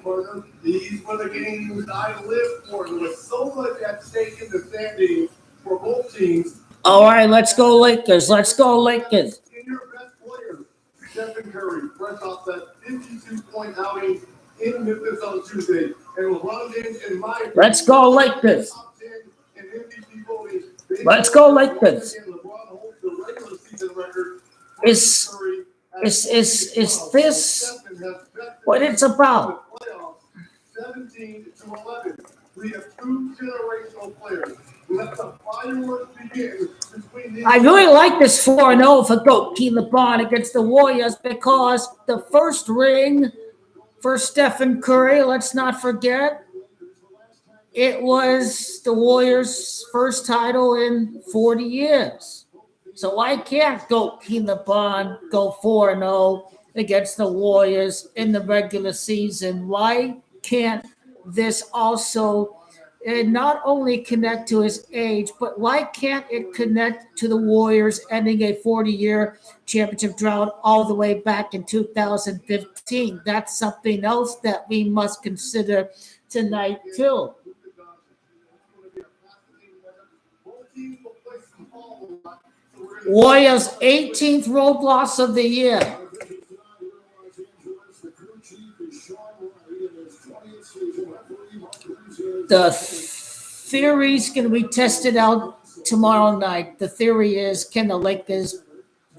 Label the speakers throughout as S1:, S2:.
S1: partner. These were the games I lived for. There was so much at stake in the standings for both teams.
S2: All right, let's go Lakers. Let's go Lakers.
S1: In your best player, Stephen Curry, fresh off that 52-point outing in Memphis on Tuesday. And LeBron James, in my opinion,
S2: let's go Lakers.
S1: top 10 in MVP voting.
S2: Let's go Lakers.
S1: LeBron holds the regular season record.
S2: Is this what it's about?
S1: 17-11. We have two generational players. Let the fireworks begin between these.
S2: I really like this 4-0 for Goatee LeBron against the Warriors because the first ring for Stephen Curry, let's not forget, it was the Warriors' first title in 40 years. So why can't Goatee LeBron go 4-0 against the Warriors in the regular season? Why can't this also not only connect to his age, but why can't it connect to the Warriors ending a 40-year championship drought all the way back in 2015? That's something else that we must consider tonight, too. Warriors' 18th road loss of the year. The theory's going to be tested out tomorrow night. The theory is, can the Lakers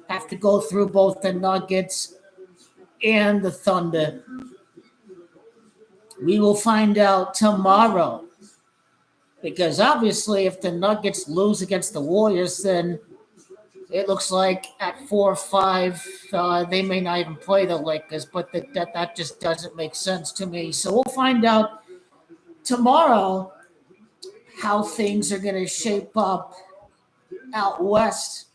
S2: have to go through both the Nuggets and the Thunder? We will find out tomorrow. Because obviously, if the Nuggets lose against the Warriors, then it looks like at 4 or 5, they may not even play the Lakers. But that just doesn't make sense to me. So we'll find out tomorrow how things are going to shape up out west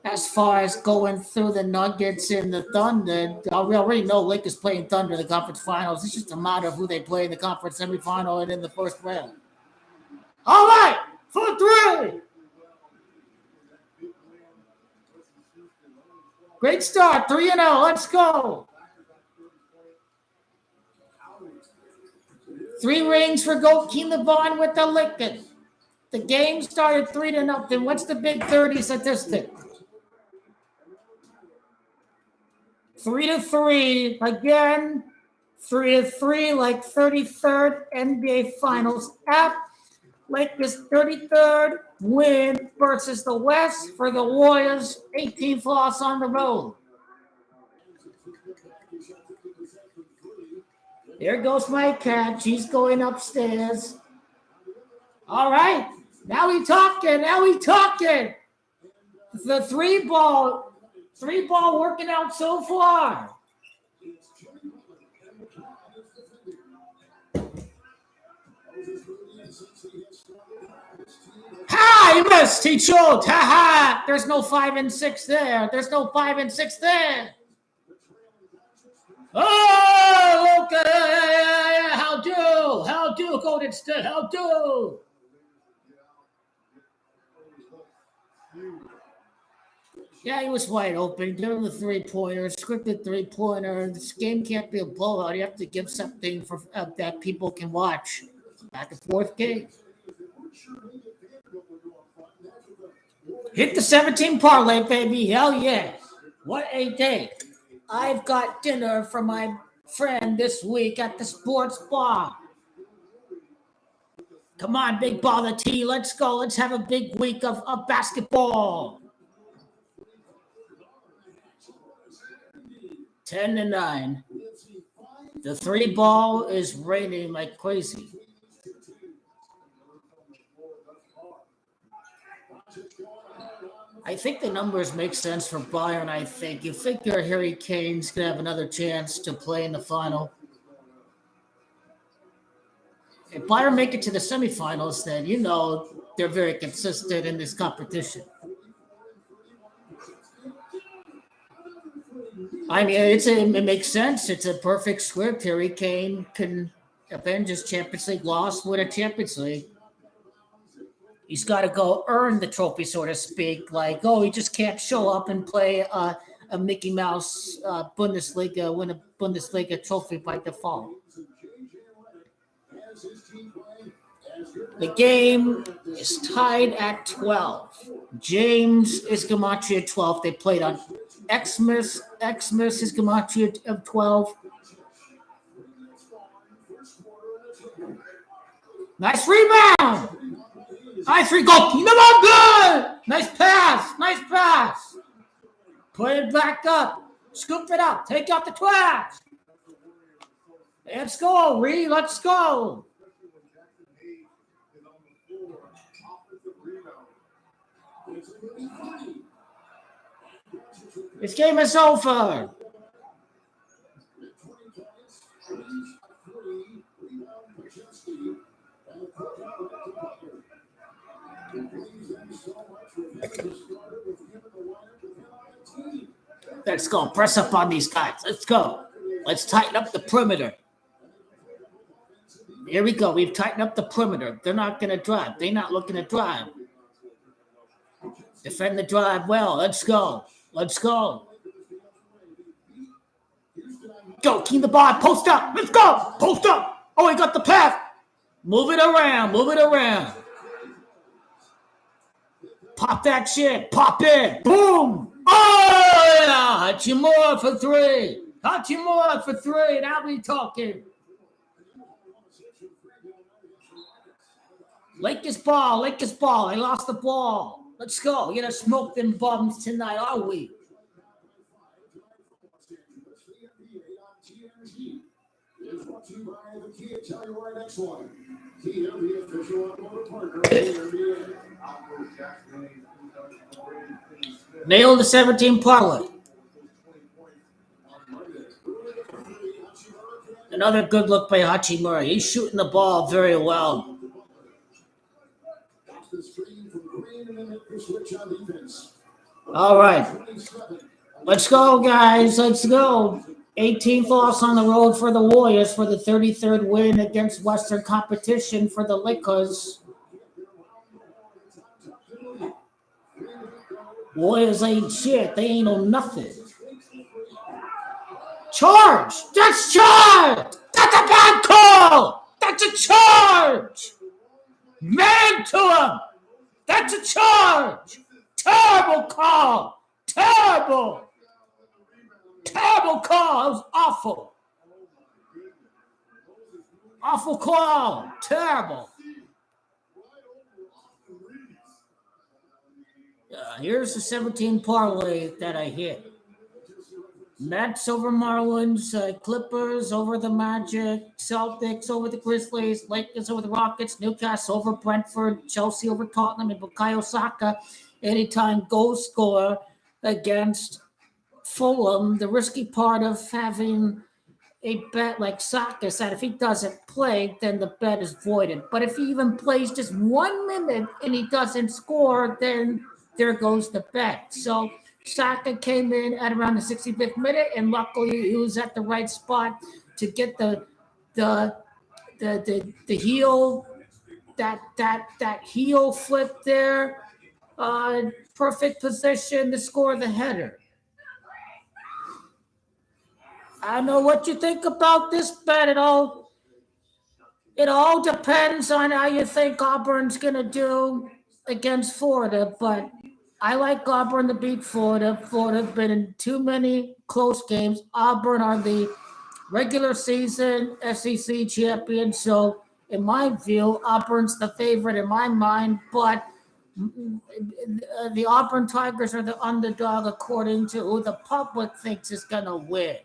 S2: as far as going through the Nuggets and the Thunder. We already know Lakers playing Thunder in the conference finals. It's just a matter of who they play in the conference semifinal and in the first round. All right, for 3. Great start, 3-0. Let's go. 3 rings for Goatee LeBron with the Lakers. The game started 3-0. What's the big 30 statistic? 3-3 again. 3-3, like 33rd NBA Finals app. Lakers 33rd win versus the West for the Warriors. 18th loss on the road. There goes my cat. She's going upstairs. All right. Now we talking. The 3-ball working out so far. Ha! He missed. He choked. Ha ha. There's no 5 and 6 there. Oh, look at how do Golden State, how do. Yeah, he was wide open. Give him the 3-pointer, scripted 3-pointer. This game can't be a blowout. You have to give something for that people can watch. Back and forth game. Hit the 17 parlay, baby. Hell yeah. What a day. I've got dinner for my friend this week at the sports bar. Come on, big baller T. Let's go. Let's have a big week of basketball. 10-9. The 3-ball is raining like crazy. I think the numbers make sense for Bayern, I think. You figure Harry Kane's going to have another chance to play in the final. If Bayern make it to the semifinals, then you know they're very consistent in this competition. I mean, it makes sense. It's a perfect script. Harry Kane can avenge his Champions League loss with a Champions League. He's got to go earn the trophy, so to speak. Like, he just can't show up and play a Mickey Mouse Bundesliga, win a Bundesliga trophy by default. The game is tied at 12. James is Gematria 12. They played on Xmas. Xmas is Gematria of 12. Nice rebound. Nice goal. Come on, good. Nice pass. Nice pass. Put it back up. Scoop it up. Take out the trash. Let's go, Reed. Let's go. This game is over. Let's go. Press up on these guys. Let's go. Let's tighten up the perimeter. Here we go. We've tightened up the perimeter. They're not going to drive. They're not looking to drive. Defend the drive well. Let's go. Let's go. Go. Keep the ball. Post up. Let's go. Post up. Oh, he got the pass. Move it around. Move it around. Pop that shit. Pop it. Boom. Oh, yeah. Hachimura for three. Hachimura for three. Now we talking. Lakers ball. Lakers ball. They lost the ball. Let's go. You're going to smoke them bums tonight, are we? Nailed the 17 parlay. Another good look by Hachimura. He's shooting the ball very well. All right. Let's go, guys. Let's go. 18th loss on the road for the Warriors for the 33rd win against Western competition for the Lakers. Warriors ain't shit. They ain't no nothing. Charge! That's charge! That's a bad call! That's a charge! Man to him! That's a charge! Terrible call! Terrible! Terrible call! It was awful. Awful call. Terrible. Here's the 17 parlay that I hit. Nets over Marlins, Clippers over the Magic, Celtics over the Grizzlies, Lakers over the Rockets, Newcastle over Brentford, Chelsea over Tottenham, and Bukayo Saka anytime goal scorer against Fulham. The risky part of having a bet like Saka is that if he doesn't play, then the bet is voided. But if he even plays just 1 minute and he doesn't score, then there goes the bet. So Saka came in at around the 65th minute, and luckily he was at the right spot to get the heel, that heel flip there. Perfect position to score the header. I don't know what you think about this bet at all. It all depends on how you think Auburn's going to do against Florida, but I like Auburn to beat Florida. Florida have been in too many close games. Auburn are the regular season SEC champions, so in my view, Auburn's the favorite in my mind, but the Auburn Tigers are the underdog according to who the public thinks is going to win.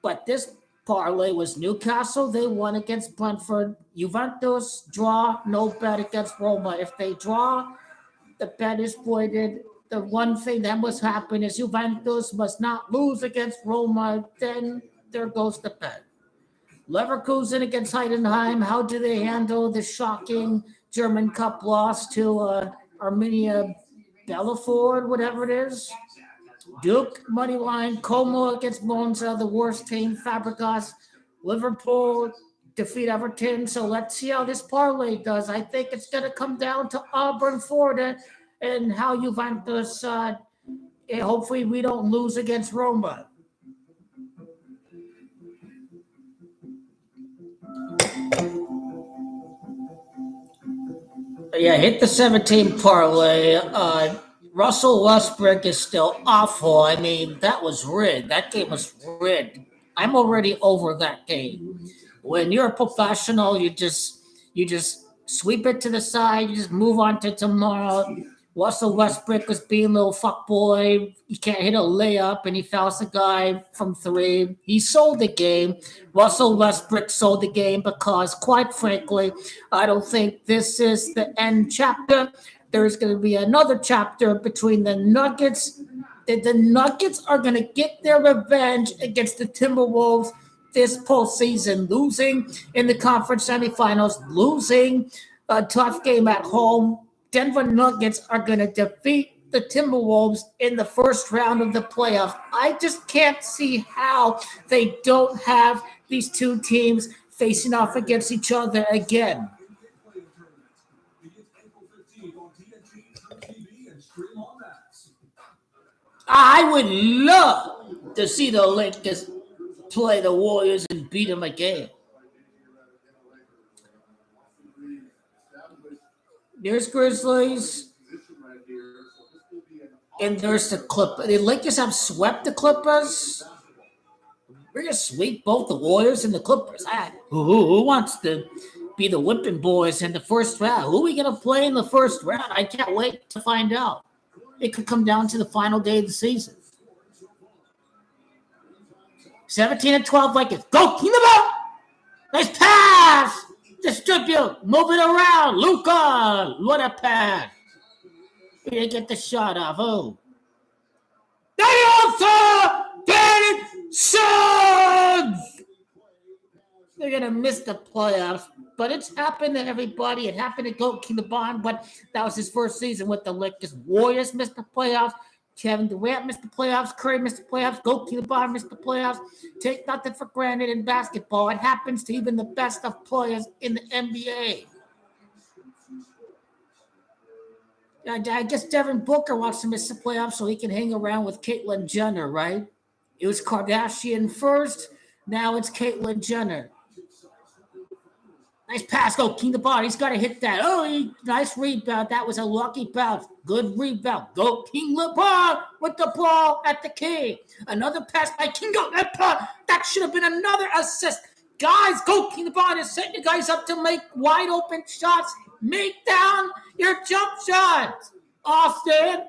S2: But this parlay was Newcastle. They won against Brentford. Juventus draw, no bet against Roma. If they draw, the bet is voided. The one thing that must happen is Juventus must not lose against Roma. Then there goes the bet. Leverkusen against Heidenheim. How do they handle the shocking German Cup loss to Arminia Bielefeld, whatever it is? Duke, moneyline. Como against Monza, the worst team. Fabregas. Liverpool defeat Everton. So let's see how this parlay does. I think it's going to come down to Auburn, Florida, and how Juventus, hopefully we don't lose against Roma. Yeah, hit the 17 parlay. Russell Westbrook is still awful. I mean, that was rigged. That game was rigged. I'm already over that game. When you're a professional, you just sweep it to the side. You just move on to tomorrow. Russell Westbrook was being a little fuckboy. He can't hit a layup, and he fouls the guy from three. He sold the game. Russell Westbrook sold the game because, quite frankly, I don't think this is the end chapter. There's going to be another chapter between the Nuggets. The Nuggets are going to get their revenge against the Timberwolves this postseason, losing in the conference semifinals, losing a tough game at home. Denver Nuggets are going to defeat the Timberwolves in the first round of the playoffs. I just can't see how they don't have these two teams facing off against each other again. I would love to see the Lakers play the Warriors and beat them again. There's Grizzlies. And there's the Clippers. The Lakers have swept the Clippers. We're going to sweep both the Warriors and the Clippers. Who wants to be the whipping boys in the first round? Who are we going to play in the first round? I can't wait to find out. It could come down to the final day of the season. 17-12 Lakers. Go, keep the ball. Nice pass. Distribute. Move it around. Luka. What a pass. He didn't get the shot off. Oh. They also get it. Suns. They're going to miss the playoffs. But it's happened to everybody. It happened to Goatking the Bond, but that was his first season with the Lakers. Warriors missed the playoffs. Kevin Durant missed the playoffs. Curry missed the playoffs. Goatking the Bond missed the playoffs. Take nothing for granted in basketball. It happens to even the best of players in the NBA. I guess Devin Booker wants to miss the playoffs so he can hang around with Caitlyn Jenner, right? It was Kardashian first. Now it's Caitlyn Jenner. Nice pass. Go, King the ball. He's got to hit that. Oh, nice rebound. That was a lucky bounce. Good rebound. Go, King LeBron with the ball at the key. Another pass by King. Go, that should have been another assist. Guys, go, King LeBron is setting you guys up to make wide open shots. Make down your jump shots. Austin.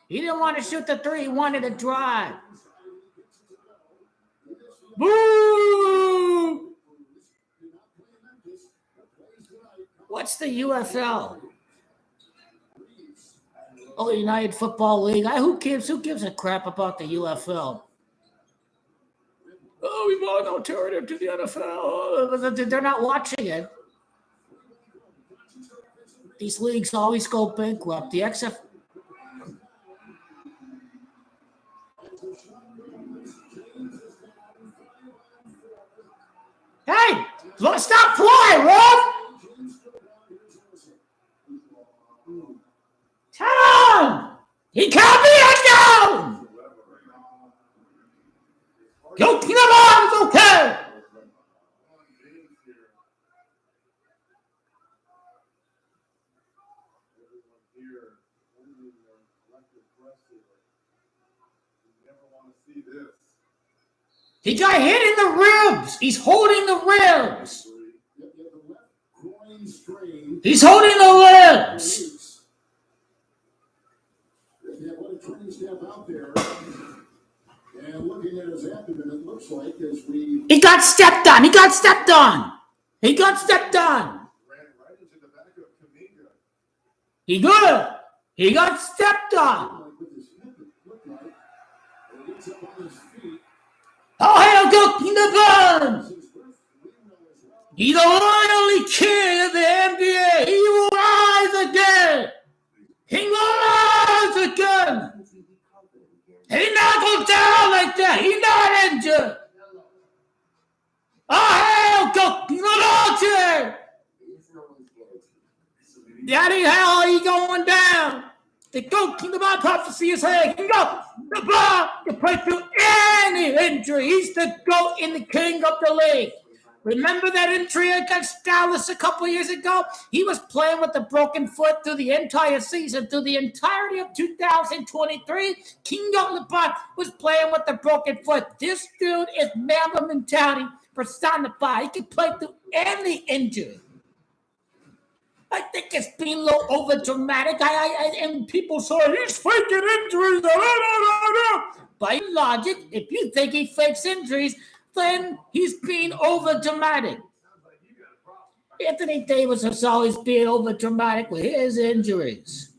S2: He didn't want to shoot the three. He wanted to drive. Boo! What's the UFL? Oh, United Football League. Who gives a crap about the UFL? Oh, we want an alternative to the NFL. They're not watching it. These leagues always go bankrupt. The XF. Hey, stop playing, Rob! Tell him! He can't be it down! Go keep him on, it's okay! He got hit in the ribs! He's holding the ribs! He's holding the ribs! He got stepped on. He got stepped on. He got stepped on. He good. He got stepped on. Oh, hell, go in the bun. He's the only king of the NBA. He will rise again. He will rise again. He not go down like that. He's not injured. Oh, hell, go. Daddy, hell, he going down. The goat king of my prophecy is here. He go. The ball to play through any injury. He's the goat and the king of the league. Remember that injury against Dallas a couple years ago? He was playing with a broken foot through the entire season, through the entirety of 2023. King Lebron was playing with a broken foot. This dude is Mamba mentality personified. He can play through any injury. I think it's being a little over dramatic. And people say he's faking injuries. By logic, if you think he fakes injuries, then he's being over dramatic. Anthony Davis has always been over dramatic with his injuries.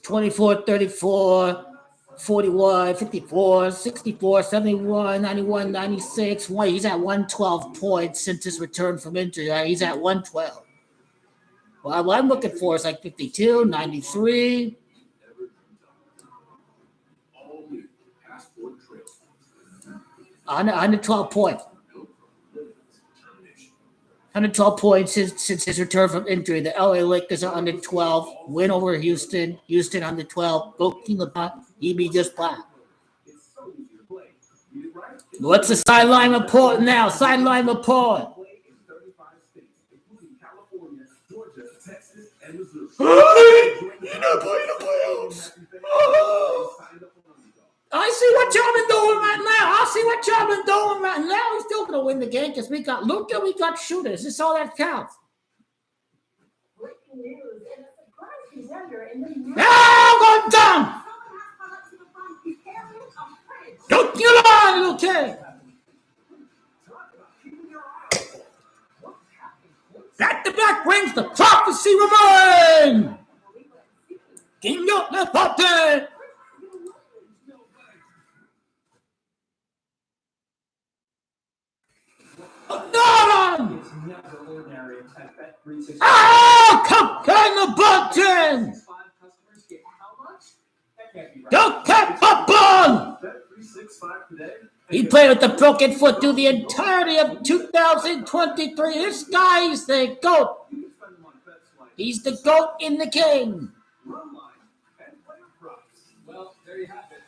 S2: 24, 34, 41, 54, 64, 71, 91, 96. He's at 112 points since his return from injury. He's at 112. Well, what I'm looking for is like 52, 93. Under 12 points. 112 points since his return from injury. The LA Lakers are under 12. Win over Houston. Houston under 12. Go King LeBron. He be just fine. What's the sideline report now? Sideline report. You're not playing the playoffs. I see what y'all been doing right now. He's still going to win the game because we got Luka, we got shooters. That's all that counts. Go down. Don't get on, okay. Back-to-back rings, the prophecy remain. King of the party. Cocaine button! Don't cut the ball! He played with the broken foot through the entirety of 2023. This guy is the GOAT. He's the GOAT in the king. Well, there you have it.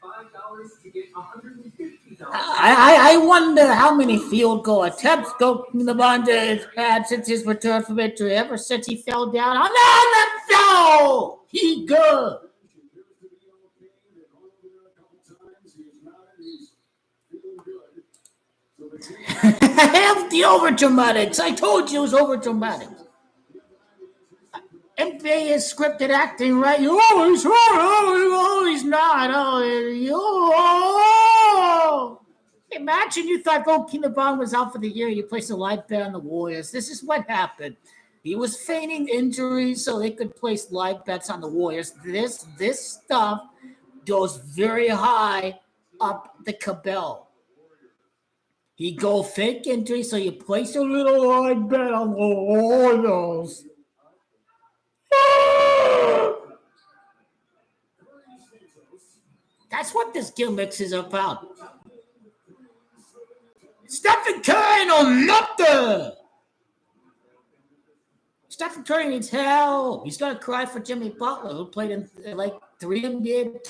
S2: $5 to get $150. I wonder how many field goal attempts LeBron has had since his return from injury. Ever since he fell down on the floor, he good. Have the over dramatics. I told you it was over dramatic. NBA is scripted acting, right? Oh, he's he's not. Imagine you thought King LeBron was out for the year. You placed a live bet on the Warriors. This is what happened. He was feigning injuries so they could place live bets on the Warriors. This stuff goes very high up the cabal. He go fake injury, so you place a little live bet on the Warriors. That's what this gimmick is about. Stephen Curry no nothing. Stephen Curry needs help. He's gonna cry for Jimmy Butler, who played in like two NBA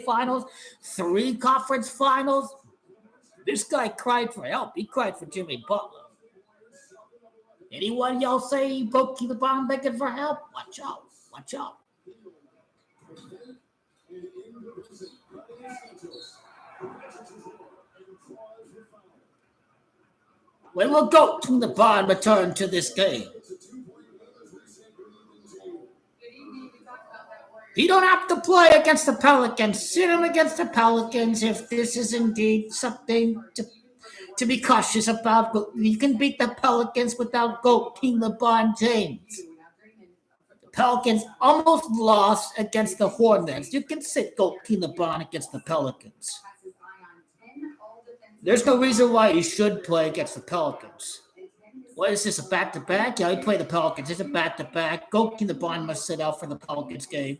S2: finals, 3 conference finals. This guy cried for help. He cried for Jimmy Butler. Anyone y'all say he broke the bottom begging for help? Watch out. Watch out. When will go to the barn return to this game? You don't have to play against the Pelicans. Sit him against the Pelicans if this is indeed something to be cautious about. But you can beat the Pelicans without King LeBron James. The Pelicans almost lost against the Hornets. You can sit King LeBron against the Pelicans. There's no reason why you should play against the Pelicans. What is this, a back-to-back? Yeah, you play the Pelicans. It's a back-to-back. King LeBron must sit out for the Pelicans game.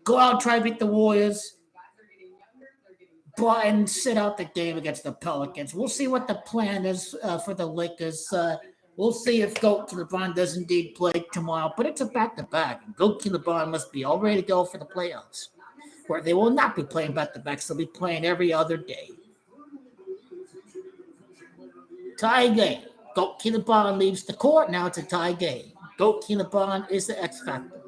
S2: Go out and try to beat the Warriors. And sit out the game against the Pelicans. We'll see what the plan is for the Lakers. We'll see if King LeBron does indeed play tomorrow. But it's a back-to-back. King LeBron must be all ready to go for the playoffs, where they will not be playing back-to-backs. They'll be playing every other day. Tie game. Goat Killabon leaves the court. Now it's a tie game. Goat Killabon is the X factor.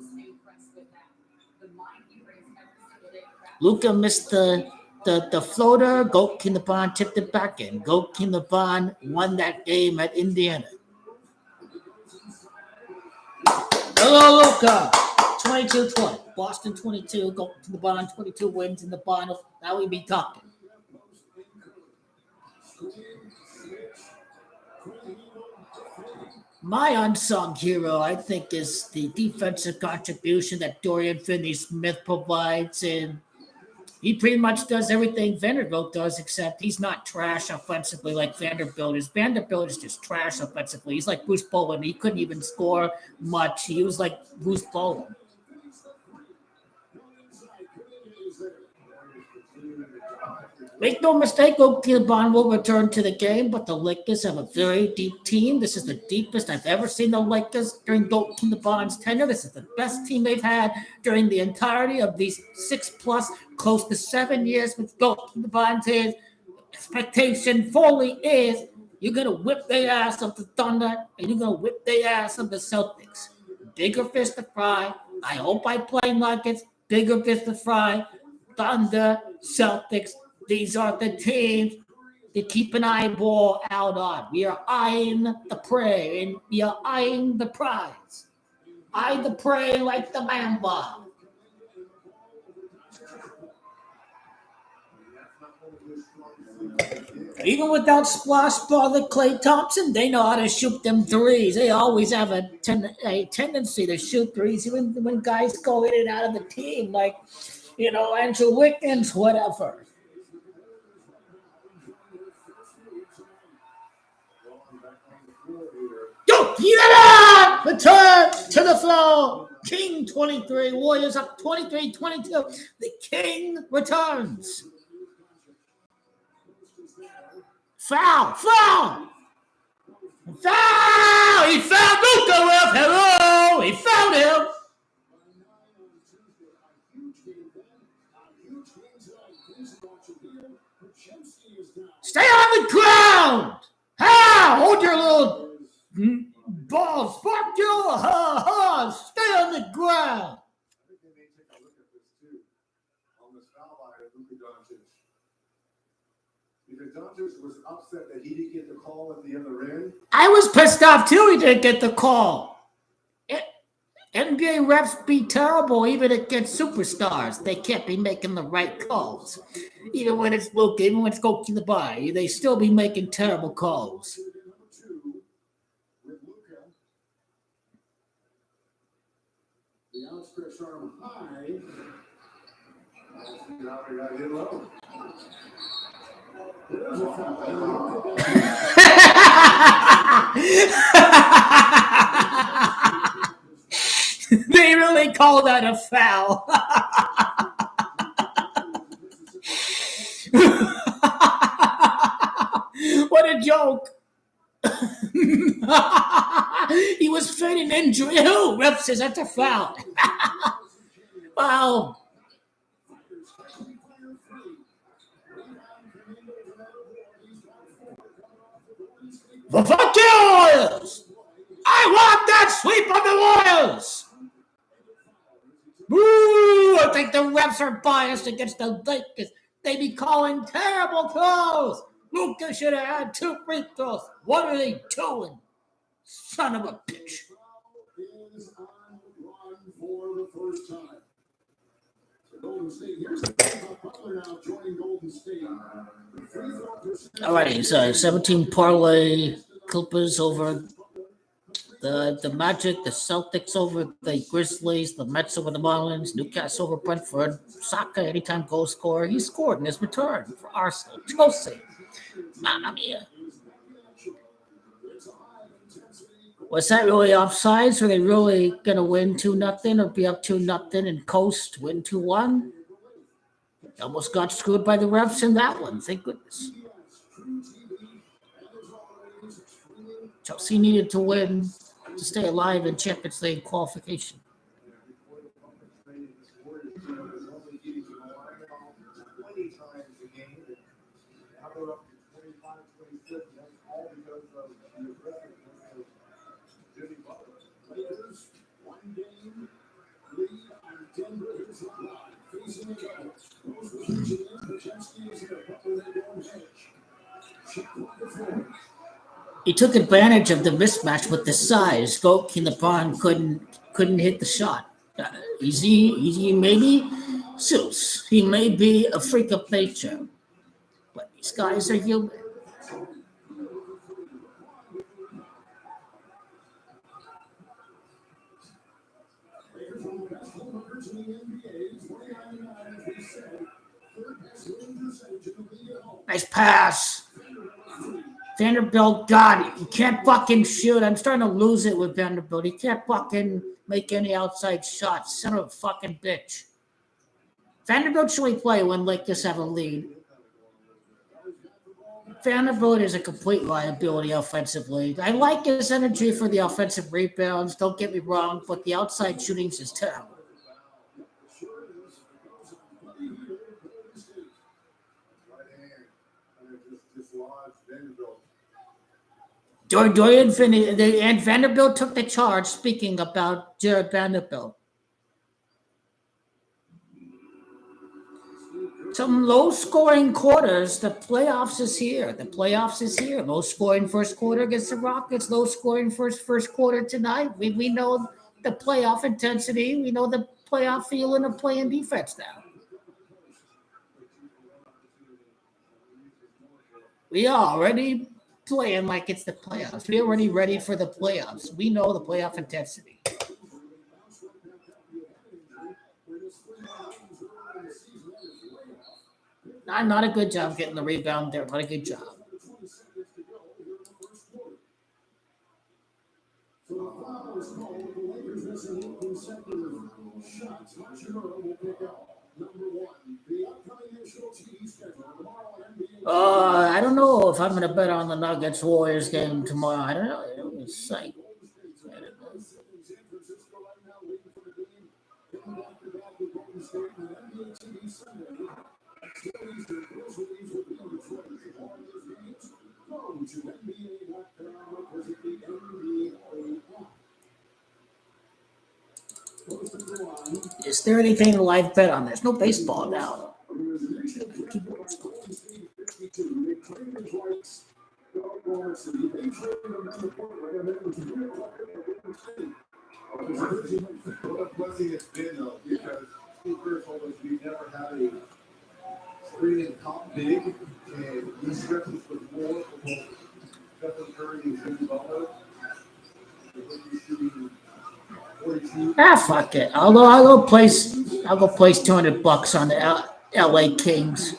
S2: Luka missed the floater. Goat Killabon tipped it back in. Goat Killabon won that game at Indiana. Hello, Luka. 22-20. Boston 22. Goat Killabon 22 wins in the finals. Now we be talking. My unsung hero, I think, is the defensive contribution that Dorian Finney-Smith provides, and he pretty much does everything Vanderbilt does, except he's not trash offensively like Vanderbilt is. Vanderbilt is just trash offensively. He's like Bruce Bowen. He couldn't even score much. He was like Bruce Bowen. Make no mistake, Goat Killabon will return to the game, but the Lakers have a very deep team. This is the deepest I've ever seen the Lakers during Goat Killabon's tenure. This is the best team they've had during the entirety of these 6+ close to 7 years with Goat Killabon's hands. Expectation fully is you're going to whip their ass of the Thunder and you're going to whip their ass of the Celtics. Bigger fish to fry. I hope I play Nuggets. Bigger fish to fry. Thunder, Celtics. These are the teams to keep an eyeball out on. We are eyeing the prey and we are eyeing the prize. Eye the prey like the mamba. Even without splash brother Klay Thompson, they know how to shoot them threes. They always have a tendency to shoot threes, even when guys go in and out of the team, like, Andrew Wiggins, whatever. Return to the floor. King 23. Warriors up 23-22. The King returns. Foul! He found Luka with. Hello! He found him. Stay on the ground. How? Hold your little balls. Fuck you. Stay on the ground.
S1: I think they may take a look at this too on this foul by Luka Doncic. Because Doncic was upset that he didn't get the call at the other end.
S2: I was pissed off too. He didn't get the call. NBA refs be terrible even against superstars. They can't be making the right calls. Even when it's Luka, even when it's Goat Killabon, they still be making terrible calls.
S1: The outstretched arm high. Now we got hit low. There's a foul.
S2: They really call that a foul. What a joke. He was feigning injury. Who? Ref says that's a foul. Wow. Fuck you, Warriors! I want that sweep of the Warriors! Woo! I think the refs are biased against the Lakers. They be calling terrible throws. Luka should have had 2 free throws. What are they doing? Son of a bitch.
S1: Is on run for the first time. So Golden State, here's Butler now joining Golden State.
S2: Alrighty, so 17 parlay Clippers over the Magic, the Celtics over the Grizzlies, the Mets over the Marlins, Newcastle over Brentford. Saka, anytime goal scorer, he scored in his return for Arsenal. Chelsea. Mamma mia. Was that really offsides? Were they really going to win 2-0 or be up 2-0 and coast, win 2-1? Almost got screwed by the refs in that one. Thank goodness. Chelsea needed to win to stay alive in Champions League qualification. He took advantage of the mismatch with the size. Goalkeeper LeBron couldn't hit the shot. Easy, maybe Zeus. He may be a freak of nature, but these guys are human. Nice pass. Vanderbilt, God, you can't fucking shoot. I'm starting to lose it with Vanderbilt. He can't fucking make any outside shots. Son of a fucking bitch. Vanderbilt should only play when Lakers have a lead. Vanderbilt is a complete liability offensively. I like his energy for the offensive rebounds, don't get me wrong, but the outside shootings is terrible. Dorian Finney and Vanderbilt took the charge. Speaking about Jared Vanderbilt, some low-scoring quarters. The playoffs is here. Low-scoring first quarter against the Rockets. Low-scoring first quarter tonight. We know the playoff intensity. We know the playoff feeling of playing defense now. We are already playing like it's the playoffs. We're already ready for the playoffs. We know the playoff intensity. Not a good job getting the rebound there. Not a good job. I don't know if I'm going to bet on the Nuggets Warriors game tomorrow. I don't know. It's like, is there anything to live bet on? There's no baseball now.
S1: Screening top big, and he stretches with more for both Stephen Curry and Jimmy Butler.
S2: Fuck it. I'll go place $200 on the LA Kings.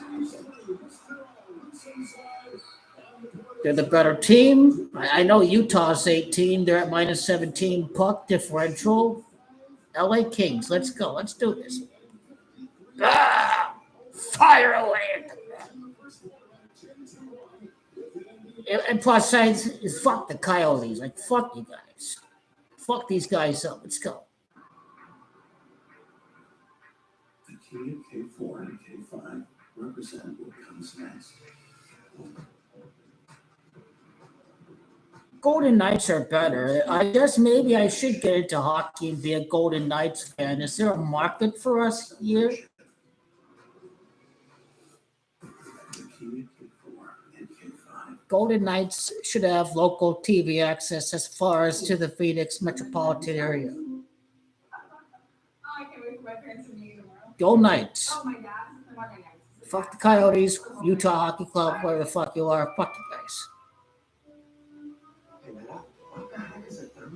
S2: They're the better team. I know Utah's 18. They're at minus 17 puck differential. LA Kings. Let's go. Let's do this. Fire away. And plus, fuck the Coyotes. Like, fuck you guys. Fuck these guys up. Let's go.
S3: The K4 and K5 represent what comes next.
S2: Golden Knights are better. I guess maybe I should get into hockey and be a Golden Knights fan. Is there a market for us here? Golden Knights should have local TV access as far as to the Phoenix metropolitan area. Go Knights. Fuck the Coyotes, Utah Hockey Club, whatever the fuck you are. Fuck you guys.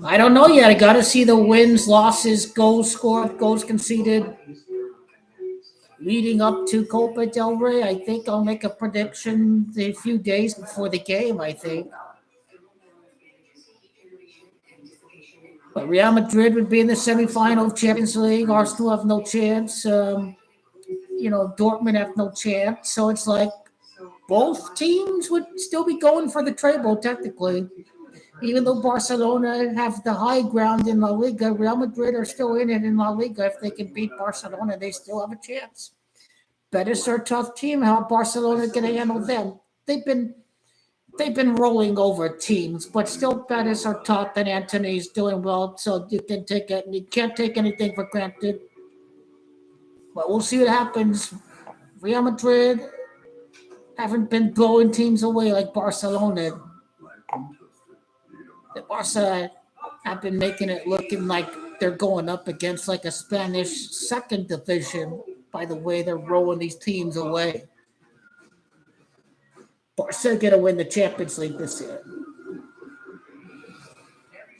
S2: I don't know yet. I got to see the wins, losses, goals scored, goals conceded. Leading up to Copa del Rey, I think I'll make a prediction a few days before the game, I think. But Real Madrid would be in the semifinal of Champions League. Arsenal have no chance. Dortmund have no chance. So it's like both teams would still be going for the treble, technically. Even though Barcelona have the high ground in La Liga, Real Madrid are still in it in La Liga. If they can beat Barcelona, they still have a chance. Betis are a tough team. How Barcelona going to handle them? They've been they've been rolling over teams, but still bettors are taught that Anthony's doing well, so you can take it. You can't take anything for granted. But we'll see what happens. Real Madrid haven't been blowing teams away like Barcelona. The Barca have been making it looking like they're going up against like a Spanish second division by the way they're rolling these teams away. Barca going to win the Champions League this year.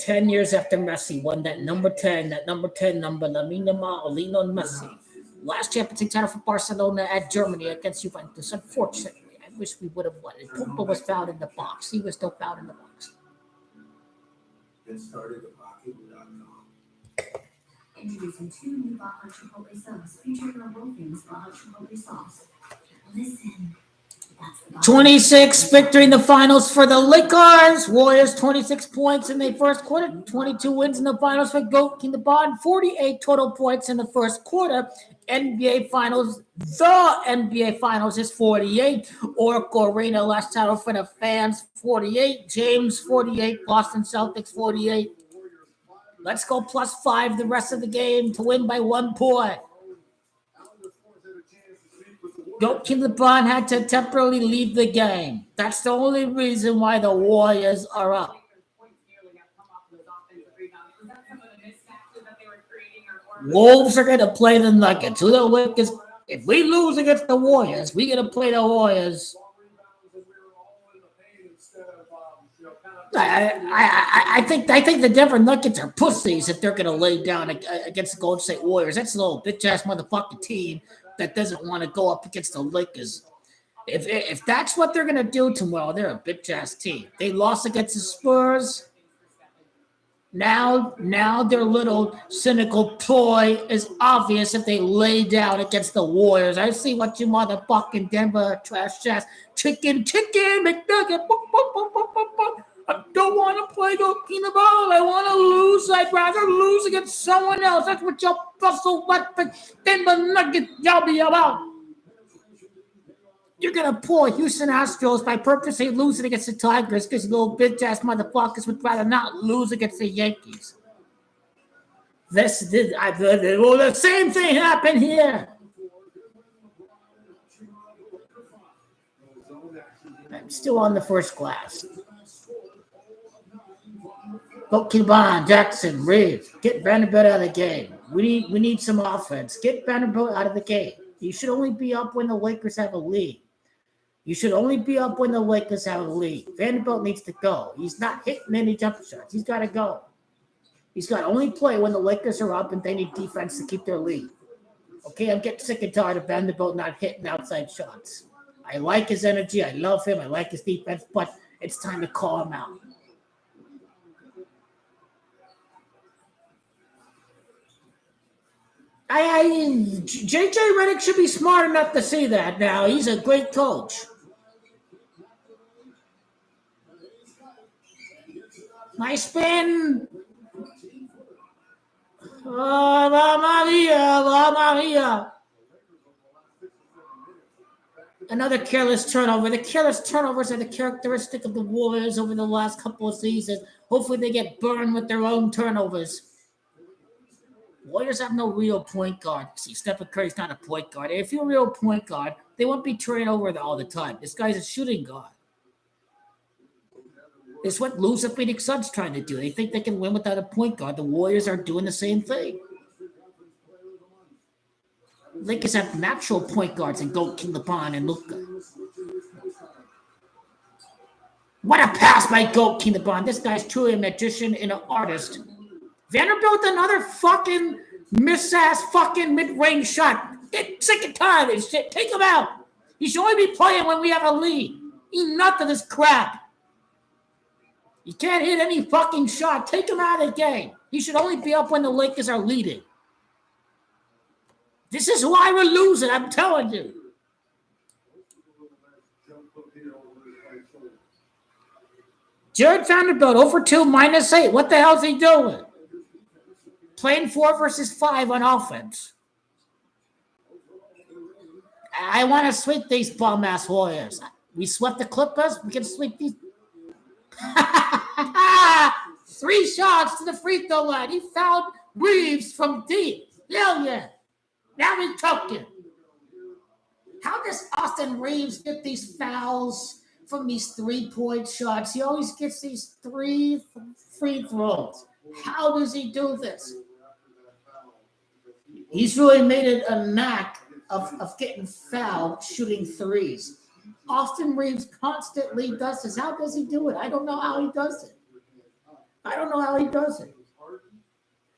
S2: 10 years after Messi won that number 10 number, Lamine Yamal, Lionel Messi. Last Champions League title for Barcelona at Germany against Juventus. Unfortunately, I wish we would have won it. Pogba was fouled in the box. He was still fouled in the box.
S3: Get started at Baku.com.
S4: Introducing 2 new Baja Chipotle subs featuring our world famous Baja Chipotle sauce. Listen, that's the Baja
S2: 26 victory in the finals for the Lakers. Warriors 26 points in the first quarter. 22 wins in the finals for Goat King the Bond. 48 total points in the first quarter. NBA Finals. The NBA Finals is 48. Oracle Arena last title for the fans. 48. James 48. Boston Celtics 48. Let's go +5 the rest of the game to win by 1 point. Goat King LeBron had to temporarily leave the game. That's the only reason why the Warriors are up. Wolves are going to play the Nuggets. Who the Lakers? If we lose against the Warriors, we're going to play the Warriors. I think the Denver Nuggets are pussies if they're going to lay down against the Golden State Warriors. That's a little bitch-ass motherfucking team that doesn't want to go up against the Lakers. If that's what they're going to do tomorrow, they're a bitch-ass team. They lost against the Spurs. Now their little cynical ploy is obvious if they lay down against the Warriors. I see what you motherfucking Denver trash ass chicken McNugget. I don't want to play Goat King the Ball. I want to lose. I'd rather lose against someone else. That's what your bustle weapon Denver Nugget y'all be about. You're going to pull Houston Astros by purposely losing against the Tigers because little bitch-ass motherfuckers would rather not lose against the Yankees. The same thing happened here. I'm still on the first glass. Pokemon, Jackson, Reeves, get Vanderbilt out of the game. We need some offense. Get Vanderbilt out of the game. You should only be up when the Lakers have a lead. Vanderbilt needs to go. He's not hitting any jump shots. He's got to go. He's got to only play when the Lakers are up and they need defense to keep their lead. Okay, I'm getting sick and tired of Vanderbilt not hitting outside shots. I like his energy. I love him. I like his defense, but it's time to call him out. JJ Redick should be smart enough to see that now. He's a great coach. Nice spin. Maria. Another careless turnover. The careless turnovers are the characteristic of the Warriors over the last couple of seasons. Hopefully they get burned with their own turnovers. Warriors have no real point guard. See, Stephen Curry's not a point guard. If you're a real point guard, they won't be turning over all the time. This guy's a shooting guard. It's what loser Phoenix Suns trying to do. They think they can win without a point guard. The Warriors are doing the same thing. Lakers have natural point guards in Goat King LeBron and Luka. What a pass by Goat King LeBron. This guy's truly a magician and an artist. Vanderbilt, another fucking miss-ass fucking mid-range shot. Get sick and tired of this shit. Take him out. He should only be playing when we have a lead. Enough of this crap. You can't hit any fucking shot. Take him out of the game. He should only be up when the Lakers are leading. This is why we're losing, I'm telling you. Jared Vanderbilt, 0-for-2, -8. What the hell is he doing? Playing 4 versus 5 on offense. I want to sweep these bum-ass Warriors. We swept the Clippers. We can sweep these. 3 shots to the free throw line. He fouled Reeves from deep. Hell yeah. Now we cooking. How does Austin Reeves get these fouls from these 3-point shots? He always gets these 3 free throws. How does he do this? He's really made it a knack of getting fouled shooting threes. Austin Reeves constantly does this. How does he do it? I don't know how he does it.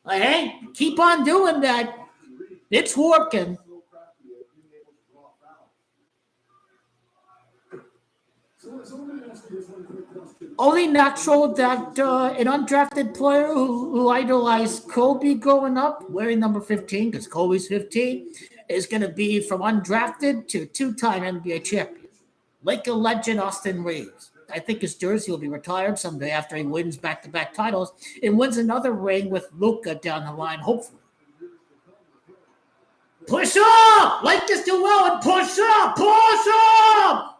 S2: Hey, keep on doing that. It's working. Only natural that an undrafted player who idolized Kobe growing up, wearing number 15, because Kobe's 15, is going to be from undrafted to 2-time NBA champion. Laker legend Austin Reeves. I think his jersey will be retired someday after he wins back-to-back titles and wins another ring with Luka down the line, hopefully. Push up! Lakers do well and push up! Push up!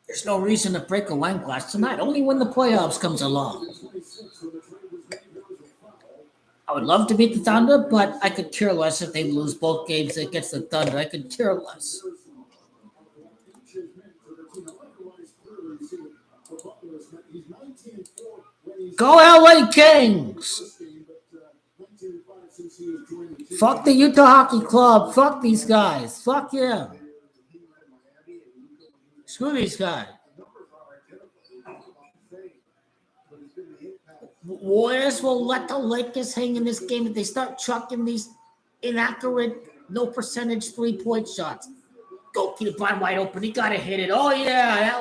S2: There's no reason to break a wine glass tonight, only when the playoffs comes along. I would love to beat the Thunder, but I could care less if they lose both games against the Thunder. I could care less. Go LA Kings! Fuck the Utah Hockey Club. Fuck these guys. Fuck yeah. Screw these guys. Warriors will let the Lakers hang in this game if they start chucking these inaccurate, no percentage 3-point shots. Go keep the ball wide open. He gotta hit it. Oh yeah,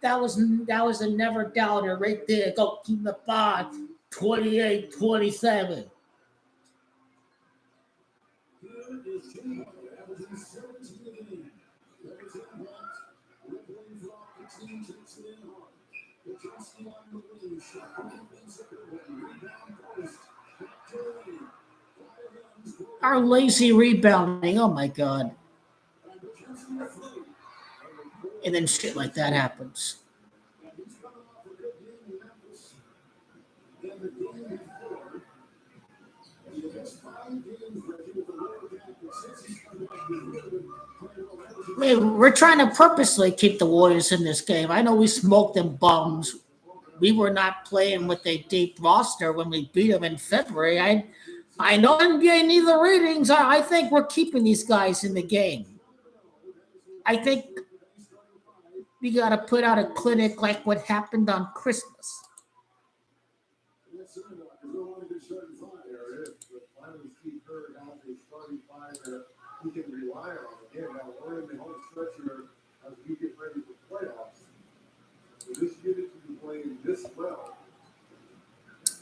S2: that was a never doubter right there. Go keep the ball 28-27. Our lazy rebounding. Oh my God. And then shit like that happens. We're trying to purposely keep the Warriors in this game. I know we smoked them bums. We were not playing with a deep roster when we beat them in February. I know NBA need the ratings. I think we're keeping these guys in the game. I think we got to put out a clinic like what happened on Christmas.
S1: We can rely on again. Now we're in the home stretch here as we get ready for playoffs. So this unit to be playing this well.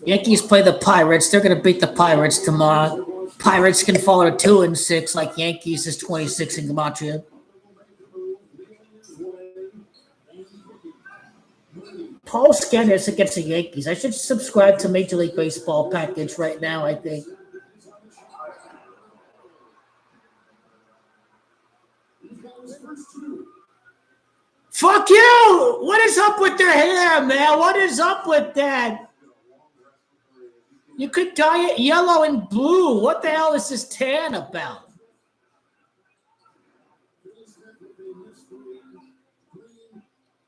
S2: Yankees play the Pirates. They're going to beat the Pirates tomorrow. Pirates can fall to 2-6 like Yankees is 26 in Gematria. Paul Scannis against the Yankees. I should subscribe to Major League Baseball package right now, I think. Fuck you! What is up with their hair, man? What is up with that? You could dye it yellow and blue. What the hell is this tan about?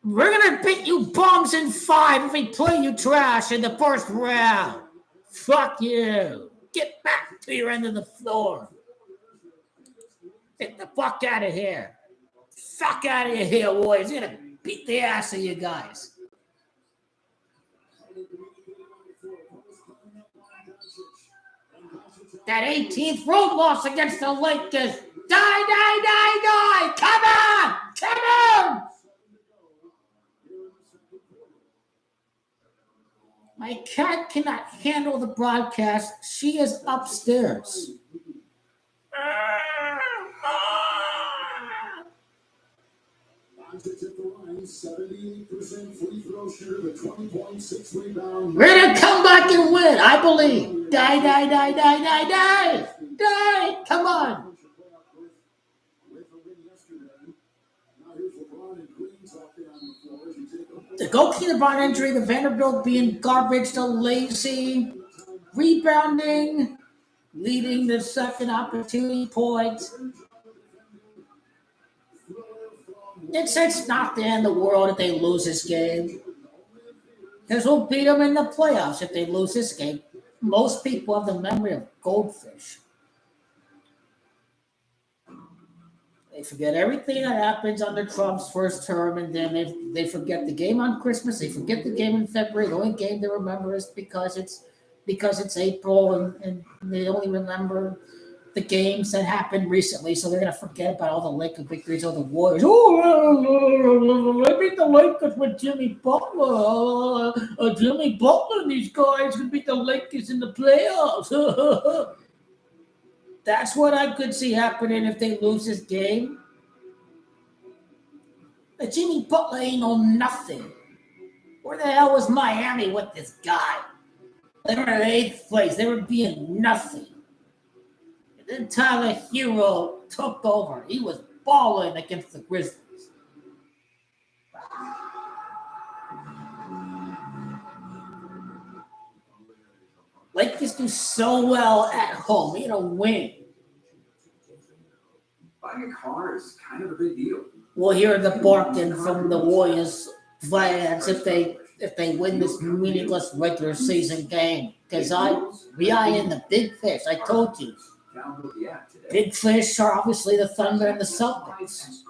S2: We're gonna beat you bums in 5 if we play you trash in the first round. Fuck you. Get back to your end of the floor. Get the fuck out of here. Fuck out of here, Warriors. You're gonna beat the ass of you guys. That 18th road loss against the Lakers. Die. Come on. My cat cannot handle the broadcast. She is upstairs. We're gonna come back and win, I believe. Die. Come on. The goalkeeper LeBron injury, the Vanderbilt being garbage, the lazy, rebounding, leading the second opportunity point. It's not the end of the world if they lose this game. Because we'll beat them in the playoffs if they lose this game. Most people have the memory of goldfish. They forget everything that happens under Trump's first term, and then they forget the game on Christmas. They forget the game in February. The only game they remember is because it's April, and they only remember the games that happened recently. So they're gonna forget about all the Lakers victories or the Warriors. Oh, I beat the Lakers with Jimmy Butler. Jimmy Butler and these guys could beat the Lakers in the playoffs. That's what I could see happening if they lose this game. But Jimmy Butler ain't know nothing. Where the hell was Miami with this guy? They were in 8th place. They were being nothing. And then Tyler Hero took over. He was balling against the Grizzlies. Lakers do so well at home. You don't win.
S3: Buying a car is kind of a big deal.
S2: We'll hear the barking from the Warriors fans if they win this meaningless regular season game. Because we are in the big fish. I told you. Big fish are obviously the Thunder and the Celtics.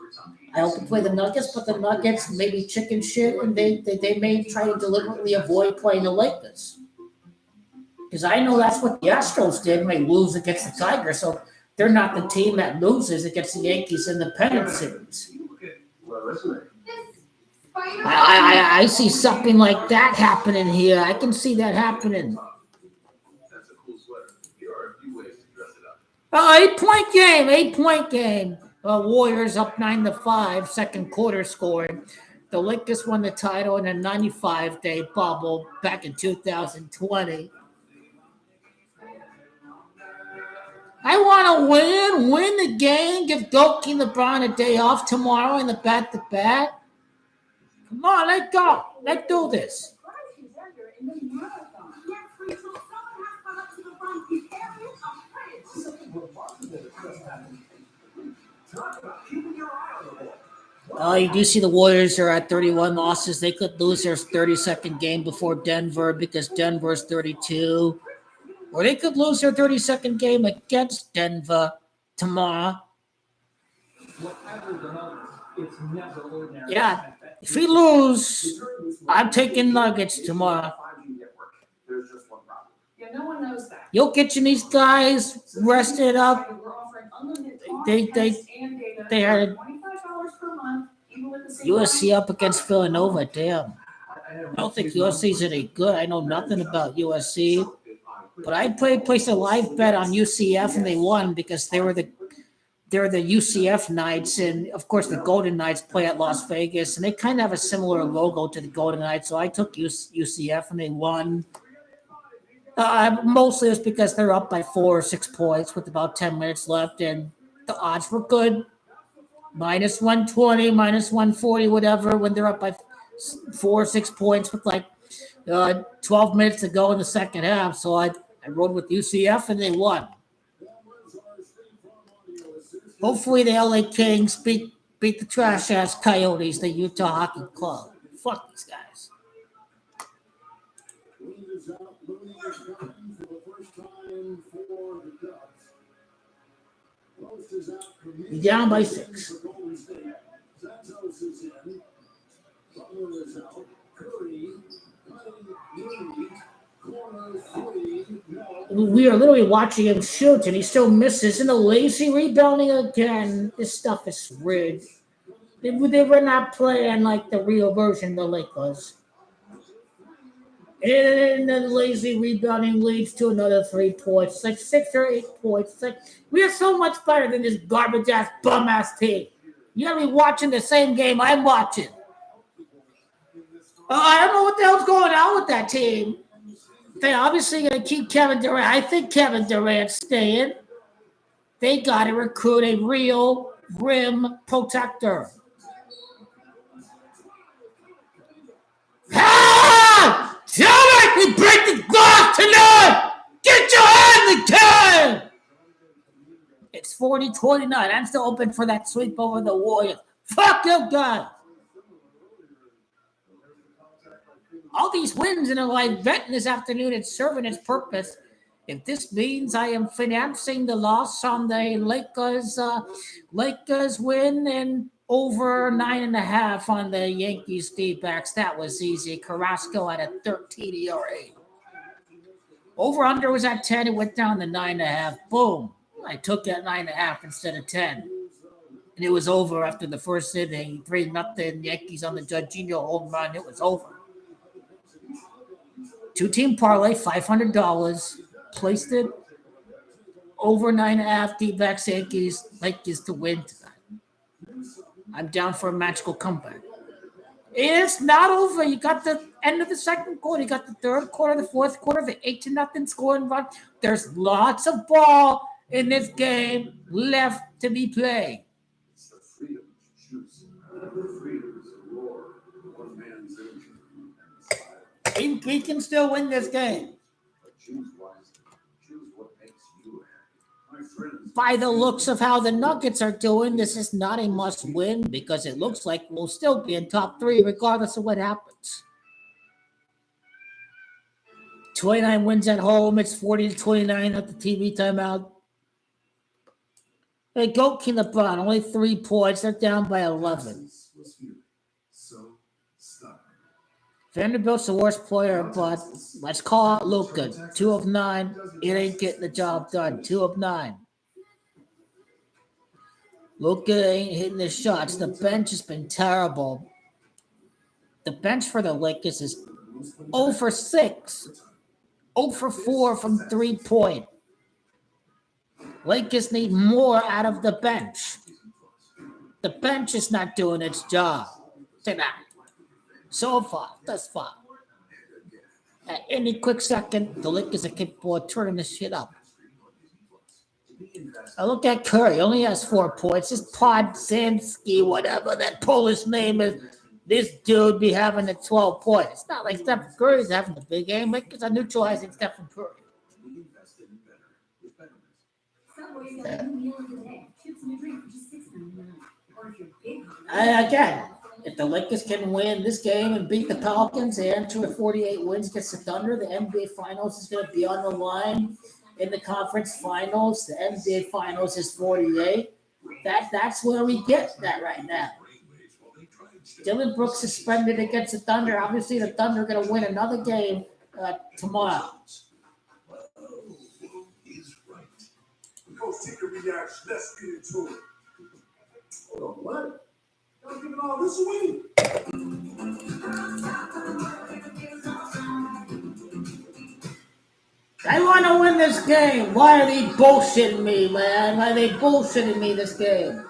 S2: I hope to play the Nuggets, but the Nuggets may be chicken shit, and they may try to deliberately avoid playing the Lakers. Because I know that's what the Astros did when they lose against the Tigers. So they're not the team that loses against the Yankees in the pennant series. I see something like that happening here. I can see that happening.
S3: That's a cool sweater. There are a few ways to dress it up.
S2: 8-point game. Warriors up 9-5, second quarter scoring. The Lakers won the title in a 95-day bubble back in 2020. I want to win the game, give Doki and LeBron a day off tomorrow in the bat-to-bat. Come on, let's go. Let's do this. You do see the Warriors are at 31 losses. They could lose their 32nd game before Denver because Denver's 32. Or they could lose their 32nd game against Denver tomorrow. Yeah, if we lose, I'm taking Nuggets tomorrow.
S5: Yeah, no one knows that.
S2: You'll get these guys rested up. They had USC up against Villanova. Damn. I don't think USC's any good. I know nothing about USC. But I placed a live bet on UCF and they won because they're the UCF Knights, and of course the Golden Knights play at Las Vegas, and they kind of have a similar logo to the Golden Knights. So I took UCF and they won. Mostly it's because they're up by 4 or 6 points with about 10 minutes left, and the odds were good. Minus 120, minus 140, whatever, when they're up by 4 or 6 points with like 12 minutes to go in the second half. So I rode with UCF and they won. Hopefully the LA Kings beat the trash ass Coyotes, the Utah Hockey Club. Fuck these guys. You're down by 6. We are literally watching him shoot, and he still misses. And the lazy rebounding again. This stuff is rigged. They were not playing like the real version of the Lakers. And then the lazy rebounding leads to another 3 points. It's like 6 or 8 points. It's like we are so much better than this garbage ass bum ass team. You gotta be watching the same game I'm watching. I don't know what the hell's going on with that team. They obviously going to keep Kevin Durant. I think Kevin Durant's staying. They got to recruit a real rim protector. Ah! Damn it! We break the glass tonight! Get your hand in the can! It's 40-29. I'm still open for that sweep over the Warriors. Fuck you guys! All these wins in a live bet this afternoon, it's serving its purpose. If this means I am financing the loss on the Lakers win and over 9.5 on the Yankees D-backs, that was easy. Carrasco had a 13 ERA. Over under was at 10. It went down to 9.5. Boom. I took that 9.5 instead of 10. And it was over after the first inning. 3-0 Yankees on the Jorginho home run. It was over. 2-team parlay, $500. Placed it over 9.5 D-backs Yankees. Lakers to win tonight. I'm down for a magical comeback. It's not over. You got the end of the second quarter. You got the third quarter, the fourth quarter, the 8-0 scoring run. There's lots of ball in this game left to be played.
S3: It's the freedom to choose. The freedom to roar. One man's energy.
S2: We can still win this game.
S3: But choose wisely. Choose what makes you happy. My friends.
S2: By the looks of how the Nuggets are doing, this is not a must-win because it looks like we'll still be in top 3 regardless of what happens. 29 wins at home. It's 40-29 at the TV timeout. Hey, go King LeBron. Only 3 points. They're down by 11.
S3: So stop.
S2: Vanderbilt's the worst player, but let's call out Luka. 2 of 9. It ain't getting the job done. 2 of 9. Luka ain't hitting the shots. The bench has been terrible. The bench for the Lakers is 0 for 6. 0 for 4 from 3-point. Lakers need more out of the bench. The bench is not doing its job tonight. So far, thus far. At any quick second, the Lakers are capable of turning this shit up. I look at Curry, only has 4 points. This Podzinski, whatever that Polish name is, this dude be having a 12 points. It's not like Stephen Curry's having a big game. Lakers are neutralizing Stephen Curry. Again, if the Lakers can win this game and beat the Pelicans and enter 48 wins against the Thunder, the NBA Finals is going to be on the line. In the conference finals, the NBA Finals is 48. That's where we get that right now. Dylan Brooks suspended against the Thunder. Obviously, the Thunder are going to win another game tomorrow.
S1: Coach, take a reaction. Let's get into it. Hold on, what? Y'all giving all this away?
S2: I want to win this game. Why are they bullshitting me, man? Why are they bullshitting me this game?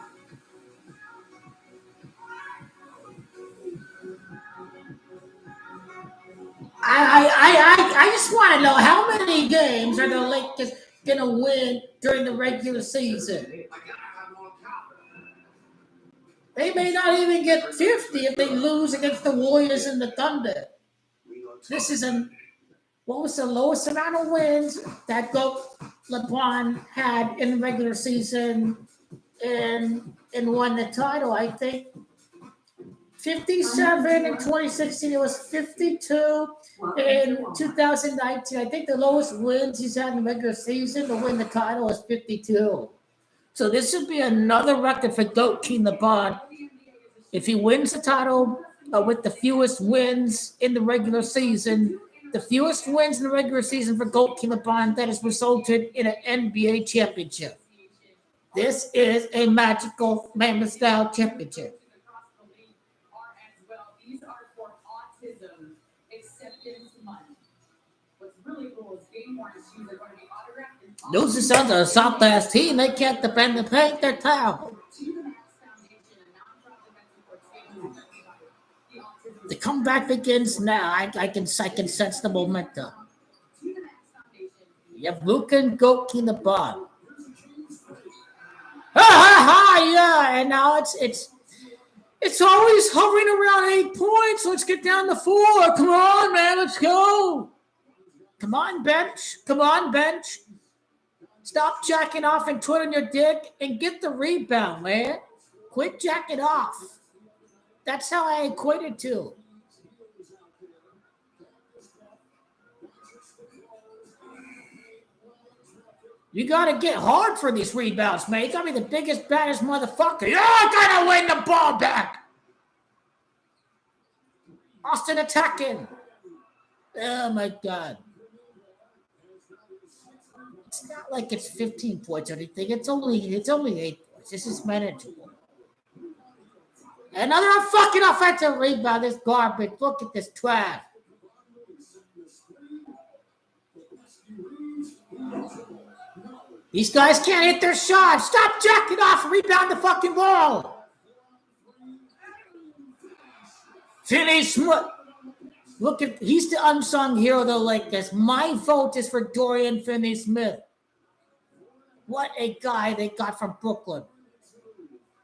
S2: I just want to know how many games are the Lakers going to win during the regular season? They may not even get 50 if they lose against the Warriors and the Thunder. This is what was the lowest amount of wins that LeBron had in the regular season and won the title? I think 57 in 2016. It was 52 in 2019. I think the lowest wins he's had in the regular season to win the title was 52. So this should be another record for Goat King LeBron. If he wins the title with the fewest wins in the regular season, the fewest wins in the regular season for Goat King LeBron, that has resulted in an NBA championship. This is a magical Mammoth-style championship. Those are sons of a soft-ass team. They can't defend the paint. They're terrible. The comeback begins now. I can sense the momentum. You have Luka and Goki in the bottom. Yeah, and now it's always hovering around 8 points. Let's get down to 4. Come on, man, let's go. Come on, bench. Stop jacking off and twiddling your dick and get the rebound, man. Quit jacking off. That's how I equate it to. You gotta get hard for these rebounds, man. You gotta be the biggest, baddest motherfucker. Yeah, I gotta win the ball back. Austin attacking. Oh my God. It's not like it's 15 points or anything. It's only 8 points. This is manageable. Another fucking offensive rebound. This garbage. Look at this trash. These guys can't hit their shots. Stop jacking off and rebound the fucking ball. Finney Smith. Look at, he's the unsung hero of the Lakers. My vote is for Dorian Finney-Smith. What a guy they got from Brooklyn.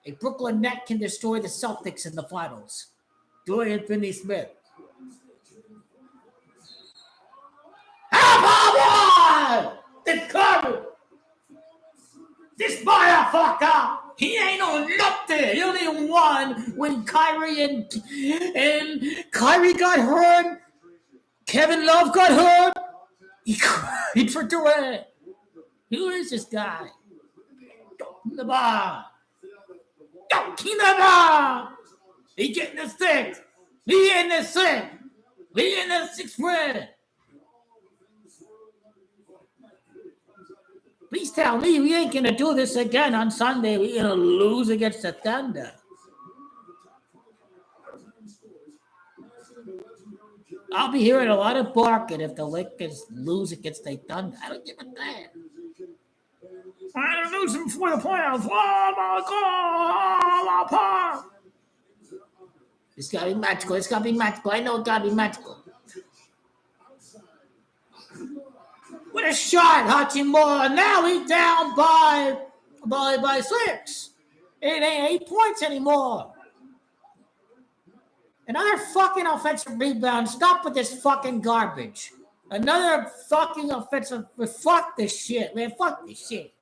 S2: A Brooklyn net can destroy the Celtics in the finals. Dorian Finney-Smith. How about this Curry? This motherfucker, he ain't on nothing. He only won when Kyrie and Kyrie got hurt. Kevin Love got hurt. He cried for Durant. Who is this guy? The bar. He getting the six. He in the six. He in the sixth win. Please tell me we ain't gonna do this again on Sunday. We're gonna lose against the Thunder. I'll be hearing a lot of barking if the Lakers lose against the Thunder. I don't give a damn. I'm losing before the playoffs. Oh my God! It's gotta be magical. It's gotta be magical. I know it gotta be magical. What a shot, Hachimura. Now he's down by 6. It ain't 8 points anymore. Another fucking offensive rebound. Stop with this fucking garbage. Another fucking offensive. Fuck this shit, man. Fuck this shit.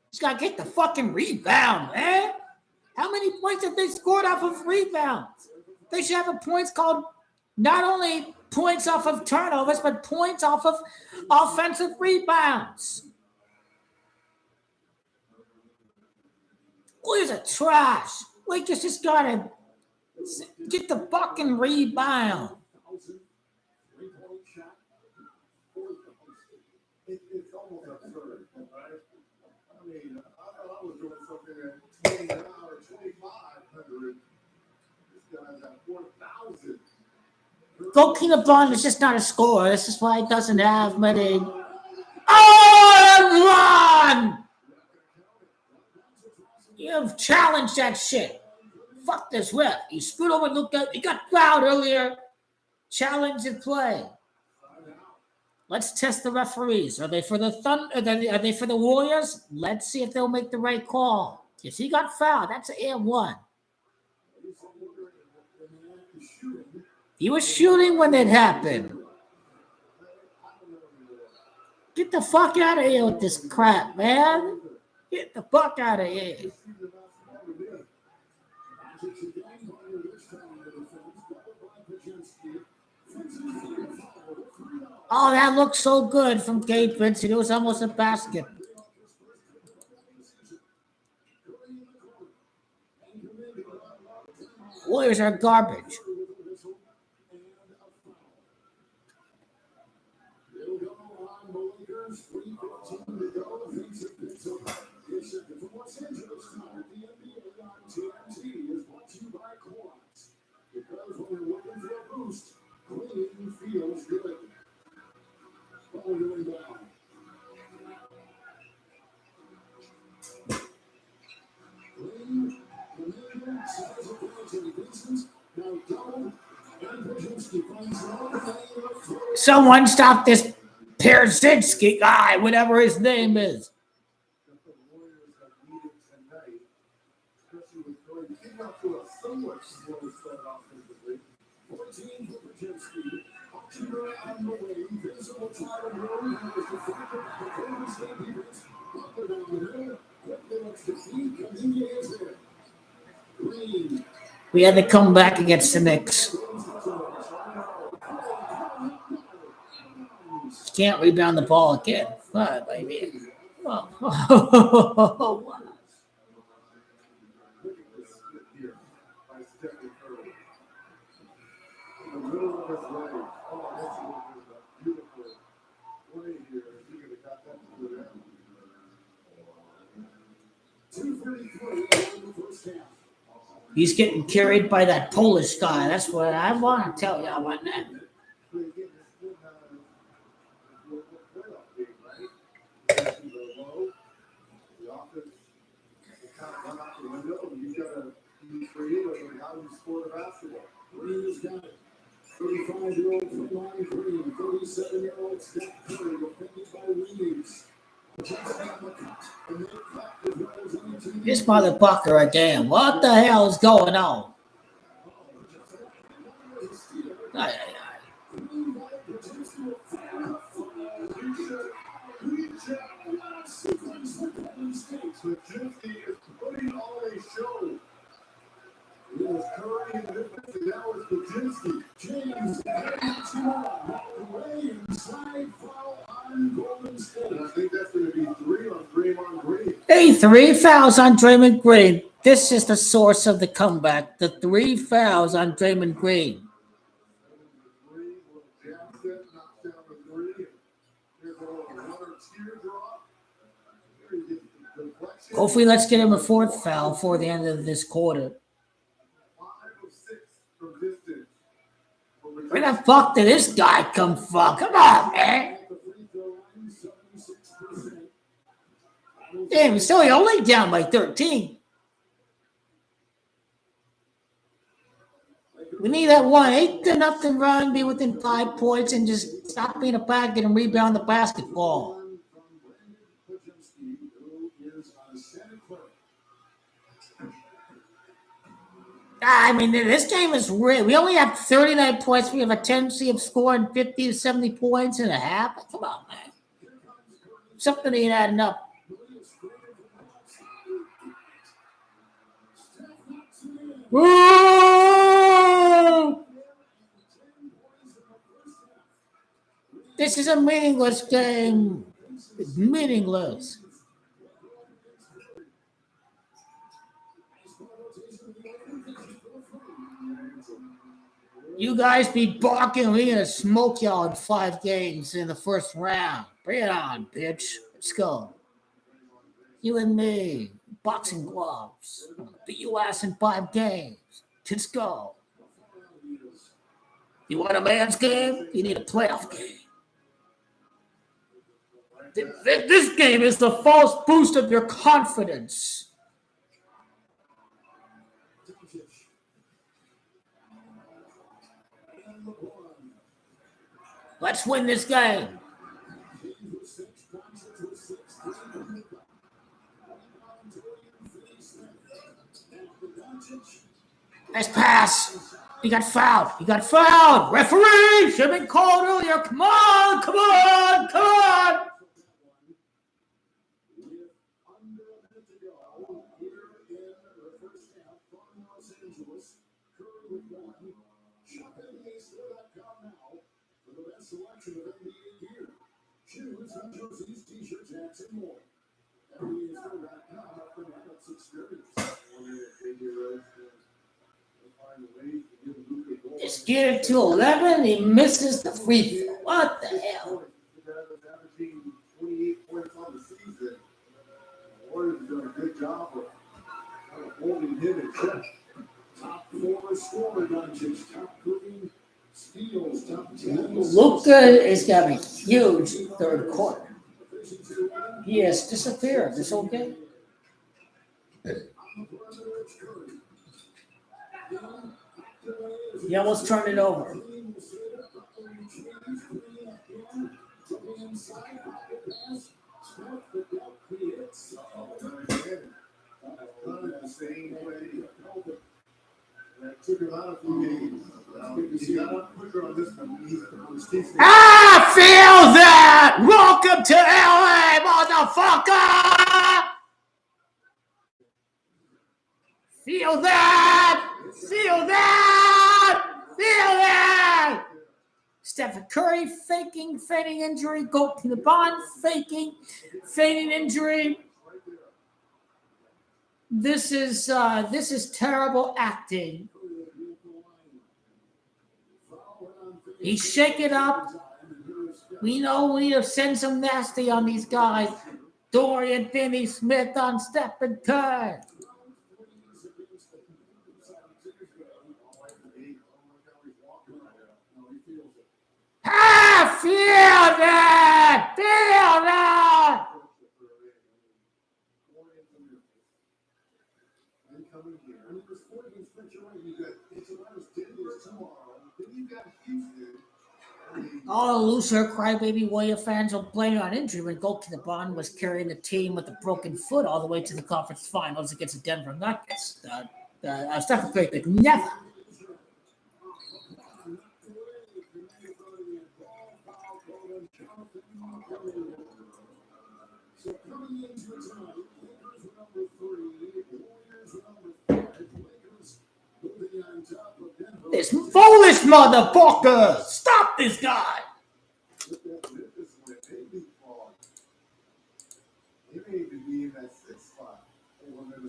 S2: Just gotta get the fucking rebound, man. How many points have they scored off of rebounds? They should have a points called not only points off of turnovers, but points off of offensive rebounds. Where's a trash? Lakers just gotta get the fucking rebound.
S1: It's almost absurd, right? I mean, I thought I was doing something at 29 or 2,500. This guy's at 4,000.
S2: Goki LeBron is just not a scorer. This is why he doesn't have many. Oh, LeBron! You've challenged that shit. Fuck this ref. He screwed over Luka. He got fouled earlier. Challenge and play. Let's test the referees. Are they for the Thunder? Are they for the Warriors? Let's see if they'll make the right call. Yes, he got fouled. That's an air one. He was shooting when it happened. Get the fuck out of here with this crap, man. Get the fuck out of here. Oh, that looks so good from Gabe Vincent. It was almost a basket. Warriors are garbage. Someone stop this Pierzynski guy, whatever his name is.
S1: that the Warriors have needed tonight, especially with Curry getting out to a somewhat slow start offensively. 14 for Pajinski. Hachimura on the wing. Visible title room. Has deflected by the Golden State defense. Butler down the middle. Quickly lets the feed. Comes into his head. Green.
S2: We had to come back against the Knicks. Can't rebound the ball again. But maybe. Oh.
S1: Look at this split here by Stephen Curry. In the middle of his leg. Oh, that's a beautiful play here. He could have got that to go down. 2:33 in the first half.
S2: He's getting carried by that Polish guy. That's what I want to tell y'all about that.
S1: But again, this is playoff game, right? Possessions are low. The offense will kind of run out the window, and you've got to be creative in how you score the basketball. Green has got it. 35-year-old Frontline Green, 37-year-old Steph Curry, defended by Reeves.
S2: This motherfucker again. What the hell is going on? Ay, ay, ay.
S1: Pajinski is putting on a show. It was Curry in the defense, and now it's Pajinski. James, away inside foul on Golden State. And I think that's going to be 3 on Draymond Green.
S2: Hey, 3 fouls on Draymond Green. This is the source of the comeback. The 3 fouls on Draymond Green.
S1: 3, little jab step, knocks down the 3. Here's a little another teardrop. There he gets the deflection.
S2: Hopefully, let's get him a 4th foul before the end of this quarter.
S1: 5 of 6 from distance.
S2: Where the fuck did this guy come from? Come on, man. Damn, he's still only down by 13. We need that 1-8-0 run, be within 5 points, and just stop being a packet and rebound the basketball. I mean, this game is real. We only have 39 points. We have a tendency of scoring 50 to 70 points in a half. Come on, man. Something ain't adding up. Woo! This is a meaningless game. It's meaningless. You guys be barking. We're going to smoke y'all in 5 games in the first round. Bring it on, bitch. Let's go. You and me. Boxing gloves. I'm gonna beat your ass in 5 games. Let's go. You want a man's game? You need a playoff game. This game is the false boost of your confidence. Let's win this game. Nice pass. He got fouled. He got fouled. Referee should have been called earlier. Come on. Come on. Come on. Just get it to 11. He misses the free throw. What the hell?
S1: Averaging 28 points on the season. Warriors have done a good job of kind of holding him in check. Top 4 scorer, Doncic. Top 3 steals. Top 10.
S2: Luka is having a huge third quarter. He has disappeared. Is okay? He almost turned it over.
S1: The same way. That took him out a few games. He got up quicker on this one.
S2: Feel that! Welcome to LA, motherfucker! Feel that! Feel that! Feel that! Stephen Curry feigning injury. Go to the bond, feigning injury. This is terrible acting. He shake it up. We know we need to send some nasty on these guys. Dorian Finney-Smith on Stephen Curry. Feel that! Feel that! All the loser crybaby Warrior fans will blame it on injury when Goalkeeper Bond was carrying the team with a broken foot all the way to the conference finals against the Denver Nuggets. Stephen Curry could never. This foolish motherfucker! Stop this guy!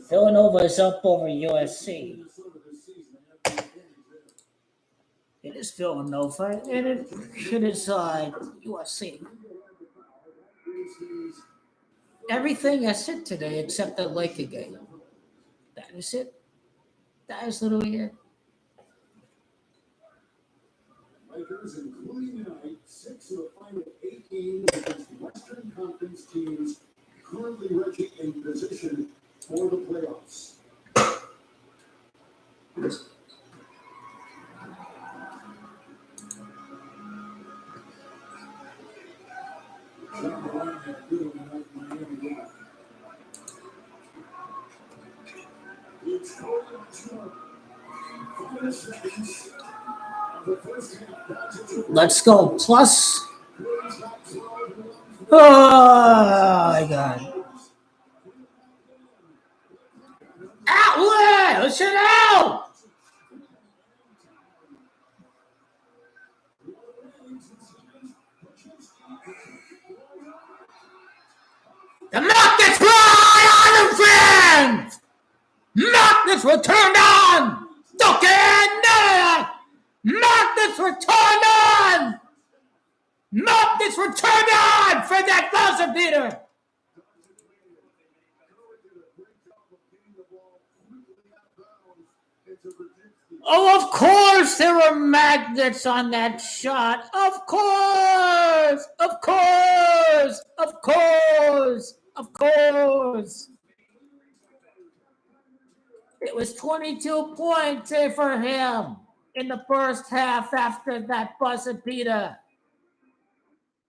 S2: Villanova is up over USC. It is Villanova, and it is USC. Everything I said today except the Laker game. That is it. That is literally it.
S1: Lakers, including tonight, 6 of the final 8 games against Western Conference teams currently reaching in position for the playoffs.
S2: Let's go. Plus. Oh, my God. Outlet! Let's get out! The Magnets fly on the fans! Magnets were turned on! Look at that! Magnets were turned on! Magnets were turned on for that buzzer beater! Oh, of course there were magnets on that shot. Of course! Of course! Of course! Of course! It was 22 points for him in the first half after that buzzer beater.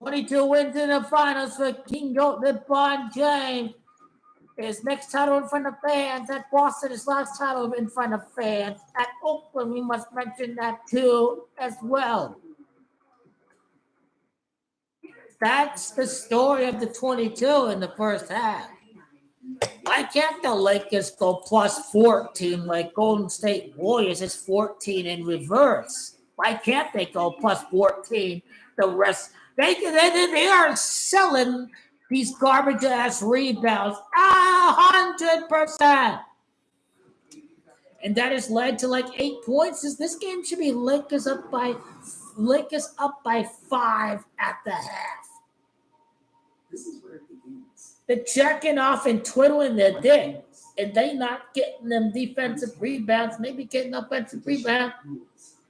S2: 22 wins in the finals for King Goat LeBron James. His next title in front of fans. At Boston, his last title in front of fans. At Oakland, we must mention that too as well. That's the story of the 22 in the first half. Why can't the Lakers go plus 14 like Golden State Warriors is 14 in reverse? Why can't they go plus 14? The rest, they are selling these garbage ass rebounds 100%. And that has led to like 8 points. This game should be Lakers up by 5 at the half. They're checking off and twiddling their dick, and they not getting them defensive rebounds, maybe getting offensive rebound.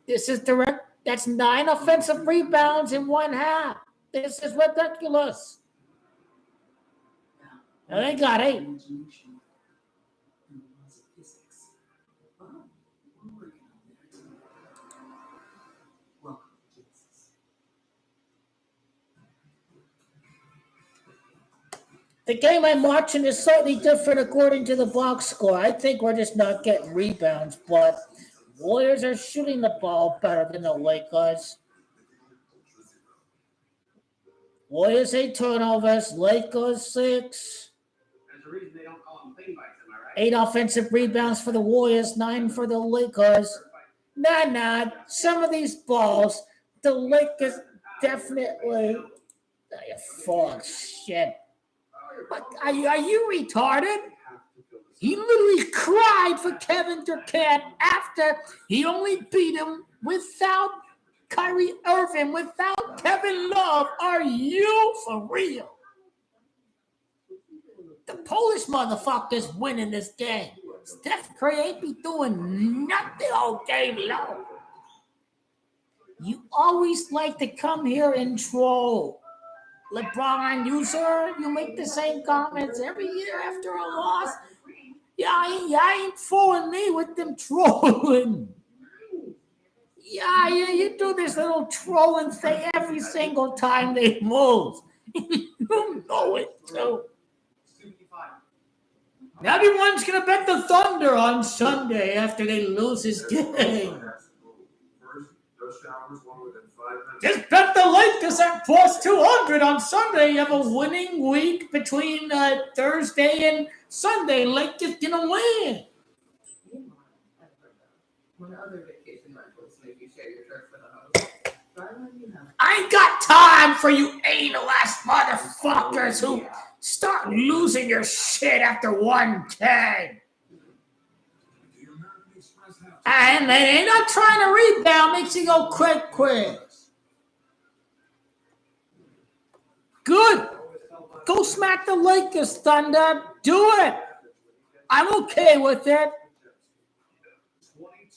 S2: This is direct. That's 9 offensive rebounds in one half. This is ridiculous. Now they got 8. The game I'm watching is slightly different according to the box score. I think we're just not getting rebounds, but Warriors are shooting the ball better than the Lakers. Warriors 8 turnovers, Lakers 6.
S1: There's a reason they don't call them plane bites, am I right?
S2: 8 offensive rebounds for the Warriors, 9 for the Lakers. Nah. Some of these balls, the Lakers definitely. Fuck shit. Are you retarded? He literally cried for Kevin Durant after he only beat him without Kyrie Irving, without Kevin Love. Are you for real? The Polish motherfucker's winning this game. Steph Curry ain't be doing nothing all game long. You always like to come here and troll. Lebron, you make the same comments every year after a loss. Yeah, I ain't fooling me with them trolling. Yeah, you do this little trolling thing every single time they lose. You know it too. Everyone's gonna bet the Thunder on Sunday after they lose this game. Just bet the Lakers at plus 200 on Sunday. You have a winning week between Thursday and Sunday. Lakers gonna win.
S5: One other vacation rentals make you share your trip for the host.
S2: I ain't got time for you anal ass motherfuckers who start losing your shit after 1-10. And they not trying to rebound, makes you go quick. Good. Go smack the Lakers, Thunder. Do it. I'm okay with it.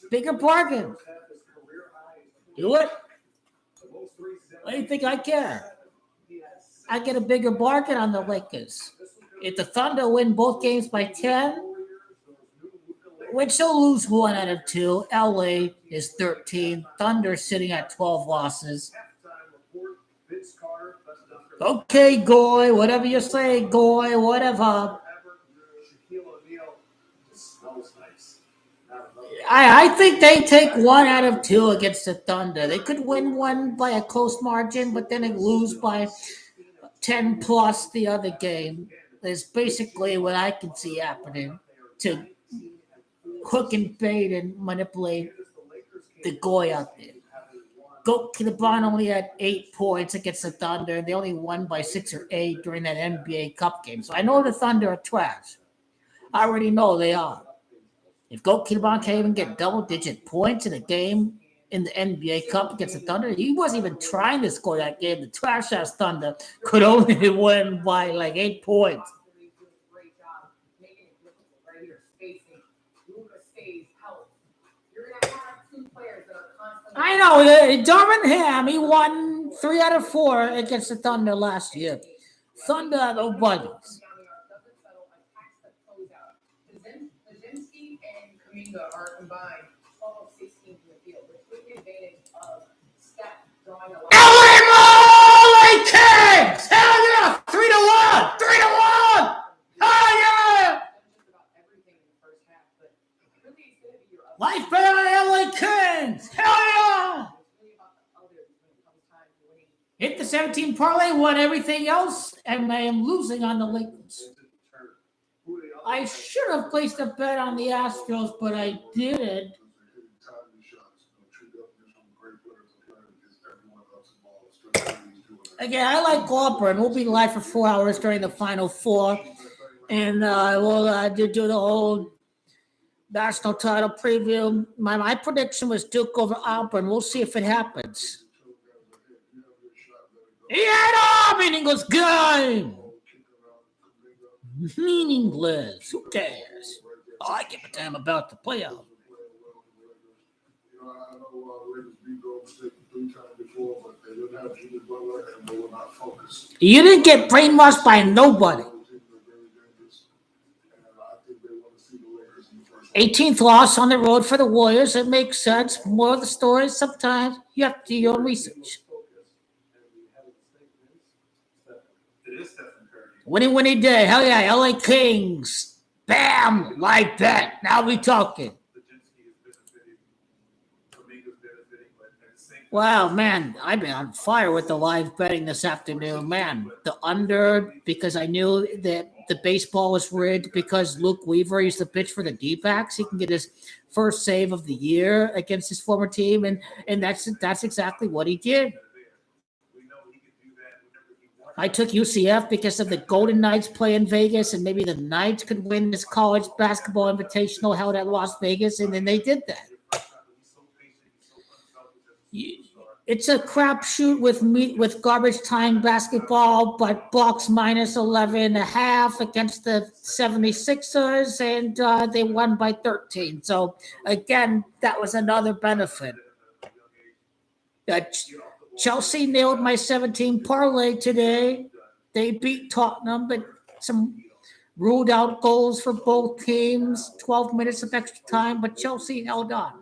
S2: Bigger bargain. Do it. What do you think I care? I get a bigger bargain on the Lakers. If the Thunder win both games by 10, which they'll lose 1 out of 2, LA is 13. Thunder sitting at 12 losses. Okay, Goy, whatever you say, Goy, whatever. I think they take 1 out of 2 against the Thunder. They could win one by a close margin, but then they lose by 10 plus the other game. Is basically what I can see happening to hook and bait and manipulate the Goy out there. LeBron only had 8 points against the Thunder. They only won by 6 or 8 during that NBA Cup game. So I know the Thunder are trash. I already know they are. If LeBron can't even get double-digit points in a game in the NBA Cup against the Thunder, he wasn't even trying to score that game. The trash-ass Thunder could only win by like 8 points. I know. Darvin Ham, he won 3 out of 4 against the Thunder last year. Thunder, no buddies.
S5: Are combined almost 16 in the field, which took advantage of Steph drawing a lot.
S2: LA Kings! Hell yeah! 3-1! 3-1! Hell yeah! Life better than LA Kings! Hell yeah! Hit the 17 parlay, won everything else, and I am losing on the Lakers. I should have placed a bet on the Astros, but I didn't. Again, I like Auburn. We'll be live for 4 hours during the Final Four, and we'll do the whole national title preview. My prediction was Duke over Auburn. We'll see if it happens. He had a meaningless game. Meaningless. Who cares? Oh, I give a damn about the playoff. You didn't get brainwashed by nobody. 18th loss on the road for the Warriors. It makes sense. More of the story. Sometimes you have to do your own research. Winnie day. Hell yeah, LA Kings. Bam! Live bet. Now we talking. Wow, man, I've been on fire with the live betting this afternoon. Man, the under, because I knew that the baseball was rigged because Luke Weaver used to pitch for the D-backs. He can get his first save of the year against his former team, and that's exactly what he did. I took UCF because of the Golden Knights play in Vegas, and maybe the Knights could win this college basketball invitational held at Las Vegas, and then they did that. It's a crapshoot with garbage time basketball, but Bucks minus 11.5 against the 76ers, and they won by 13. So again, that was another benefit. Chelsea nailed my 17 parlay today. They beat Tottenham, but some ruled out goals for both teams, 12 minutes of extra time, but Chelsea held on.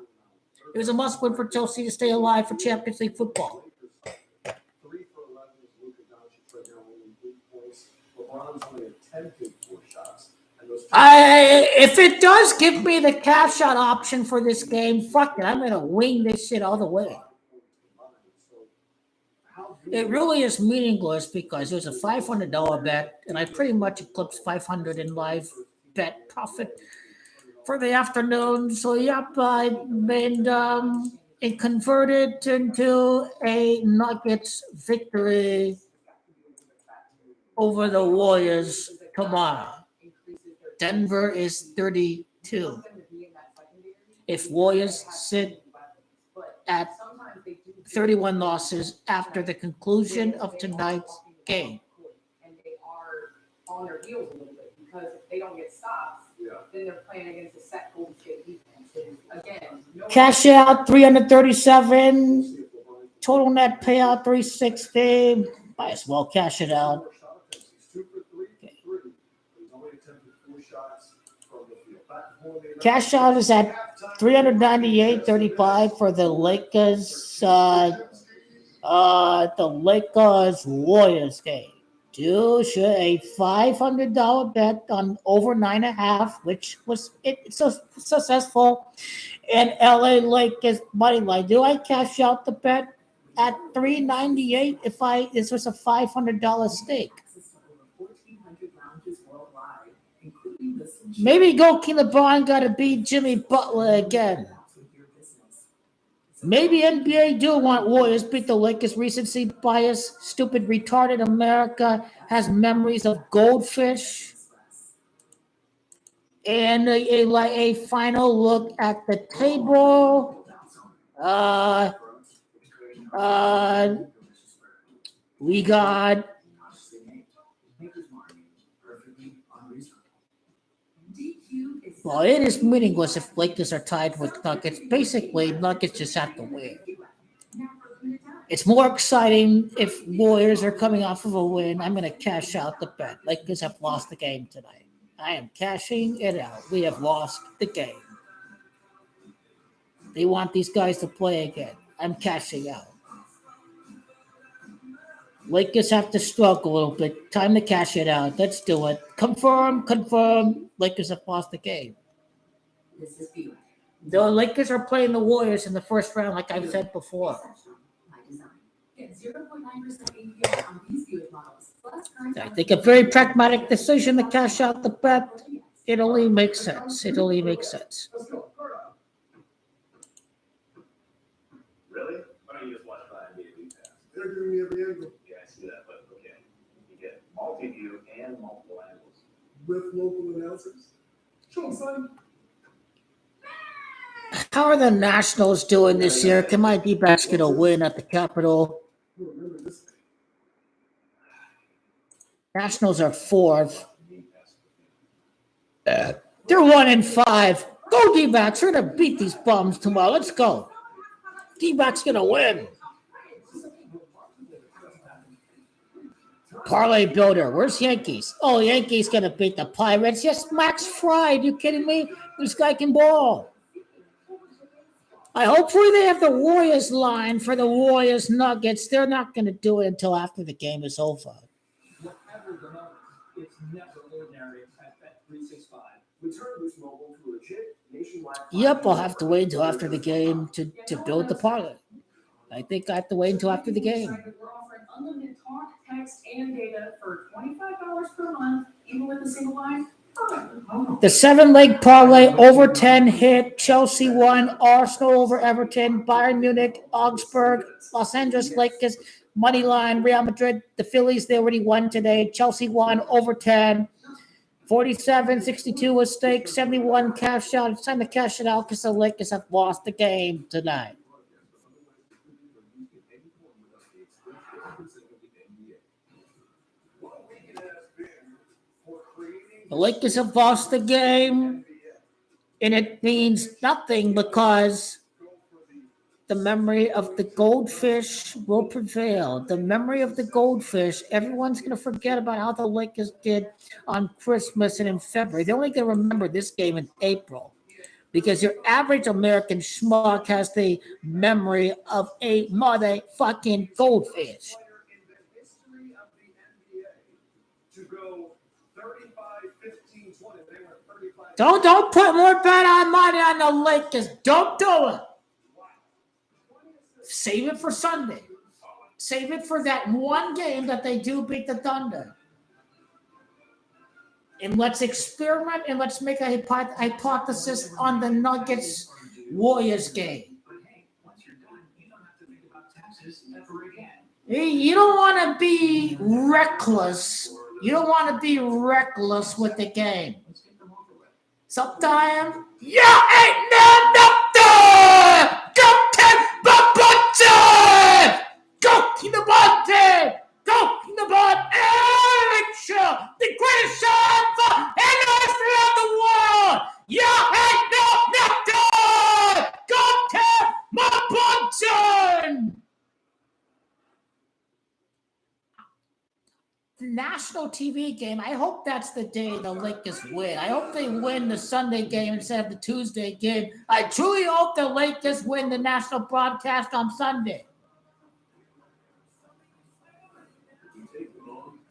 S2: It was a must-win for Chelsea to stay alive for Champions League football.
S1: 3 for 11 is Luka Doncic right now, only 8 points. LeBron's only attempted 4 shots. And those
S2: If it does give me the cash out option for this game, fuck it, I'm gonna wing this shit all the way. It really is meaningless because there's a $500 bet, and I pretty much eclipsed 500 in live bet profit for the afternoon. So yep, it converted into a Nuggets victory over the Warriors tomorrow. Denver is 32. If Warriors sit at 31 losses after the conclusion of tonight's game.
S5: And they are on their heels a little bit because if they don't get stops, then they're playing against a set Golden State defense. And again,
S2: Cash out 337. Total net payout 360. Might as well cash it out. Cash out is at 398.35 for the Lakers. The Lakers Warriors game. A $500 bet on over 9.5, which was it's so successful. And LA Lakers money line. Do I cash out the bet at 398 if this was a $500 stake? Maybe LeBron got to beat Jimmy Butler again. Maybe NBA do want Warriors beat the Lakers. Recency bias. Stupid retarded America has memories of goldfish. And a final look at the table. We got well, it is meaningless if Lakers are tied with Nuggets. Basically, Nuggets just have to win. It's more exciting if Warriors are coming off of a win. I'm going to cash out the bet. Lakers have lost the game tonight. I am cashing it out. We have lost the game. They want these guys to play again. I'm cashing out. Lakers have to struggle a little bit. Time to cash it out. Let's do it. Confirm. Lakers have lost the game. The Lakers are playing the Warriors in the first round, like I've said before. I think a very pragmatic decision to cash out the bet. It only makes sense.
S3: Really? Why don't you just watch by immediately pass?
S1: They're giving me every angle
S3: Yeah, I see that, but okay. You get multi-view and multiple angles.
S1: with local announcers. Show them, son.
S2: How are the Nationals doing this year? Can my D-backs get a win at the Capitol?
S1: You remember this thing.
S2: Nationals are fourth. They're 1-5. Go D-backs. We're going to beat these bums tomorrow. Let's go. D-backs going to win. Parlay builder. Where's Yankees? Oh, Yankees going to beat the Pirates. Yes, Max Fried. You kidding me? This guy can ball. Hopefully they have the Warriors line for the Warriors Nuggets. They're not going to do it until after the game is over. Yep, I'll have to wait until after the game to build the parlay. I think I have to wait until after the game.
S5: We're offering unlimited talk, text, and data for $25 per month, even with a single line.
S2: The 7-leg parlay over 10 hit. Chelsea won. Arsenal over Everton. Bayern Munich, Augsburg, Los Angeles Lakers, money line. Real Madrid, the Phillies, they already won today. Chelsea won over 10. 47-62 was stake. 71 cash out. It's time to cash it out because the Lakers have lost the game tonight. The Lakers have lost the game, and it means nothing because the memory of the goldfish will prevail. The memory of the goldfish, everyone's going to forget about how the Lakers did on Christmas and in February. They're only going to remember this game in April because your average American schmuck has the memory of a motherfucking goldfish. Don't put more bet on money on the Lakers. Don't do it. Save it for Sunday. Save it for that one game that they do beat the Thunder. And let's experiment and let's make a hypothesis on the Nuggets Warriors game. You don't want to be reckless. You don't want to be reckless with the game. Sometimes you ain't nothing. Go to the button. Go to the button. Lakeshow, the greatest show for any history of the world. You ain't nothing. Go to my button. The national TV game, I hope that's the day the Lakers win. I hope they win the Sunday game instead of the Tuesday game. I truly hope the Lakers win the national broadcast on Sunday.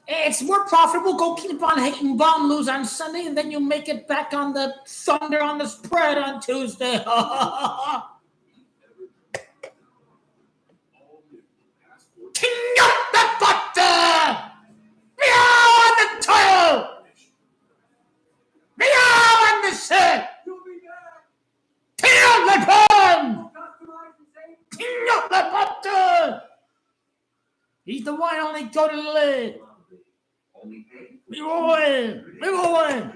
S2: It's more profitable. Go keep on hating bomb, lose on Sunday, and then you make it back on the Thunder on the spread on Tuesday. King up the butter! Meow on the tail! Meow on the set! King up the gun! King up the butter! He's the one only go to the league. We will win! We will win!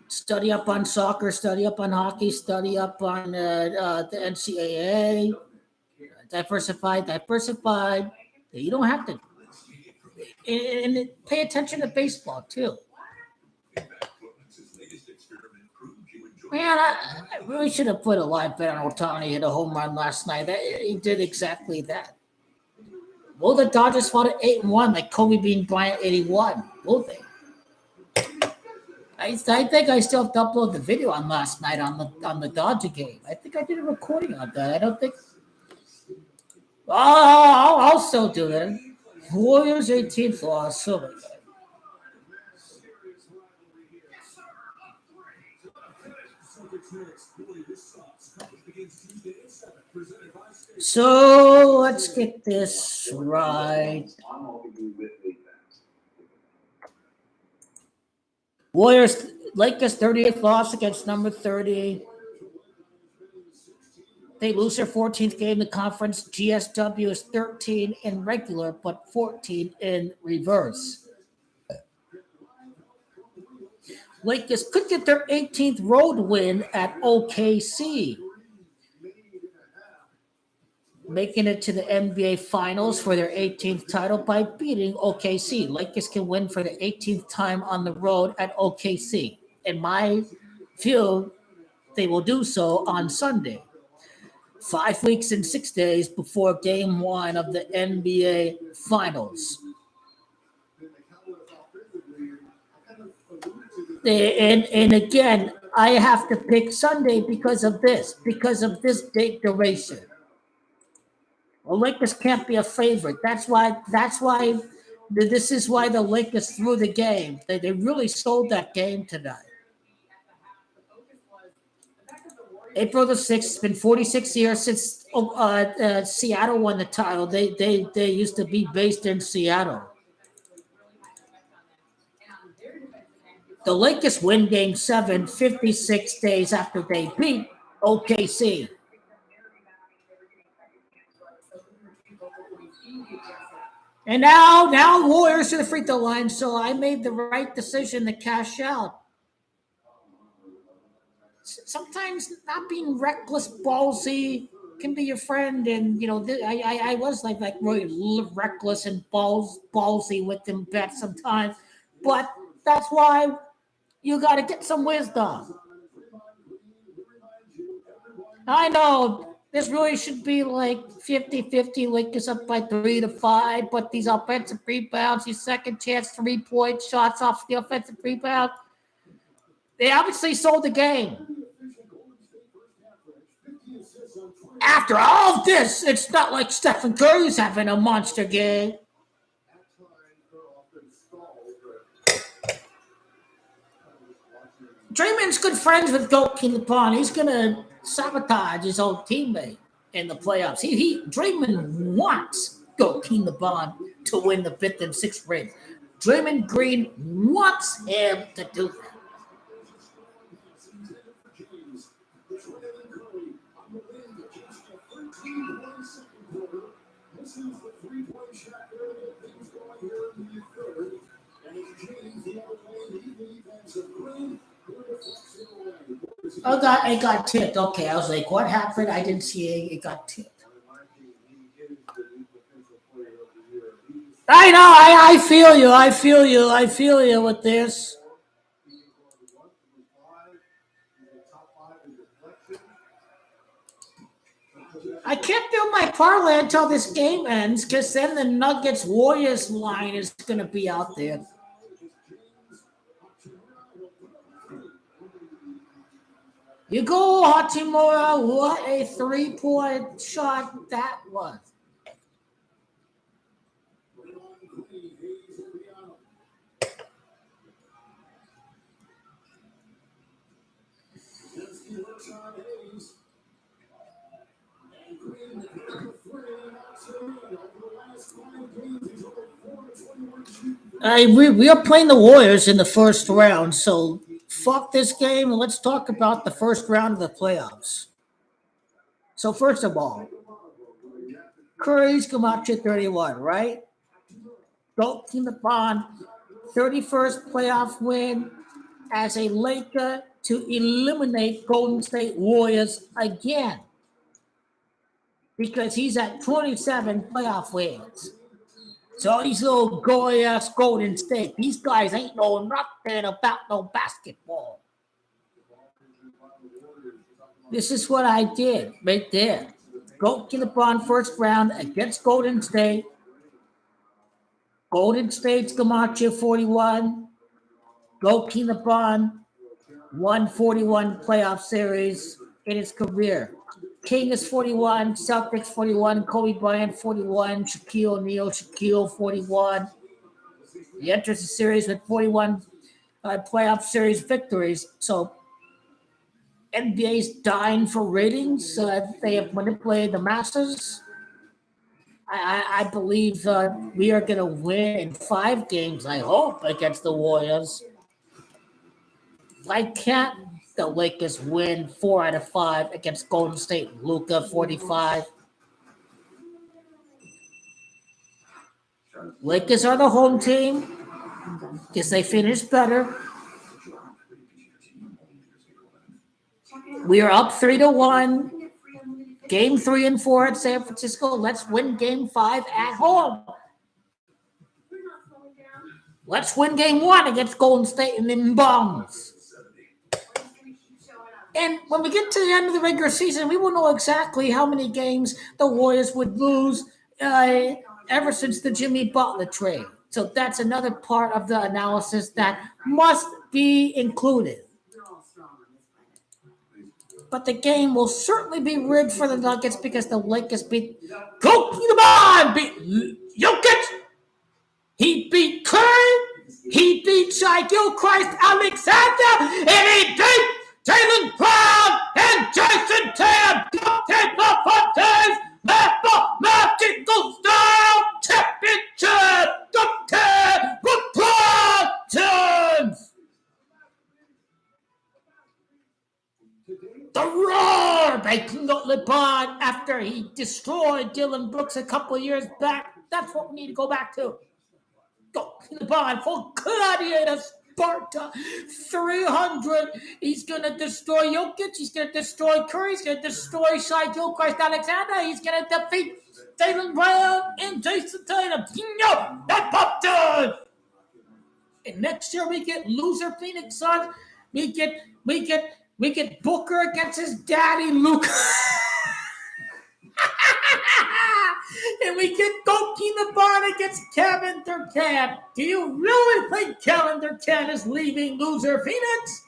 S2: Study up on soccer, study up on hockey, study up on the NCAA. Diversified. You don't have to. And pay attention to baseball, too. Man, I really should have put a live bet on Ohtani hit a home run last night. He did exactly that. Will the Dodgers fall to 8-1 like Kobe Bean Bryant 81? Will they? I think I still have to upload the video on last night on the Dodger game. I think I did a recording on that. I don't think. I'll still do that. Warriors 18th loss. Oh my God. So let's get this right. Lakers 30th loss against number 30. They lose their 14th game in the conference. GSW is 13 in regular, but 14 in reverse. Lakers could get their 18th road win at OKC, making it to the NBA Finals for their 18th title by beating OKC. Lakers can win for the 18th time on the road at OKC. In my view, they will do so on Sunday, 5 weeks and 6 days before Game 1 of the NBA Finals. And again, I have to pick Sunday because of this date duration. The Lakers can't be a favorite. That's why. This is why the Lakers threw the game. They really sold that game tonight. April the 6th. It's been 46 years since Seattle won the title. They used to be based in Seattle. The Lakers win Game 7 56 days after they beat OKC. And now Warriors to the free throw line, so I made the right decision to cash out. Sometimes not being reckless, ballsy can be your friend, and I was like really reckless and ballsy with them bets sometimes, but that's why you got to get some wisdom. I know this really should be like 50-50, Lakers up by 3-5, but these offensive rebounds, these second chance 3-point shots off the offensive rebound, they obviously sold the game. After all of this, it's not like Stephen Curry's having a monster game. Draymond's good friends with Goat Pond. He's going to sabotage his own teammate in the playoffs. Draymond wants Goat Pond to win the 5th and 6th ring. Draymond Green wants him to do that. It got tipped. Okay, I was like, what happened? I didn't see it. It got tipped. I know. I feel you. I feel you with this. I can't do my parlay until this game ends, because then the Nuggets Warriors line is going to be out there. You go, Hachimura. What a 3-point shot that was. We are playing the Warriors in the first round, so fuck this game and let's talk about the first round of the playoffs. So first of all, Curry's come out to 31, right? Goat Pond, 31st playoff win as a Laker to eliminate Golden State Warriors again, because he's at 27 playoff wins. So these little goy-ass Golden State, these guys ain't know nothing about no basketball. This is what I did right there. Goat Pond first round against Golden State. Golden State's Camacho 41. Goat Pond 141 playoff series in his career. King is 41, Celtics 41, Kobe Bryant 41, Shaquille O'Neal 41. He enters the series with 41 playoff series victories. So NBA's dying for ratings. They have manipulated the masses. I believe we are going to win in 5 games, I hope, against the Warriors. Why can't the Lakers win 4 out of 5 against Golden State? Luka 45. Lakers are the home team because they finished better. We are up 3-1. Game 3 and 4 at San Francisco. Let's win Game 5 at home. Let's win Game 1 against Golden State and then bombs. And when we get to the end of the regular season, we will know exactly how many games the Warriors would lose ever since the Jimmy Butler trade. So that's another part of the analysis that must be included. but the game will certainly be rigged for the Nuggets because the Lakers beat LeBron, beat Jokic, he beat Curry, he beat Shai Gilchrist Alexander, and he beat Jaylen Brown and Jason Tatum. Take the Fontaine's mathematical style championship. The roar by LeBron after he destroyed Dylan Brooks a couple of years back. That's what we need to go back to. Go LeBron for Gladiator Sparta 300. He's going to destroy Jokic. He's going to destroy Curry. He's going to destroy Shai Gilchrist Alexander. He's going to defeat Jaylen Brown and Jason Tatum. That popped on. And next year we get loser Phoenix Suns. We get Booker against his daddy Luka. And we get Goki LeBron against Kevin Durant. Do you really think Kevin Durant is leaving loser Phoenix?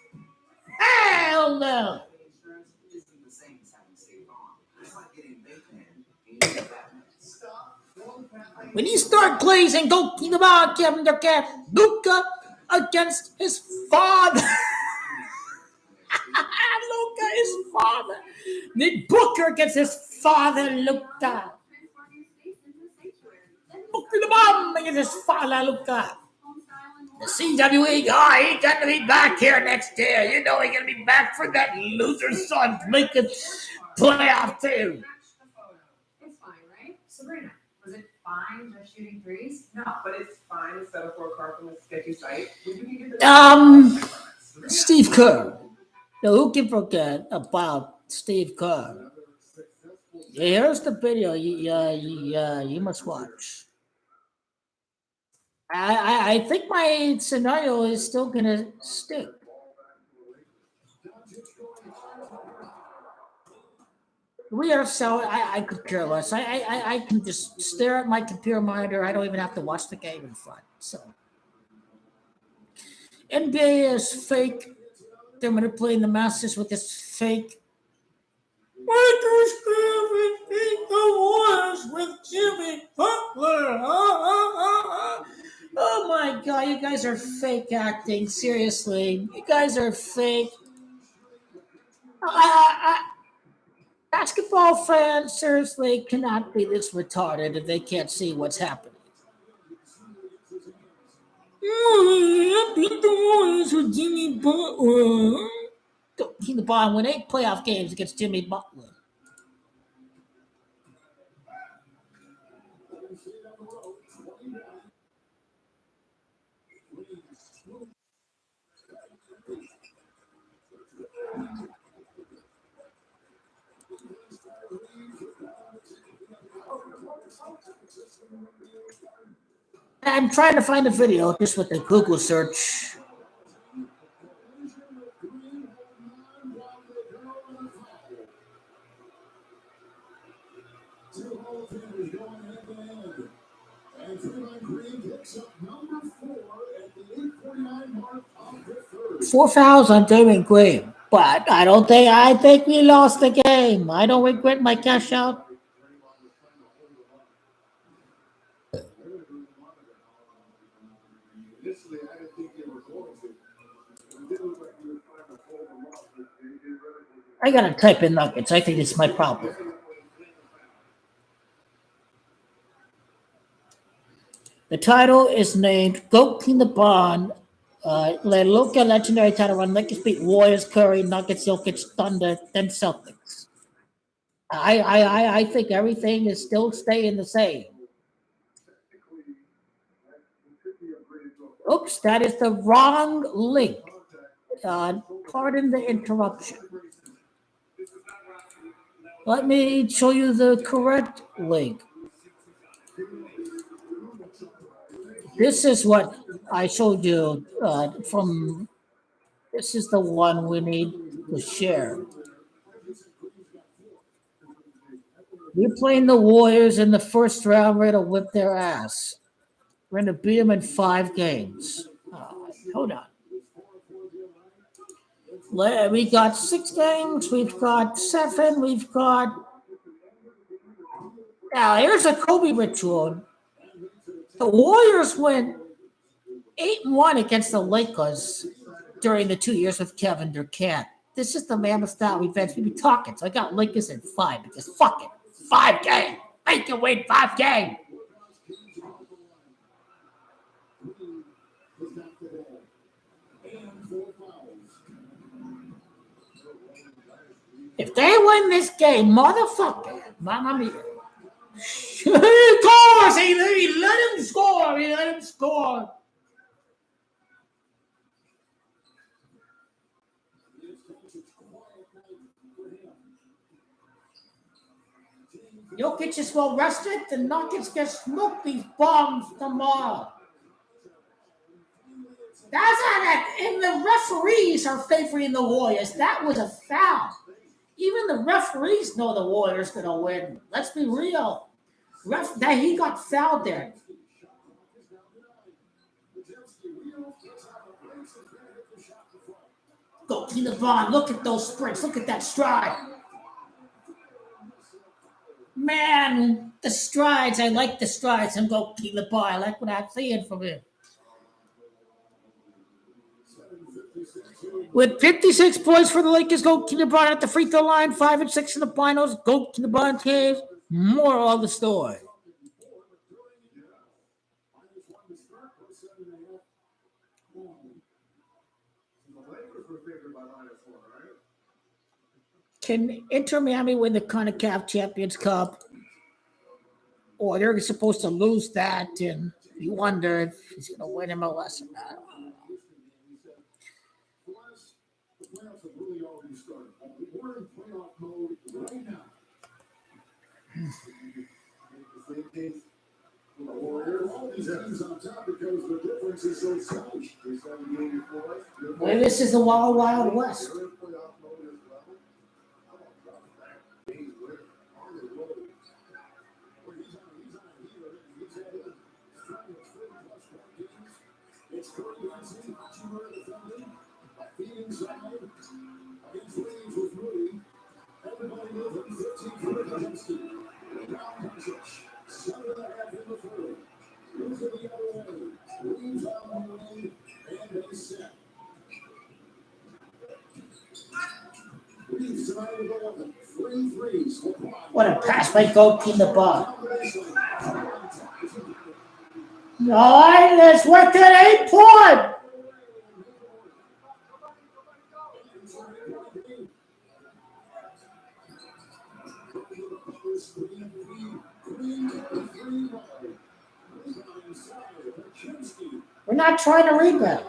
S2: Hell no. When you start glazing Goki LeBron, Kevin Durant, Luka against his father. Luka, his father. Then Booker against his father, Luka. Booker LeBron against his father, Luka. The CWE guy, he's going to be back here next year. You know he's going to be back for that loser son to make it playoff too.
S5: It's fine, right? Sabrina, was it fine just shooting threes? No, but it's fine instead of 4 car from a sketchy site.
S2: Steve Kerr. Now, who can forget about Steve Kerr? Here's the video you must watch. I think my scenario is still going to stick. We are so I could care less. I can just stare at my computer monitor. I don't even have to watch the game in front. So NBA is fake. They're manipulating the masses with this fake. Lakers beat the Warriors with Jimmy Butler. Oh my God, you guys are fake acting. Seriously, you guys are fake. Basketball fans seriously cannot be this retarded if they can't see what's happening. I beat the Warriors with Jimmy Butler. The Bond won 8 playoff games against Jimmy Butler. I'm trying to find a video just with the Google search. Four fouls on Draymond Green, but I think we lost the game. I don't regret my cash out. I gotta type in Nuggets. I think it's my problem. The title is named Goat King the Bond. Local legendary title run. Lakers beat Warriors, Curry, Nuggets, Jokic, Thunder, then Celtics. I think everything is still staying the same. Oops, that is the wrong link. Pardon the interruption. Let me show you the correct link. This is what I showed you from. This is the one we need to share. We're playing the Warriors in the first round. We're going to whip their ass. We're going to beat them in 5 games. Hold on. We got 6 games. We've got 7. We've got. Now, here's a Kobe ritual. The Warriors went 8-1 against the Lakers during the 2 years with Kevin Durant. This is the mammoth style events we be talking. So I got Lakers in 5 because fuck it. 5 game. Make you win 5 game. If they win this game, motherfucker, Mamma Mia. He scores! He let him score! He let him score! Jokic is well rested. The Nuggets get smoked these bombs tomorrow. That's not it. And the referees are favoring the Warriors. That was a foul. Even the referees know the Warriors gonna win. Let's be real. He got fouled there. Go to LeBron. Look at those sprints. Look at that stride. Man, the strides. I like the strides. And go to LeBron. I like what I'm seeing from him. With 56 points for the Lakers, go to LeBron at the free throw line. 5 and 6 in the finals. Go to LeBron James. More of the story. Can Inter Miami win the CONCACAF Champions Cup? Or they're supposed to lose that, and you wonder if he's going to win MLS or not. Well, this is the Wild Wild West. What a pass by Goki in the ball. All right, let's work that 8-point. We're not trying to rebound.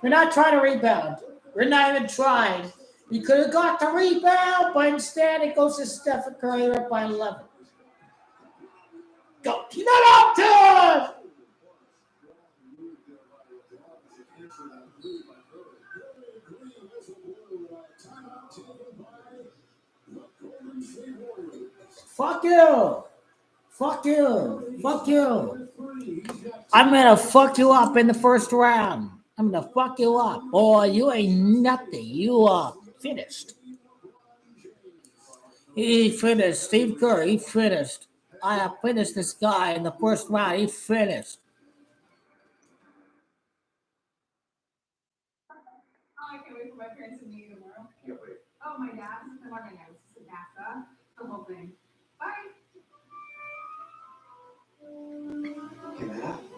S2: We're not trying to rebound. We're not even trying. We could have got the rebound, but instead it goes to Stephen Curry up by 11. Go. Not up to! Fuck you. Fuck you. Fuck you. I'm going to fuck you up in the first round. I'm going to fuck you up. Boy, you ain't nothing. You are finished. He finished. Steve Kerr, he finished. I have finished this guy in the first round. He finished.
S5: I can't wait for my parents to meet you tomorrow. Can't wait. Oh, my dad. I'm not going to know. This is NASA. The whole thing. Bye.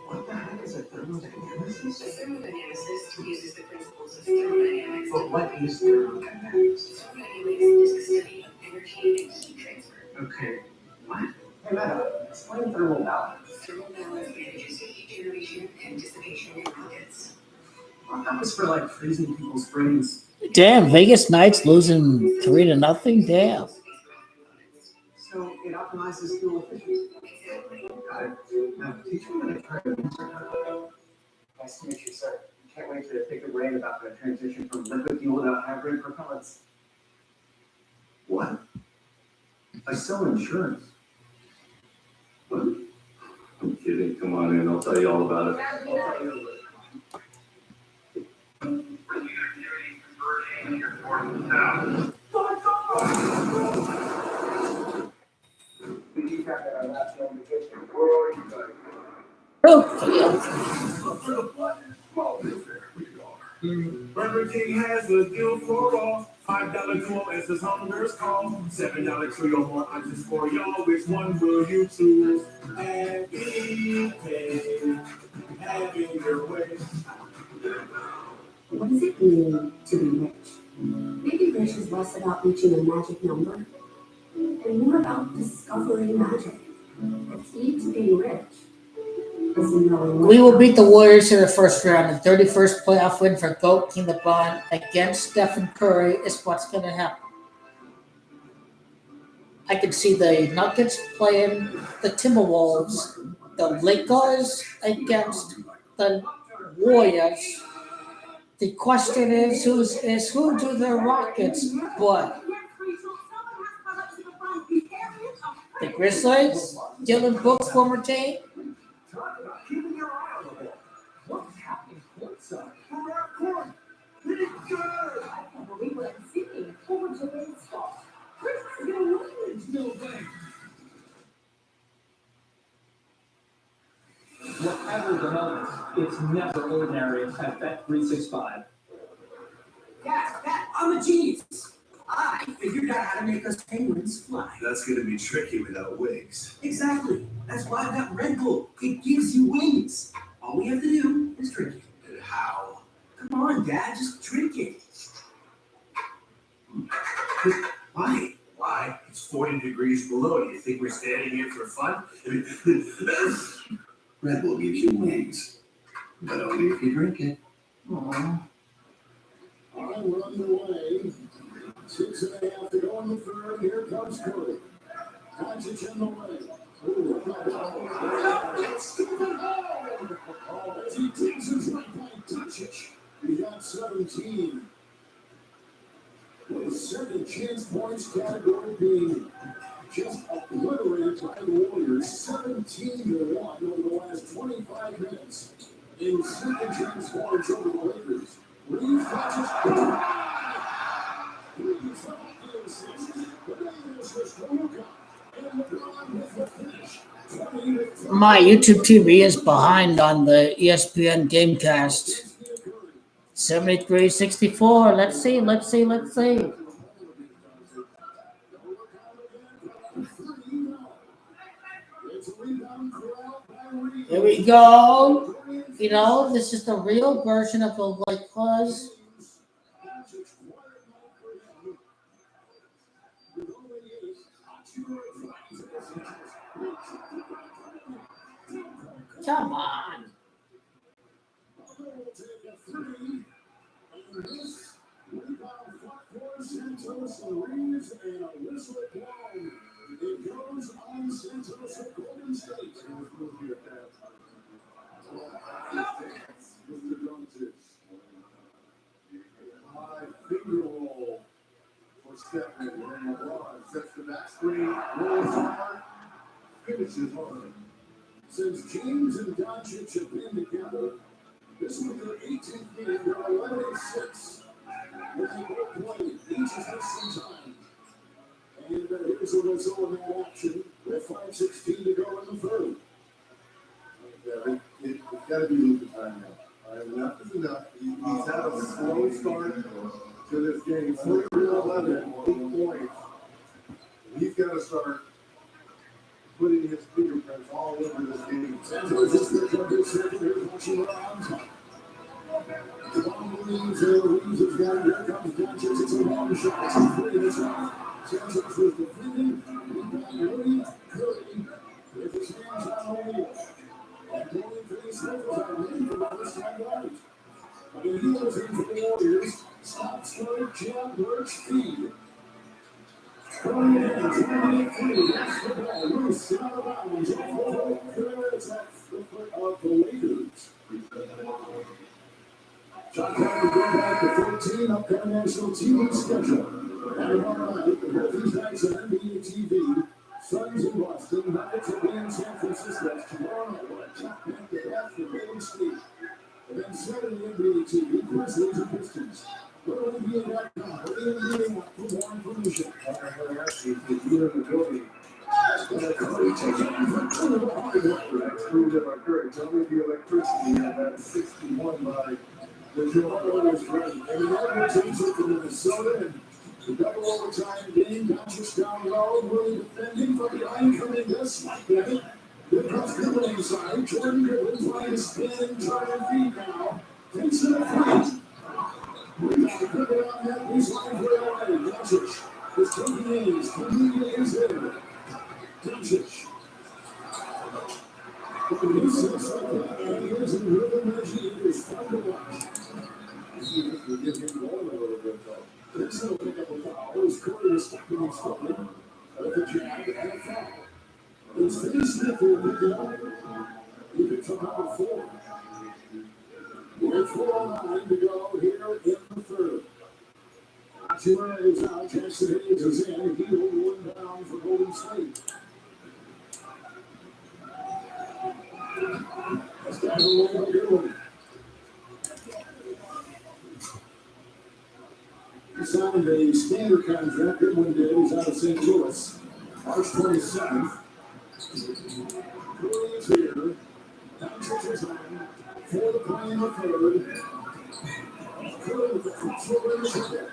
S3: What the heck is a thermodynamicist?
S6: A thermodynamicist uses the principles of thermodynamics.
S3: But what is thermodynamics?
S6: Thermodynamics is the study of energy and heat transfer.
S3: Okay, what? Hey, Meta, explain thermal balance.
S6: Thermal balance manages the heat generation and dissipation in rockets.
S3: Well, that was for like freezing people's brains.
S2: Damn, Vegas Knights losing 3-0. Damn.
S3: So it optimizes fuel efficiency.
S6: Exactly.
S3: Got it. Now, teach me how to try to answer that. Nice to meet you, sir. Can't wait to pick your brain about the transition from liquid fuel to hybrid propellants. What? I sell insurance. What? I'm kidding. Come on in. I'll tell you all about it.
S2: Hopefield.
S1: Burger King has a deal for all. $5 duo as the hunger's call. $7 trio more options for y'all. Which one will you choose? Happy day, having your way.
S4: What does it mean to be rich? Maybe rich is less about reaching a magic number and more about discovering magic. The key to being rich is knowing
S2: We will beat the Warriors in the first round. The 31st playoff win for GOAT King LeBron against Stephen Curry is what's going to happen. I can see the Nuggets playing the Timberwolves, the Lakers against the Warriors. The question is who do the Rockets but the Grizzlies, Dylan Brooks' former team.
S1: Talk about keeping your eye on the ball. What's happening courtside? From our court. Pretty good.
S4: I can't believe what I'm seeing. Over today's spot.
S1: Chris is going to win this no thing.
S7: Whatever the moment, it's never ordinary at Bet365.
S8: Dad, I'm a genius. I figured out how to make us penguins fly.
S1: That's going to be tricky without wings.
S8: Exactly. That's why I've got Red Bull. It gives you wings. All we have to do is drink it.
S1: And how?
S8: Come on, Dad, just drink it.
S1: Why? Why? It's 40 degrees below. Do you think we're standing here for fun?
S9: Red Bull gives you wings, but only if you drink it.
S2: Aww.
S1: I'm running away. 6.5 to go in the third. Here comes Curry. Doncic in the way. As he takes his right by Doncic. He got 17. With second chance points category being just obliterated by the Warriors. 17-1 over the last 25 minutes. In second chance points over the Lakers. Reeves catches.
S2: My YouTube TV is behind on the ESPN Gamecast. 73-64. Let's see. Here we go. You know, this is the real version of the Lakers. Come on.
S1: Santos Reeves and a whistle blown. It goes on Santos of Golden State. Mr. Doncic. High finger roll for Stephen. And LeBron sets the back screen, rolls hard, finishes hard. Since James and Doncic have been together, this was their 18th game. They're 11-6. They both played. Each has missed some time. And here's the result of that action with 5:16 to go in the third. Yeah, it's got to be losing time now. Enough is enough. He's had a slow start to this game. 4-11, 8 points. He's got to start putting his fingerprints all over this game. Santos is the this second. Here's watching around. Reeves has got it. Here comes Doncic. It's a long shot. It's a three. That's right. Santos was defending. Curry with his hands on O'Neal. And going for these circles, I really for this time right. But the Heels in for the Warriors. Stop, start, jab, lurch, feed. Curry hands, 28-3. That's the ball. Loose, out of bounds. It's at the foot of the Lakers. Shot clock will go back to 14. Upcoming national TV schedule. And tomorrow night, both these nights on NBA TV. Suns in Boston, Nuggets will be in San Francisco. Tomorrow night, we'll have Chuck back to half for Golden State. And then Saturday NBA TV, Grizzlies and Pistons. Go to NBA.com. Go to NBA.com for more information. I'm going to ask you if you're in the building. Curry taking for two the hard way. That's proved it by Curry. Tell me the electricity of that 61 by the Joel is great. And the other takes it to Minnesota. And the double overtime game. Doncic down low. Really defending from behind. Coming just like that. Good cross the lane side. Jordan Griffin trying to spin. Trying to feed now. Takes it a free. We got Griffin on that baseline for LA. Doncic is taking A's. Completely is there. Doncic. He sits like that. And he is in rhythm energy. It is fun to watch. See if we get him going a little bit though. This will pick up a foul. As Curry is stepping and stepping. With a jab and a foul. It's Finney Smith who will pick it up. He picks up number 4. With 4:09 to go here in the third. Hachimura is out. Jackson Hayes is in. He will one down for Golden State. That's got a little bit. He signed a standard contract. Goodwin did. He's out of St. Louis. March 27th. Curry is here. Doncic is on. For the play in the third. Curry with the crossover in the second.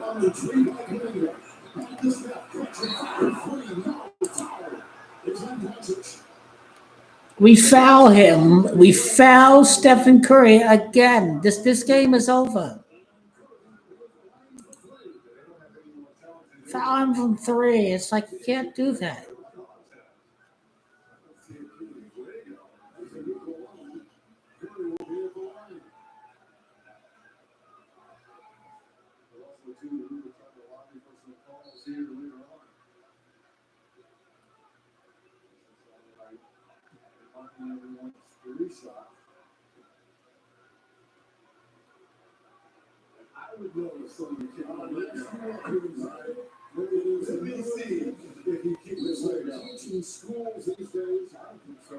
S1: On the 3-point window. Back to Steph. Catching fire. Free. No foul. It's on Doncic.
S2: We foul him. We foul Stephen Curry again. This game is over. Foul him from 3. It's like you can't do that.
S1: I would know something if he keeps his leg out. Teaching schools these days, I don't think so.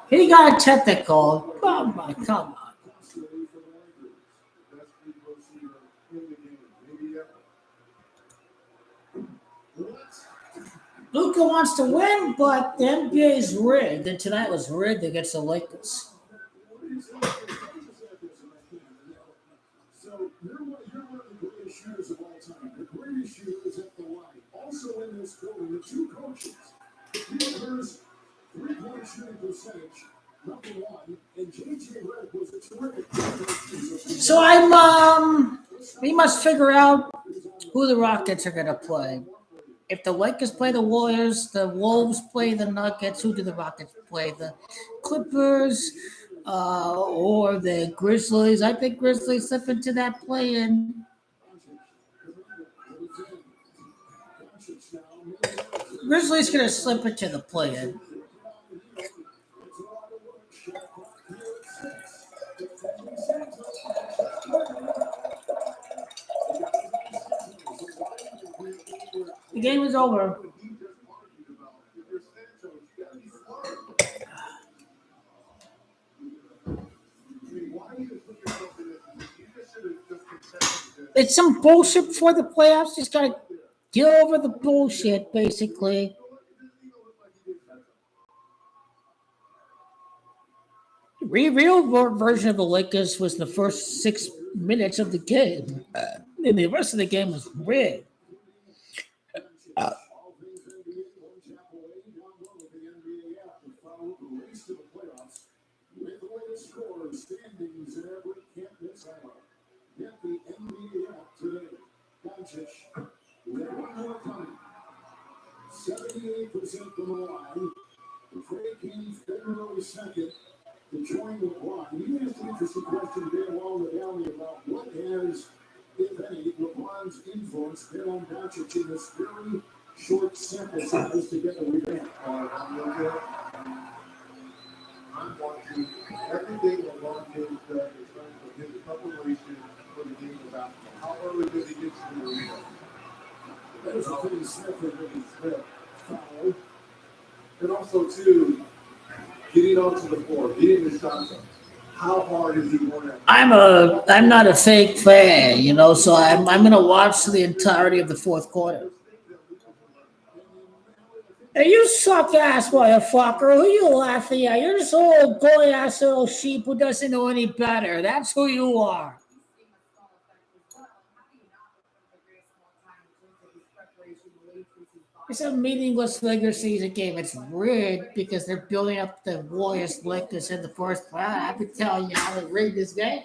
S2: He got a technical. Oh my, come on. Luka wants to win, but the NBA is rigged, and tonight was rigged against the Lakers.
S1: So you're one of the greatest shooters of all time. The greatest shooters at the line. Also in this building, the two coaches. Here's 3-point shooting percentage, number 1, and JJ Redick was a terrific.
S2: So we must figure out who the Rockets are going to play. If the Lakers play the Warriors, the Wolves play the Nuggets, who do the Rockets play? The Clippers or the Grizzlies? I think Grizzlies slip into that play-in. Grizzlies going to slip into the play-in. The game is over. It's some bullshit before the playoffs. Just got to get over the bullshit, basically. The real version of the Lakers was the first 6 minutes of the game. And the rest of the game was rigged.
S1: Get the NBA app today. Doncic, we have one more coming. 78% from the line. Trey King, February 2nd, to join LeBron. You asked an interesting question, Dan Wall, down there about what has, if any, LeBron's influence been on Doncic in this very short sample size to get a revamp. I'm watching everything LeBron did in terms of his preparation for the game of basketball. How early does he get to the arena? There's a pretty Smith foul. And also, too, getting onto the floor, getting the shots up. How hard is he going to?
S2: I'm not a fake fan, you know, so I'm gonna watch the entirety of the fourth quarter. Hey, you suck ass motherfucker. Who you laughing at? You're this old boy ass little sheep who doesn't know any better. That's who you are. It's a meaningless regular season game. It's rigged because they're building up the Warriors Lakers in the first round. I've been telling you how to rig this game.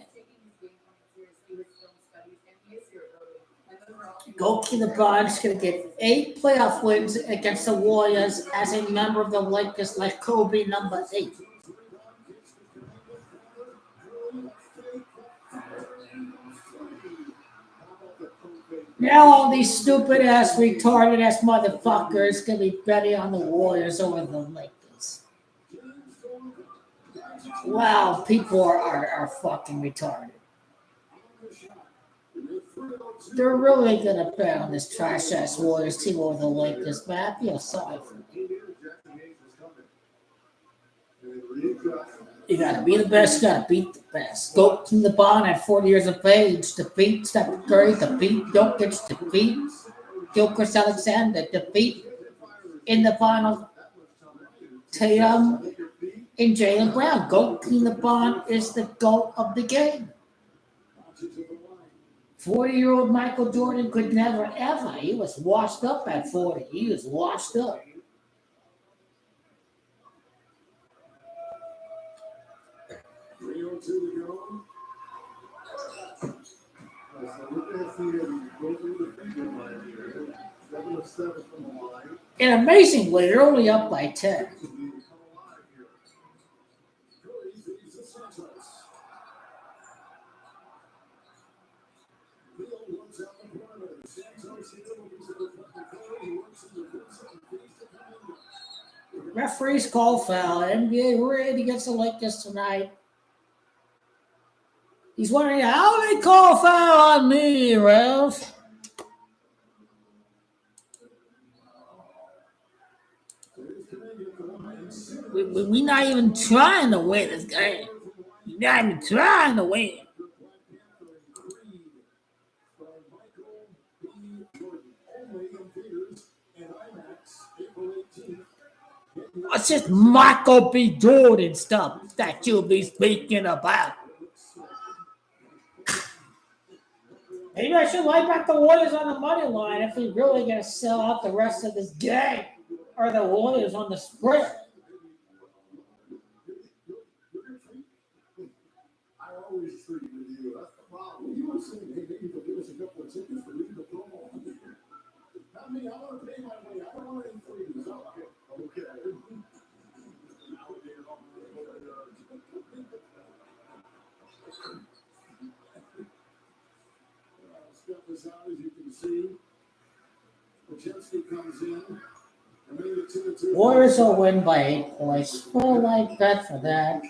S2: Goki LeBron is going to get 8 playoff wins against the Warriors as a member of the Lakers, like Kobe number 8. Now all these stupid ass, retarded ass motherfuckers going to be betting on the Warriors over the Lakers. Wow, people are fucking retarded. They're really gonna bet on this trash ass Warriors team over the Lakers, man. I feel sorry for them. You gotta be the best, you gotta beat the best. Go to the bond at 40 years of age, defeat Steph Curry, defeat Jokic, defeat Gilchrist Alexander, defeat in the final Tatum and Jaylen Brown. Goat in the bond is the GOAT of the game. 40-year-old Michael Jordan could never, ever. He was washed up at 40. He was washed up. And amazingly, they're only up by 10. Referees call foul. NBA red against the Lakers tonight. He's wondering how they call foul on me, ref. We're not even trying to win this game. We're not even trying to win. What's this Michael B. Jordan stuff that you'll be speaking about? Maybe I should lay back the Warriors on the money line if we're really going to sell out the rest of this game, or the Warriors on the spread.
S1: I always treat with you. That's the problem. You were saying, hey, maybe you'll give us a couple of tickets to read the promo. Not me. I want to pay my way. I don't want any freebies. Okay. Step this out, as you can see. Pochensky comes in.
S2: Warriors will win by 8 points. Full light bet for that.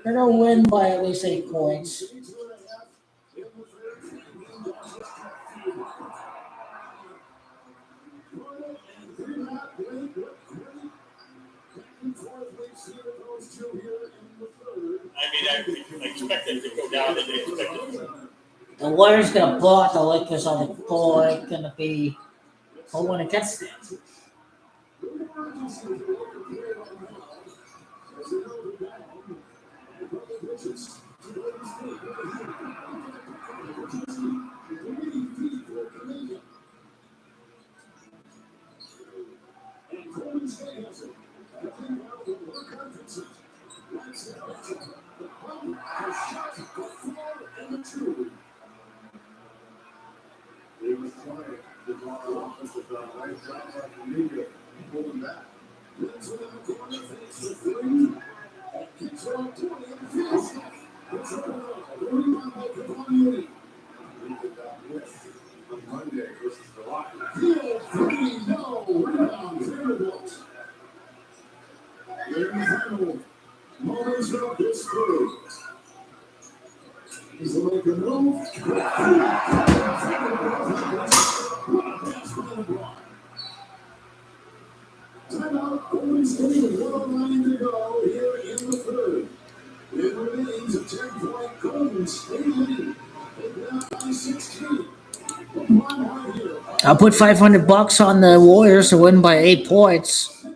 S2: They're going to win by at least 8 points.
S10: I expected to go down and expected.
S2: The Warriors going to blow out the Lakers on the floor. It's going to be a win against them.
S1: He was trying to draw the offensive nice shot by Kaminga, pulling back. Lives within the corner, fakes the three, and kicks around 20 and feels it. It's over the rebound by Cavani. He did that with on Monday versus the Rockets. Field three, no, rebound, Vanderbilt. In the final moments of this third. He's like a move. Timeout. Golden State with 109 to go here in the third.
S2: I'll put $500 on the Warriors to win by 8 points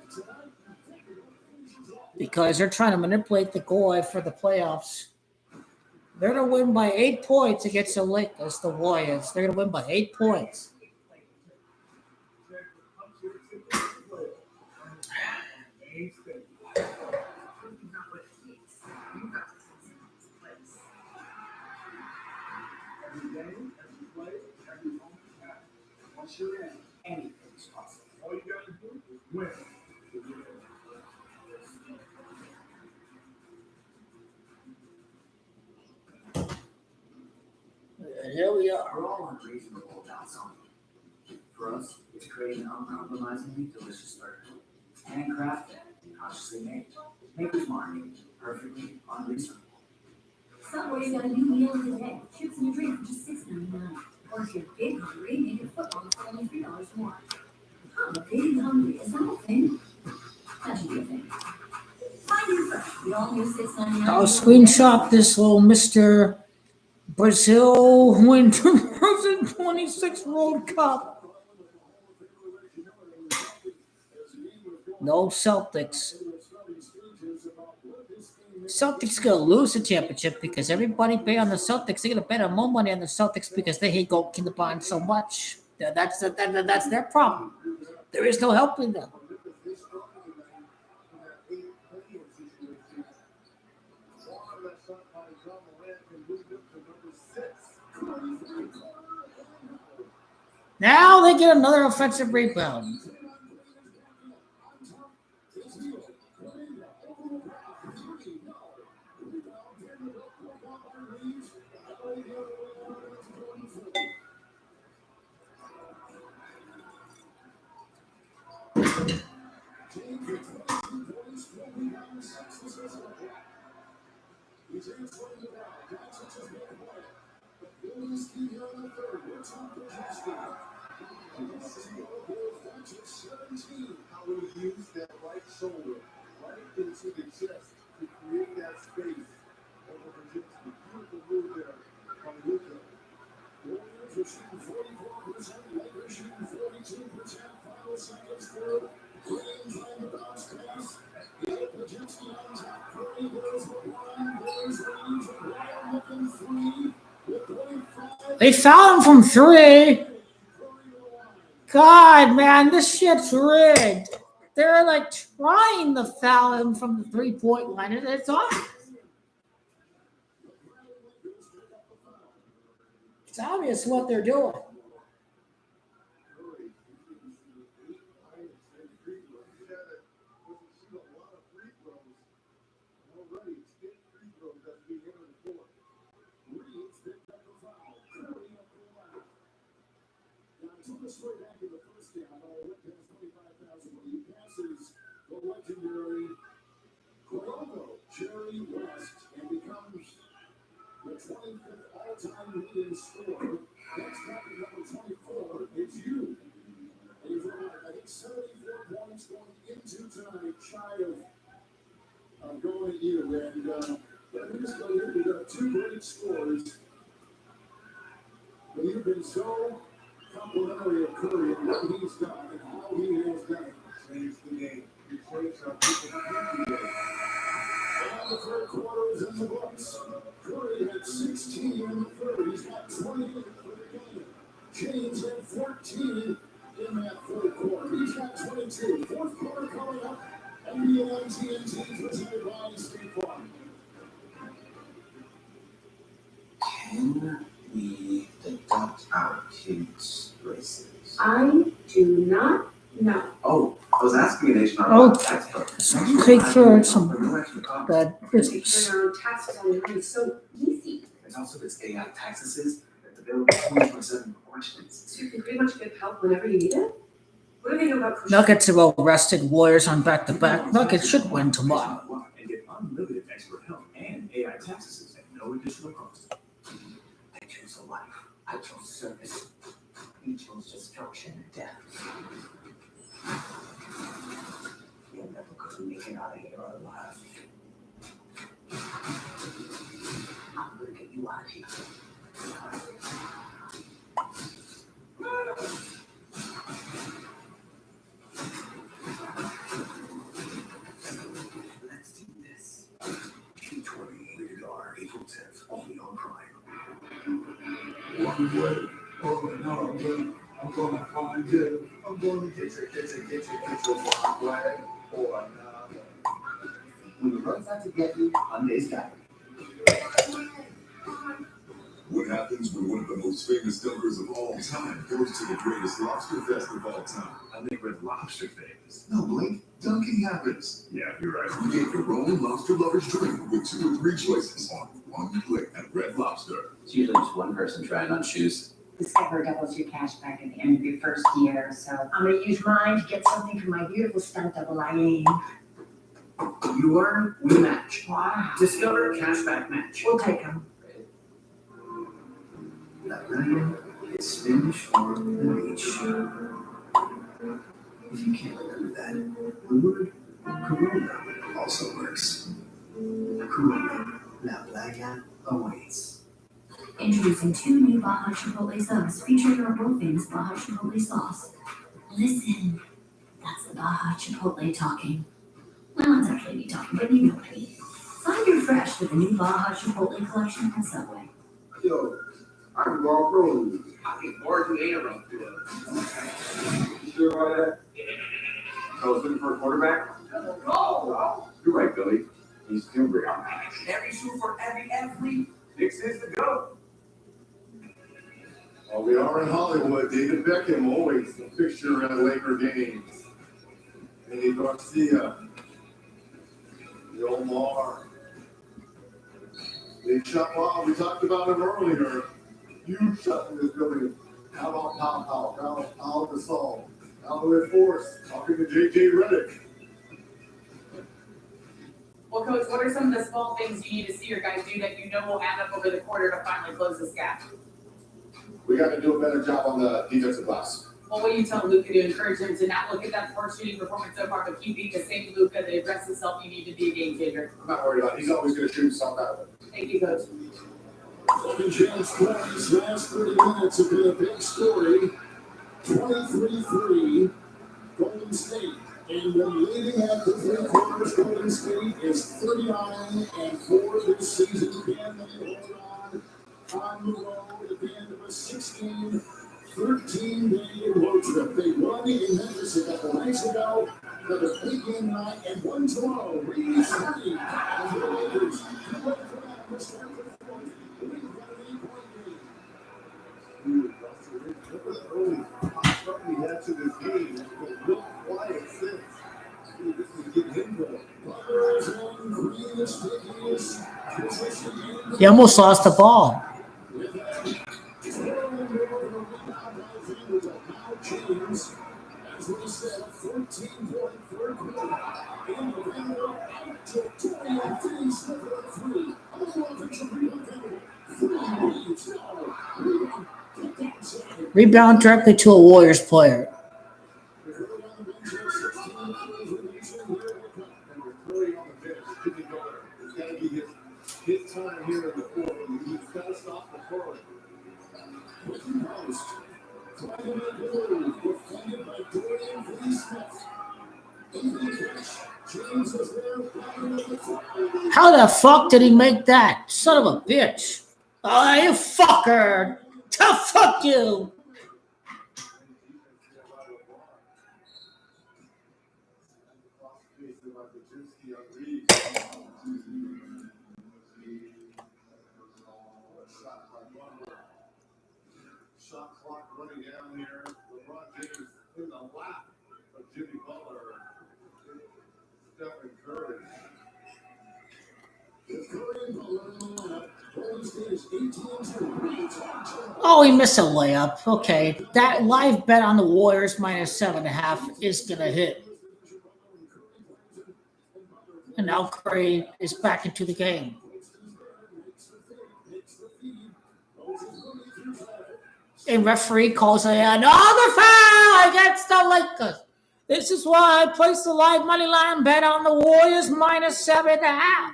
S2: because they're trying to manipulate the goal for the playoffs. They're going to win by 8 points against the Lakers, the Warriors. They're going to win by 8 points.
S1: Anything's possible. All you gotta do is win.
S2: And here we are.
S3: We're all unreasonable about something. For us, it's creating an uncompromisingly delicious burger. Handcrafted, consciously made. Maker's Mark, perfectly unreasonable.
S4: Subway's got a new meal today. Chips and a drink for just $6.99. Or if you're big hungry, make it football for only $3 more. Oh, big hungry, is that a thing? That should be a thing. Find your friend. The all-new $6.99.
S2: I'll screenshot this little Mr. Brazil win 2026 World Cup. No Celtics. Celtics gonna lose the championship because everybody bet on the Celtics. They're gonna bet more money on the Celtics because they hate goalkeeper bond so much. That's their problem. There is no helping them. Now they get another offensive rebound.
S1: How he used that right shoulder right into the chest to create that space over Virginsky. Beautiful move there from Luka. Warriors are shooting 44%, Lakers shooting 42%. Final seconds for Green trying to bounce pass. Virginsky on top. Curry goes for one. Goes range. Brown looking three. With 25.
S2: They fouled him from 3. God, man, this shit's rigged. They're like trying to foul him from the 3-point line. It's obvious. It's obvious what they're doing.
S1: The legendary Jerry West and becomes the 25th all-time leading scorer. Next topic number 24 is you. He's right. I think 74 points going into tonight, shy of going you. And we're just going to, we've got 2 great scores. But you've been so complimentary of Curry and what he's done and how he has done it. Changed the game. He changed how people think the game. And the third quarter is in the books. Curry had 16 in the third. He's got 28 for the game. James had 14 in that third quarter. He's got 22. Fourth quarter coming up. NBA on TNT presented by State Farm.
S8: Can we deduct our kids' races?
S4: I do not know.
S8: Oh, I was asking an HR.
S2: Oh,
S8: tax
S2: take care of some bad
S5: Taking
S2: business.
S5: their own taxes on your is so easy.
S8: There's also this AI taxes that's available 24/7 questions.
S5: So you can pretty much get help whenever you need it. What do they know about cruise?
S2: Nuggets have all rested Warriors on back-to-back. Nuggets should win tomorrow.
S8: And get unlimited expert help and AI taxes at no additional cost. I chose a life. I chose service. You chose destruction and death. You're never gonna make it out of here alive. I'm gonna get you lucky. Let's do this.
S9: G20 rated R, April 10th, only on Prime. One way.
S1: Oh no, I'm gonna find you. I'm gonna get you one way or another.
S8: When the road's out to get you, Hyundai's got you.
S11: What happens when one of the most famous dunkers of all time goes to the greatest lobster fest of all time?
S9: I make Red Lobster famous.
S11: No, Blake, dunking happens.
S9: Yeah, you're right.
S11: Create your own lobster lover's drink with 2 or 3 choices on one plate at Red Lobster.
S8: It's usually just one person trying on shoes.
S12: Discover doubles your cash back at the end of your first year, so I'm gonna use mine to get something for my beautiful stunt double Eileen.
S3: You earn rematch.
S12: Wow.
S3: Discover cashback match.
S12: We'll take them.
S3: La playa is Spanish for the beach.
S9: If you can't remember that,
S3: The word Corona
S9: also works.
S3: Corona. La playa awaits.
S4: Introducing 2 new Baja Chipotle subs featuring our world famous Baja Chipotle sauce. Listen, that's the Baja Chipotle talking. Well, it's actually me talking, but you know what I mean. Find your fresh with the new Baja Chipotle collection at Subway.
S1: Yo, I can go off road.
S3: I think bored you ain't around today.
S1: You sure about that?
S3: I was looking for a quarterback.
S1: You're right, Billy. He's still great.
S3: Every shoe for every athlete. This is the go.
S1: Well, we are in Hollywood. David Beckham always a fixture at Laker games. Andy Garcia, the Omar. Big shot. Wow, we talked about him earlier. Huge shot in this building. Out on Powell, out the Gasol, out with Force, talking to JJ Redick.
S5: Well, Coach, what are some of the small things you need to see your guys do that you know will add up over the quarter to finally close this gap?
S1: We got to do a better job on the defensive glass.
S5: Well, what do you tell Luka to encourage him to not look at that poor shooting performance so far, but keep being the same Luka, the aggressive self you need to be a game changer?
S1: I'm not worried about it. He's always going to shoot something out of it.
S5: Thank you, Coach.
S1: Second chance twice, last 30 minutes have been a big story. 23-3, Golden State. And when leading after 3 quarters, Golden State is 39-4 this season. Can they hold on the road at the end of a 13-day road trip? They won in Memphis a couple nights ago. Got a big game tonight and one tomorrow. Reed 30 and the Lakers. Early start we had to this game. It's been real quiet since. This is getting him going.
S2: He almost lost the ball. Rebound directly to a Warriors player.
S1: His time here in the fourth, he's got to stop the curling.
S2: How the fuck did he make that? Son of a bitch. Oh, you fucker. Fuck you.
S1: Shot clock running down here. LeBron James in the lap of Jimmy Butler. Stephen Curry.
S2: Oh, he missed a layup. Okay. That live bet on the Warriors minus 7.5 is going to hit. And now Curry is back into the game. And referee calls another foul against the Lakers. This is why I placed the live money line bet on the Warriors minus 7.5.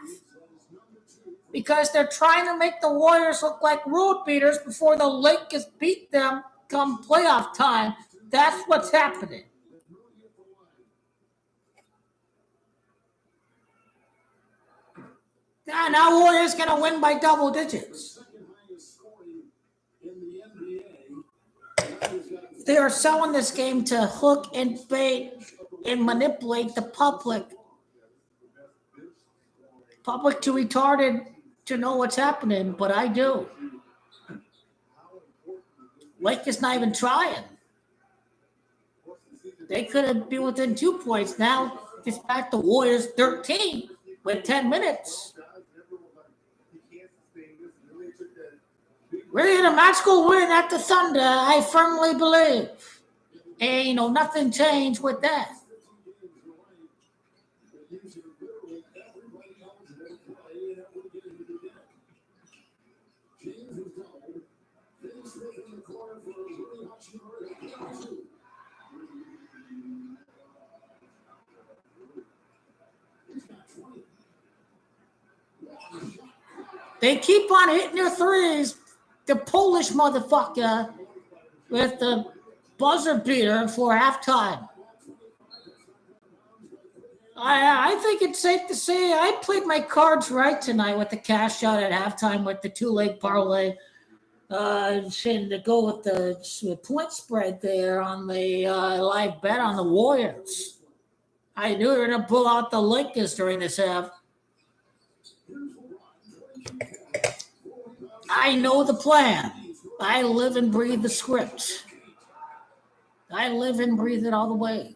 S2: because they're trying to make the Warriors look like road beaters before the Lakers beat them come playoff time. That's what's happening. Yeah, now Warriors going to win by double digits. They are selling this game to hook and bait and manipulate the public. Public too retarded to know what's happening, but I do. Lake is not even trying. They could have been within 2 points. Now it's back to Warriors 13 with 10 minutes. We're in a magical win at the Thunder, I firmly believe. And, nothing changed with that. They keep on hitting their threes. The Polish motherfucker with the buzzer beater for halftime. I think it's safe to say I played my cards right tonight with the cash out at halftime with the 2-leg parlay. To go with the point spread there on the live bet on the Warriors. I knew they were going to pull out the Lakers during this half. I know the plan. I live and breathe the script. I live and breathe it all the way.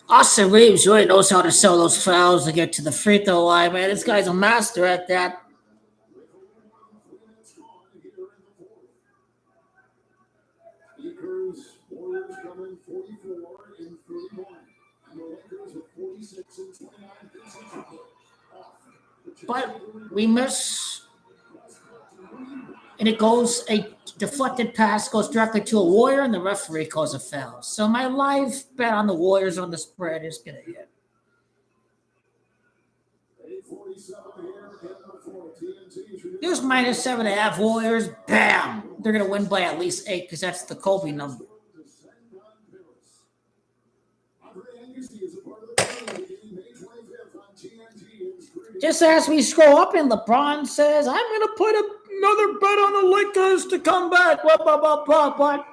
S2: Austin Reeves really knows how to sell those fouls to get to the free throw line, man. This guy's a master at that.
S1: Warriors coming 44 and 31. And the Lakers at 46 and 29.
S2: But we miss, and it goes, a deflected pass goes directly to a Warrior, and the referee calls a foul. So my live bet on the Warriors on the spread is going to hit. Here's -7.5 Warriors. Bam! They're going to win by at least 8 because that's the Kobe number. Just as we scroll up and LeBron says, I'm going to put another bet on the Lakers to come back. But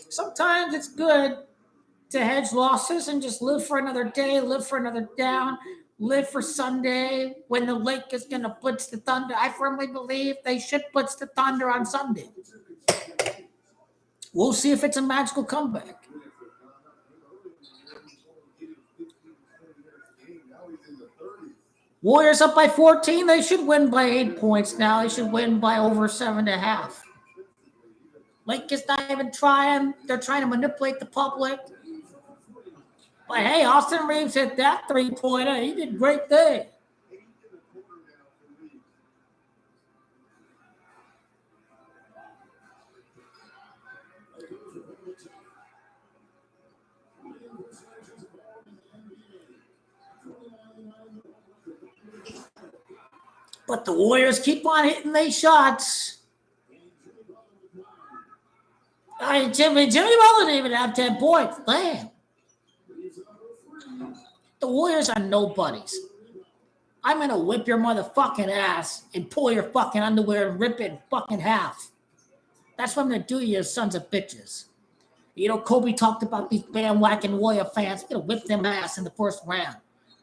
S2: sometimes it's good to hedge losses and just live for another day, live for another down, live for Sunday when the Lakers going to blitz the Thunder. I firmly believe they should blitz the Thunder on Sunday. We'll see if it's a magical comeback. Warriors up by 14. They should win by 8 points now. They should win by over 7.5. Lakers not even trying. They're trying to manipulate the public. But hey, Austin Reeves hit that 3-pointer. He did great there. But the Warriors keep on hitting their shots. Jimmy Butler didn't even have 10 points. Damn. The Warriors are nobodies. I'm going to whip your motherfucking ass and pull your fucking underwear and rip it in fucking half. That's what I'm going to do to you sons of bitches. Kobe talked about these bandwagon Warrior fans. I'm going to whip them ass in the first round.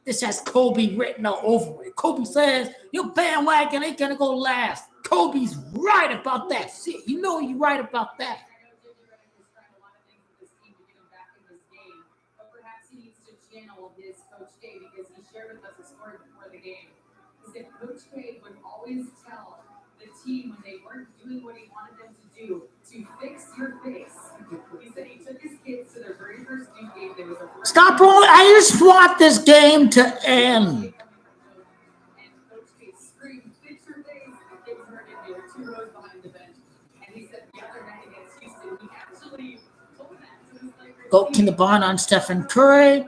S2: This has Kobe written all over it. Kobe says, your bandwagon ain't going to go last. Kobe's right about that shit. He's right about that.
S5: His Coach K, because he shared with us a story before the game. He said Coach K would always tell the team when they weren't doing what he wanted them to do to fix your
S2: Stop rolling. I just want this game to end. Go to the bond on Stephen Curry.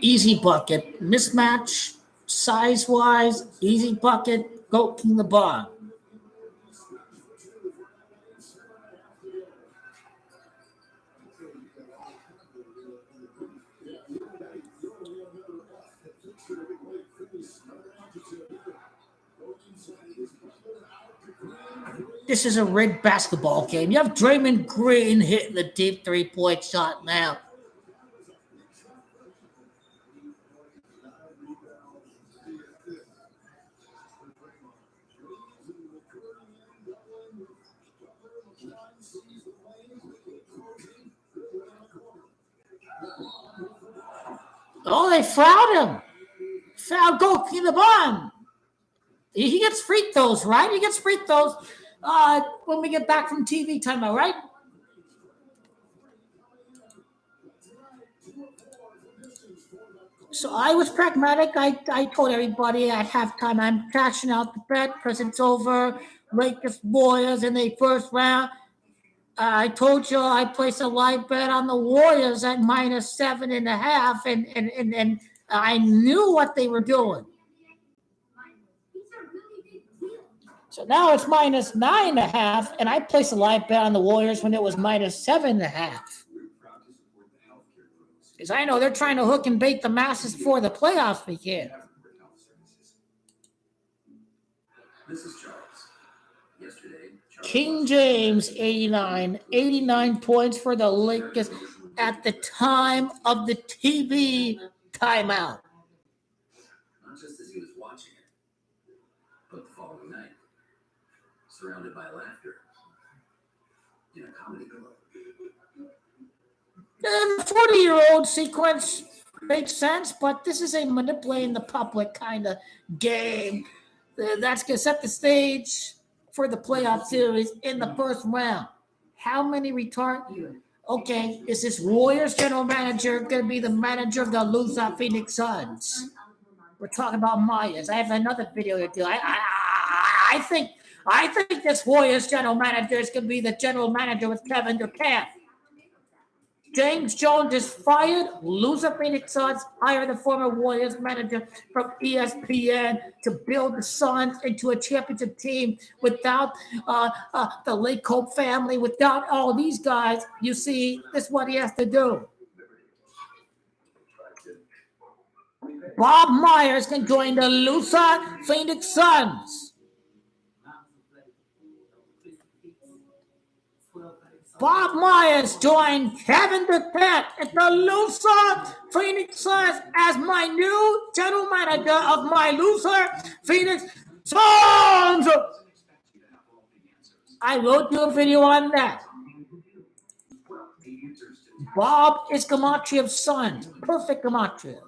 S2: Easy bucket. Mismatch. Size-wise. Easy bucket. Go to the bond. This is a rigged basketball game. You have Draymond Green hitting the deep three-point shot now. Oh, they fouled him. Foul go in the bond. He gets free throws, right? He gets free throws when we get back from TV timeout, right? So I was pragmatic. I told everybody at halftime I'm cashing out the bet because it's over. Lakers Warriors in the first round. I told you I placed a live bet on the Warriors at -7.5, and I knew what they were doing. So now it's -9.5, and I placed a live bet on the Warriors when it was -7.5. Because I know they're trying to hook and bait the masses before the playoffs begin.
S9: This is Charles. Yesterday,
S2: King James, 89 points for the Lakers at the time of the TV timeout.
S9: not just as he was watching it, but the following night, surrounded by laughter in a comedy club.
S2: The 40-year-old sequence makes sense, but this is a manipulating the public kind of game. That's going to set the stage for the playoff series in the first round. How many Okay, is this Warriors general manager going to be the manager of the loser Phoenix Suns? We're talking about Myers. I have another video to do. I think this Warriors general manager is going to be the general manager with Kevin Durant. James Jones is fired. Loser Phoenix Suns hire the former Warriors manager from ESPN to build the Suns into a championship team without the Lakeshow family, without all these guys. You see, this is what he has to do. Bob Myers can join the loser Phoenix Suns. Bob Myers joined Kevin Durant at the loser Phoenix Suns as my new general manager of my loser Phoenix Suns. I wrote you a video on that. Bob is gematria of Suns. Perfect gematria.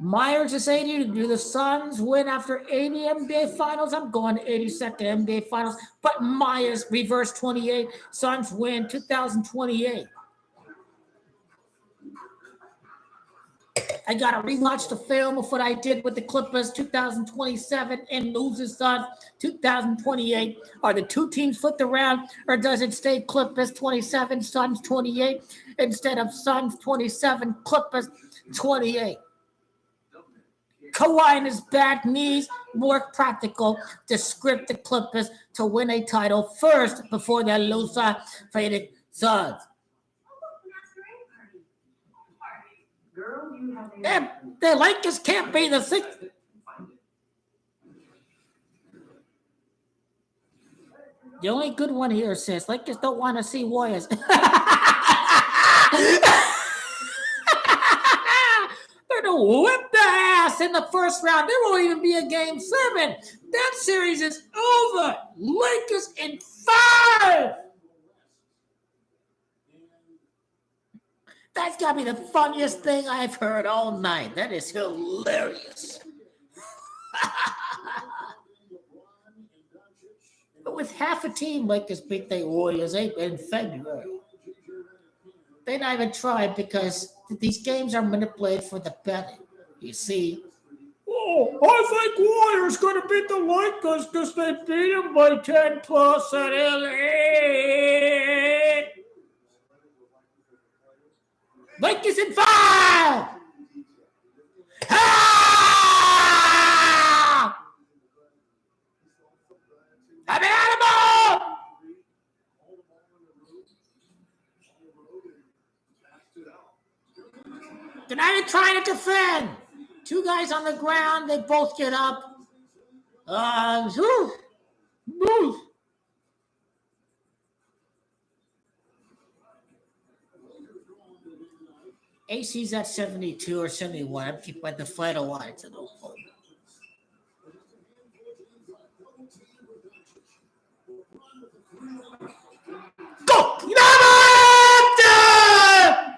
S2: Myers is 80. Do the Suns win after 80 NBA Finals? I'm going 82nd NBA Finals. But Myers reverse 28. Suns win 2028. I got to rewatch the film of what I did with the Clippers 2027 and loses Suns 2028. Are the two teams flipped around, or does it stay Clippers 27, Suns 28 instead of Suns 27, Clippers 28? Kawhi and his bad knees, more practical to script the Clippers to win a title first before their loser Phoenix Suns. The Lakers can't be the sixth. The only good one here says Lakers don't want to see Warriors. They're going to whip the ass in the first round. There won't even be a game 7. That series is over. Lakers in 5. That's got to be the funniest thing I've heard all night. That is hilarious. But with half a team, Lakers beat the Warriors in February. They not even try because these games are manipulated for the betting. You see. Oh, I think Warriors going to beat the Lakers because they beat them by 10 plus at LA. Lakers in 5! Ah! I'm an animal! They're not even trying to defend. Two guys on the ground, they both get up. Move. AC's at 72 or 71. I'm keeping the flight a while to the home. Go!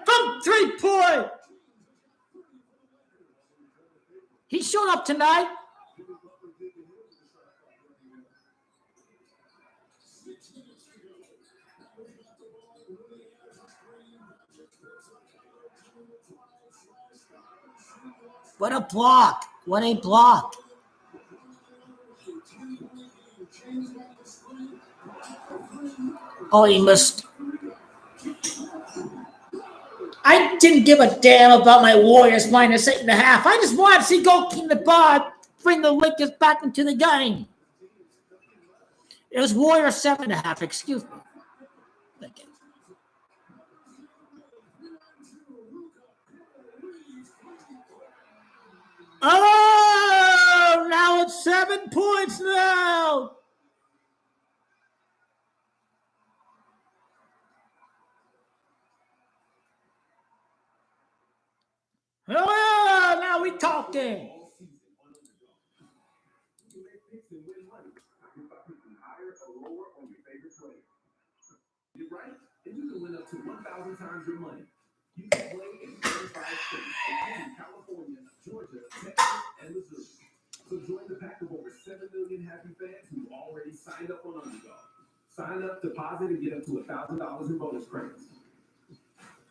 S2: From 3-point. He showed up tonight. What a block. What a block. Oh, he missed. I didn't give a damn about my Warriors minus 8.5. I just wanted to see Goalkeeper the bar bring the Lakers back into the game. It was Warriors 7.5. Excuse me. Thank you. Oh, now it's 7 points now. Oh, now we talking.
S11: You're right, and you can win up to 1,000 times your money. You can play in 35 states, including California, Georgia, Texas, and Missouri. So join the pack of over 7 million happy fans who already signed up on Underdog. Sign up, deposit, and get up to $1,000 in bonus credits.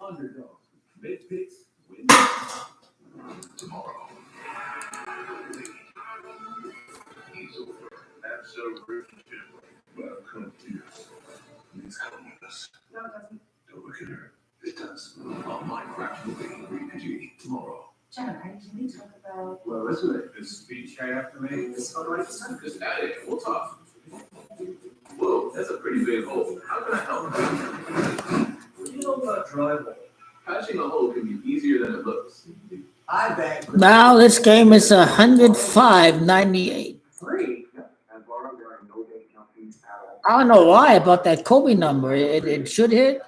S11: Underdog. Make picks, win. Tomorrow. He's over. Absolute but come here. Please come with us. No, it doesn't. Don't look at her. It does. On Minecraft movie, RPG, tomorrow.
S12: Jennifer, can we talk about...
S3: Well, listen to it. This speech right after me. It's all right.
S11: Just add it. We'll talk. Whoa, that's a pretty big hole. How can I help?
S3: What do you know about drywall?
S11: Patching a hole can be easier than it looks.
S3: I bet.
S2: Now this game is 105-98.
S3: Free. As far as there are no day companies at all.
S2: I don't know why about that Kobe number. It should hit.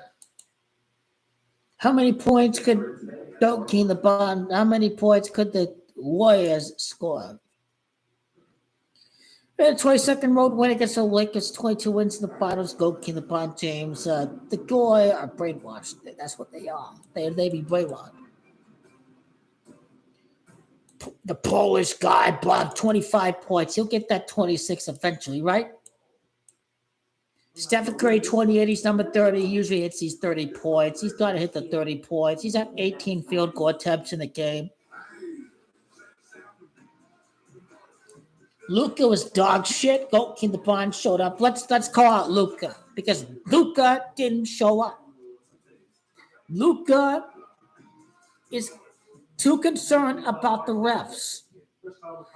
S2: How many points could Doki the Bond? How many points could the Warriors score? The 22nd road win against the Lakers, 22 wins in the finals. Goalkeeper LeBron James. The Goy are brainwashed. That's what they are. They be brainwashed. The Polish guy, Bob, 25 points. He'll get that 26 eventually, right? Stephen Curry, 28. He's number 30. He usually hits these 30 points. He's got to hit the 30 points. He's at 18 field goal attempts in the game. Luka was dog shit. Goalkeeper LeBron showed up. Let's call out Luka because Luka didn't show up. Luka is too concerned about the refs.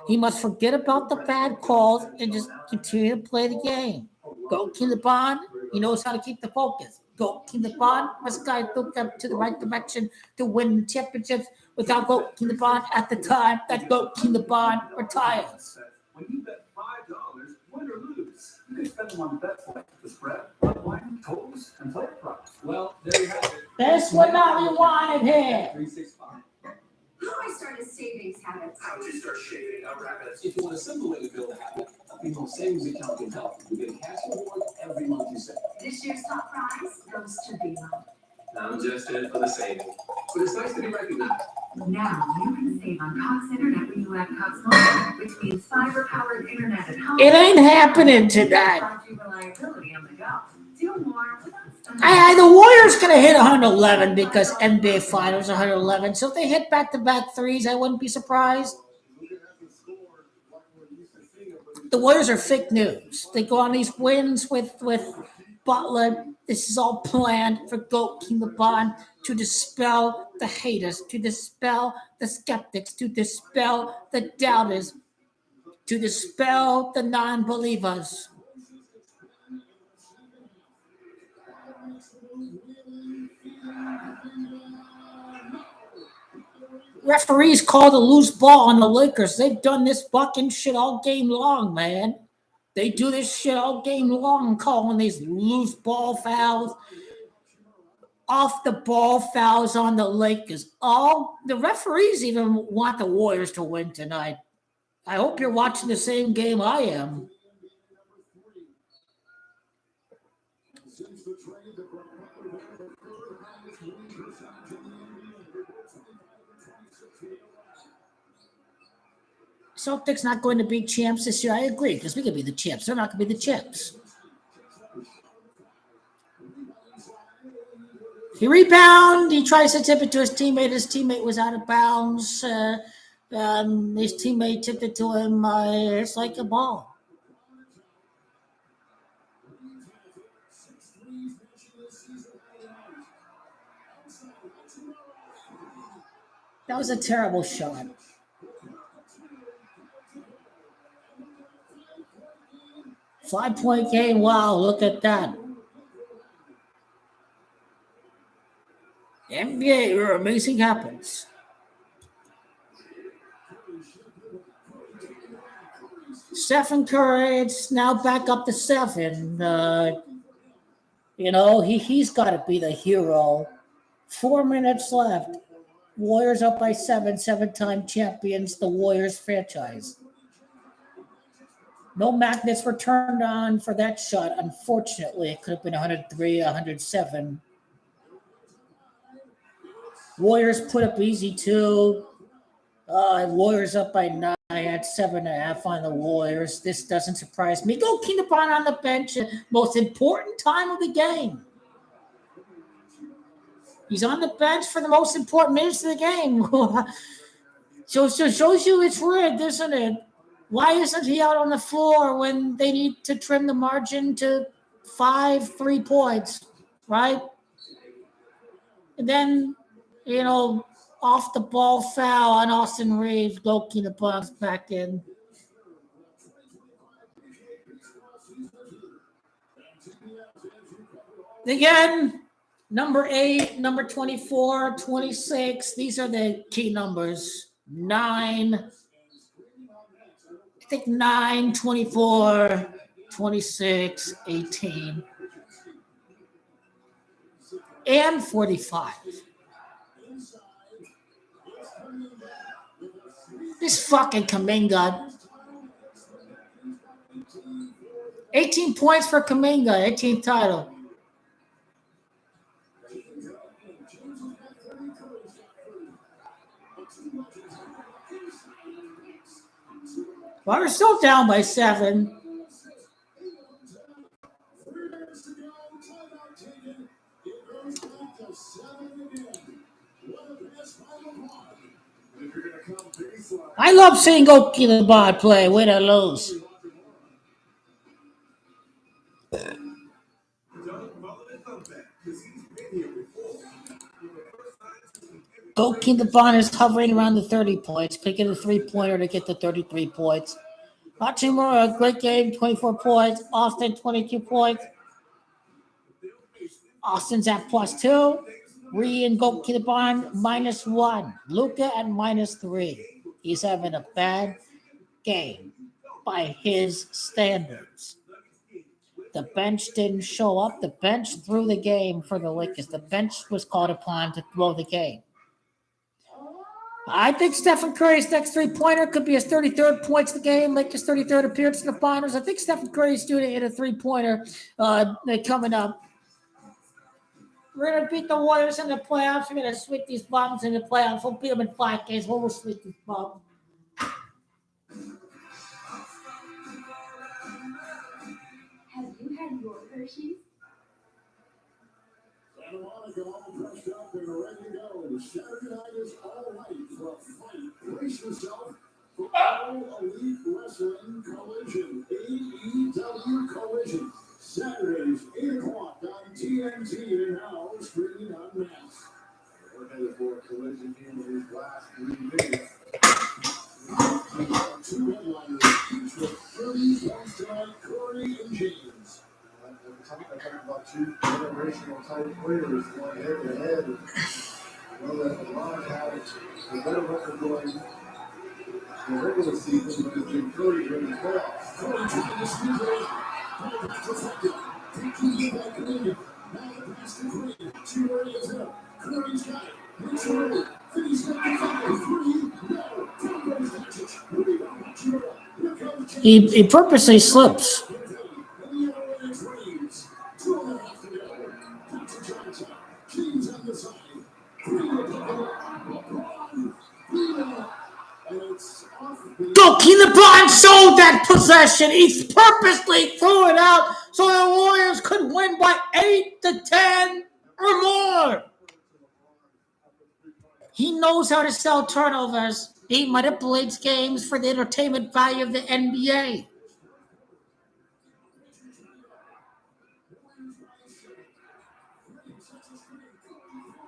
S2: He must forget about the bad calls and just continue to play the game. Goalkeeper LeBron, he knows how to keep the focus. Goalkeeper LeBron must guide Luka to the right direction to win championships without goalkeeper LeBron at the time that goalkeeper LeBron retires.
S11: When you bet $5, win or lose, you can spend them on bets like the spread, line, totals, and player props. Well, there you have it.
S2: That's what we wanted here.
S11: 365.
S4: How do I start a savings habit?
S11: How would you start shaving up rabbits? If you want a simple way to build a habit, a People Savings Account can help. You get a cash reward every month you save.
S4: This year's top prize goes to BMO.
S11: I'm just in it for the saving. But it's nice to be recognized.
S6: Now you can save on Cox Internet when you add Cox Mobile, which means fiber-powered internet at home.
S2: It ain't happening tonight.
S6: 5G reliability on the go. Do more with us.
S2: The Warriors gonna hit 111 because NBA Finals 111. So if they hit back-to-back threes, I wouldn't be surprised. The Warriors are fake news. They go on these wins with Butler. This is all planned for Goat King LeBron to dispel the haters, to dispel the skeptics, to dispel the doubters, to dispel the non-believers. Referees called a loose ball on the Lakers. They've done this fucking shit all game long, man. They do this shit all game long, calling these loose ball fouls, off the ball fouls on the Lakers. All the referees even want the Warriors to win tonight. I hope you're watching the same game I am. Celtics not going to be champs this year. I agree, because we could be the champs. They're not going to be the champs. He rebound. He tries to tip it to his teammate. His teammate was out of bounds. His teammate tipped it to him. It's like a ball. That was a terrible shot. Five-point game. Wow, look at that. NBA, where amazing happens. Stephen Curry, it's now back up to 7. He's got to be the hero. 4 minutes left. Warriors up by 7, 7-time champions, the Warriors franchise. No magnets were turned on for that shot. Unfortunately, it could have been 103, 107. Warriors put up easy too. Warriors up by 9 at 7.5 on the Warriors. This doesn't surprise me. Go Keenan on the bench. Most important time of the game. He's on the bench for the most important minutes of the game. So shows you it's rigged, isn't it? Why isn't he out on the floor when they need to trim the margin to 3 points, right? And then, off the ball foul on Austin Reeves, Loki the Bucks back in. Again, number 8, number 24, 26. These are the key numbers. 9. I think 9, 24, 26, 18, and 45. This fucking Kuminga. 18 points for Kuminga, 18th title. Well, we're still down by 7. I love seeing Goki the Bot play, win or lose. Goki the Bot is hovering around the 30 points. Could get a 3-pointer to get to 33 points. Hachimura, a great game, 24 points. Austin, 22 points. Austin's at +2. Ree and Goki the Bond, -1. Luka at -3. He's having a bad game by his standards. The bench didn't show up. The bench threw the game for the Lakers. The bench was called upon to throw the game. I think Stephen Curry's next 3-pointer could be his 33rd points of the game, Lakers' 33rd appearance in the finals. I think Stephen Curry's due to hit a 3-pointer coming up. We're going to beat the Warriors in the playoffs. We're going to sweep these bums in the playoffs. We'll beat them in 5 games. We'll sweep these bums.
S4: Have you had your Hershey's?
S1: And Monica all dressed up and ready to go. Saturday night is all right for a fight. Brace yourself for All Elite Wrestling Collision. AEW Collision. Saturdays, 8 o'clock on TNT and now streaming on Max. We're headed for a collision here in these last 3 minutes. Two headliners, each with 30 points tonight, Corey and James. Every time I talk about two generational type players going head to head, I know that LeBron had a better record going in the regular season, but it's been Curry during the playoffs. Curry trying to sneak it. Curry back to second. Taking the back in. Now the pass to Green. 2 areas up. Curry's got it. Makes it over. Finney's got the 5-3. No. Curry's got it. Rebound. Here comes James.
S2: He purposely slips.
S1: And the other way is Reeves. 2.5 to go. Back to Johnson. James on the side. Green will pick it up. LeBron. Rebound. And it's off the
S2: LeBron sold that possession. He purposely threw it out so the Warriors could win by 8 to 10 or more. He knows how to sell turnovers. He manipulates games for the entertainment value of the NBA.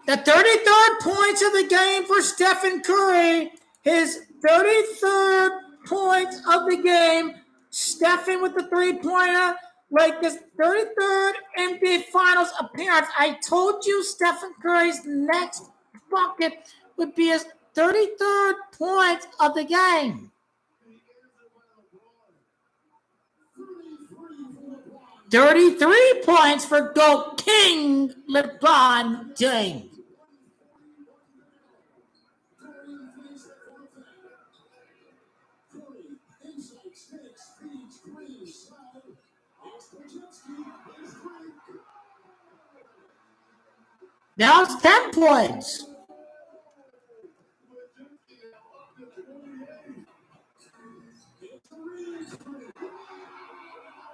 S2: The 33rd points of the game for Stephen Curry. His 33rd points of the game. Stephen with the three-pointer. Like his 33rd NBA Finals appearance. I told you Stephen Curry's next bucket would be his 33rd points of the game. 33 points for GOAT King LeBron James. Now it's 10 points.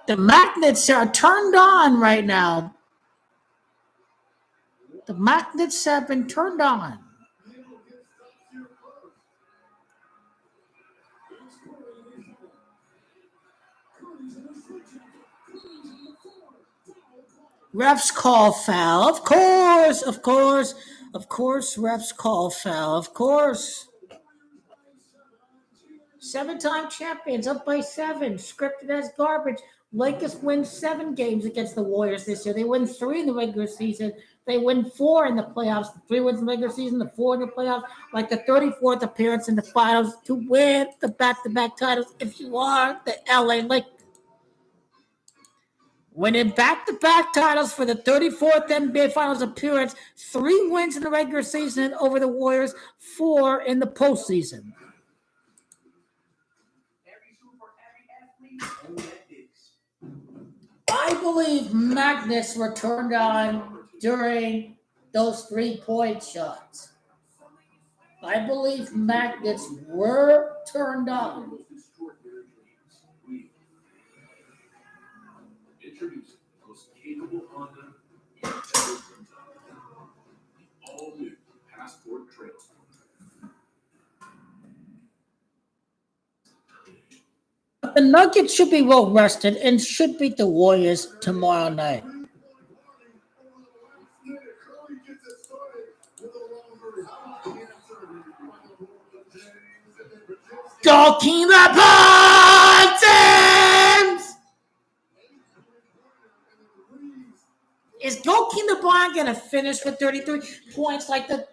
S2: The magnets are turned on right now. The magnets have been turned on. Refs call foul. Of course, refs call foul. Of course. 7-time champions, up by 7. Scripted as garbage. Lakers win 7 games against the Warriors this year. They win 3 in the regular season. They win 4 in the playoffs. 3 wins in the regular season, the 4 in the playoffs. Like the 34th appearance in the finals to win the back-to-back titles if you are the LA Lakers. Winning back-to-back titles for the 34th NBA Finals appearance, 3 wins in the regular season over the Warriors, 4 in the postseason. I believe magnets were turned on during those 3-point shots. I believe magnets were turned on.
S11: Introducing the most capable Honda in ever the all-new Passport Trail.
S2: The Nuggets should be well rested and should beat the Warriors tomorrow night. Talking about James! Is Joakim LeBron going to finish with 33 points like the...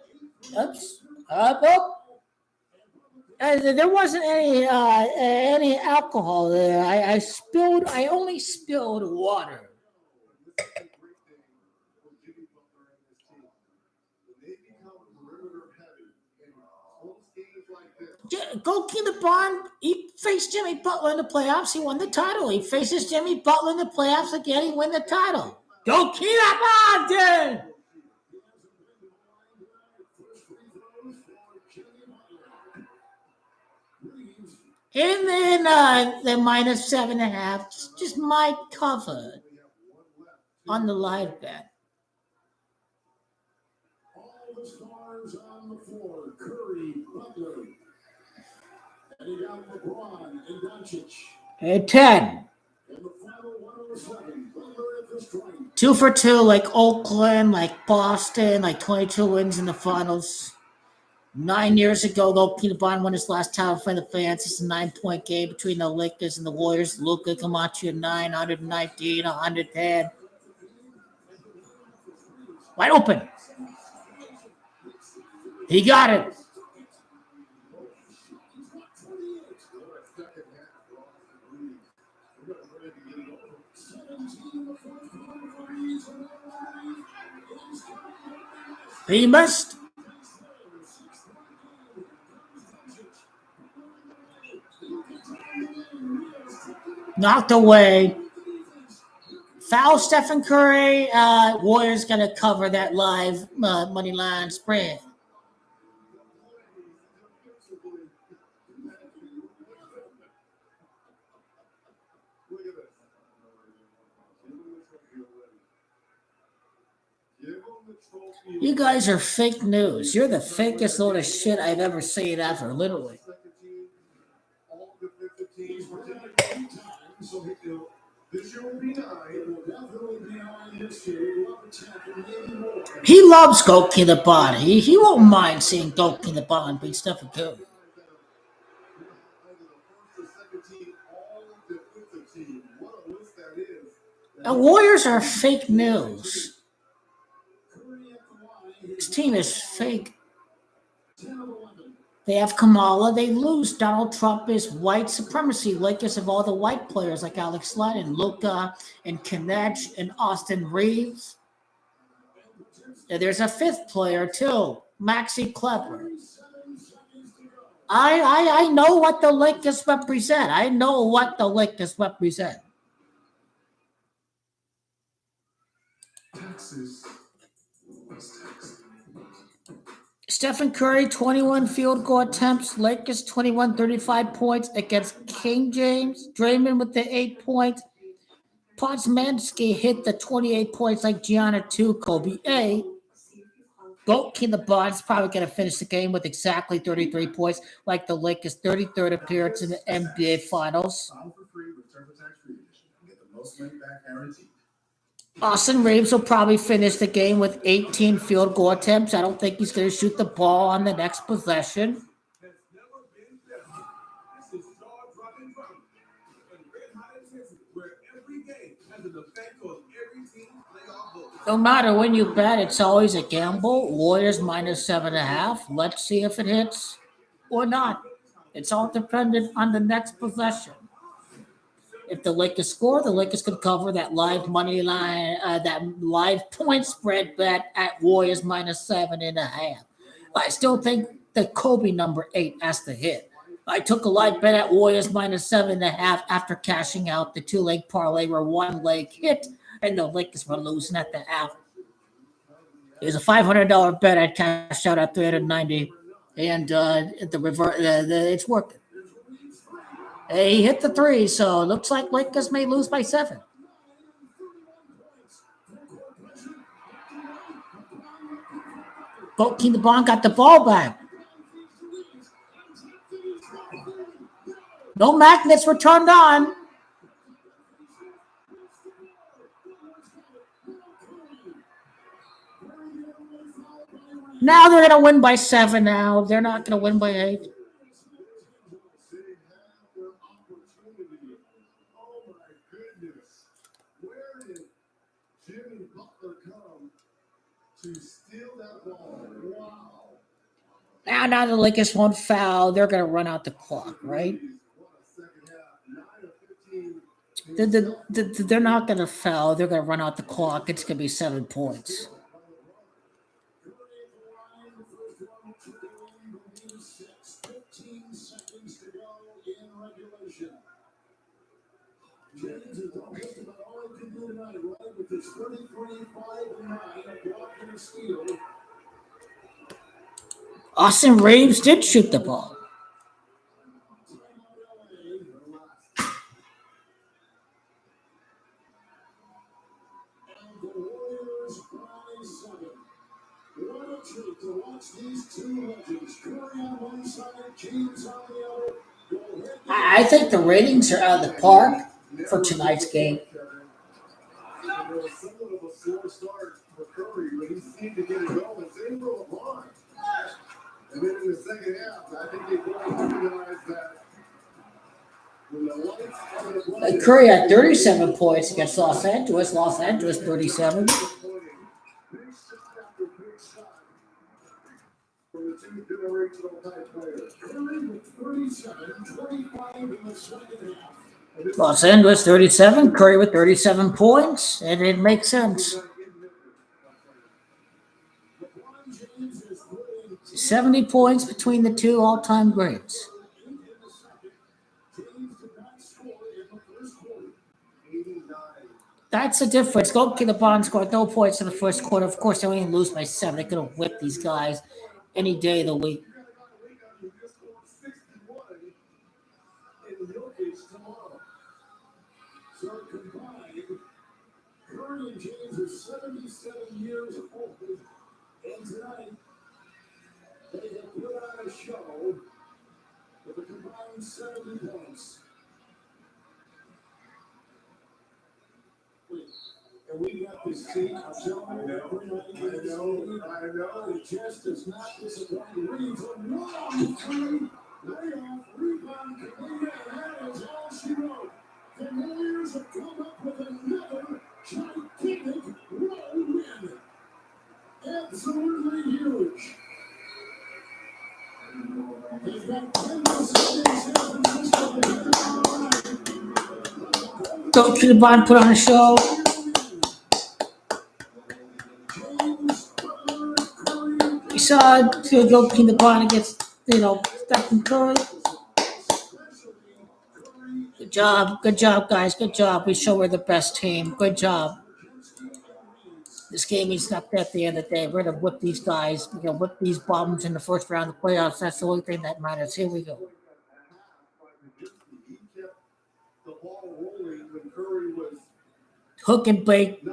S2: There wasn't any alcohol there. I only spilled water. Joakim LeBron, he faced Jimmy Butler in the playoffs. He won the title. He faces Jimmy Butler in the playoffs again. He won the title. Joakim LeBron did. And then the minus 7.5, just might cover on the live bet.
S1: the stars on the floor. Curry, Butler. And you got LeBron and Doncic.
S2: And 10.
S1: And the final 107. Butler at the strike.
S2: 2 for 2, like Oakland, like Boston, like 22 wins in the finals. 9 years ago, though, Peter Bond won his last title for the fans. It's a 9-point game between the Lakers and the Warriors. Luka Camacho 9, 119, 110. Wide open. He got it. He missed. Knocked away. Foul Stephen Curry. Warriors going to cover that live money line spread. You guys are fake news. You're the fakest load of shit I've ever seen ever, literally. He loves Goki the Bond. He won't mind seeing Goki the Bond beat Stephen Curry. The Warriors are fake news. This team is fake. They have Kamala. They lose. Donald Trump is white supremacy. Lakers have all the white players like Alex Len and Luka and Kinech and Austin Reeves. And there's a fifth player too, Maxi Kleber. I know what the Lakers represent. I know what the Lakers represent. Stephen Curry, 21 field goal attempts. Lakers, 21, 35 points against King James. Draymond with the 8 points. Podsmansky hit the 28 points like Gianna 2, Kobe A. Goki the Bond's probably going to finish the game with exactly 33 points, like the Lakers' 33rd appearance in the NBA Finals. Austin Reeves will probably finish the game with 18 field goal attempts. I don't think he's going to shoot the ball on the next possession. No matter when you bet, it's always a gamble. Warriors minus 7.5. Let's see if it hits or not. It's all dependent on the next possession. If the Lakers score, the Lakers could cover that live money line, that live point spread bet at Warriors minus 7.5. I still think the Kobe number 8 has to hit. I took a live bet at Warriors minus 7.5 after cashing out the 2-leg parlay where one leg hit and the Lakers were losing at the half. It was a $500 bet. I cashed out at 390, and the reverse, it's working. He hit the 3, so it looks like Lakers may lose by 7. Goki the Bond got the ball back. No magnets were turned on. Now they're going to win by 7 now. They're not going to win by 8. Now the Lakers won't foul. They're going to run out the clock, right? They're not going to foul. They're going to run out the clock. It's going to be 7 points. Austin Reeves did shoot the ball.
S1: electric to watch these two legends. Curry on one side, James on the other.
S2: I think the ratings are out of the park for tonight's game.
S1: And there was somewhat of a slow start for Curry, but he seemed to get it going. Same for LeBron. And then in the second half, I think they both recognized that when the lights are running,
S2: Curry had 37 points against Los Angeles. Los Angeles 37.
S1: big shot after big shot from the two generational type players. Curry with 37, 25 in the second half.
S2: Los Angeles 37. Curry with 37 points. And it makes sense. 70 points between the two all-time greats. That's the difference. Goalkeeper Bond scored no points in the first quarter. Of course, they only lose by 7. They could have whipped these guys any day of the week.
S1: So combined, Curry and James are 77 years old. And tonight, they have put on a show with a combined 70 points. And we got this seat. I'm telling you, every night I know. It just does not disappoint. Reads a long three. Layoff, rebound, Canadian, and that is all she wrote. The Warriors have come up with another gigantic road win. Absolutely huge. They've got 10 seconds in San Francisco.
S2: Goalkeeper Bond put on a show. You saw Goalkeeper Bond against, Stephen Curry. Good job, guys. Good job. We show we're the best team. Good job. This game is not at the end of the day. We're going to whip these guys. We're going to whip these bums in the first round of the playoffs. That's the only thing that matters. Here we go. Hook and bait.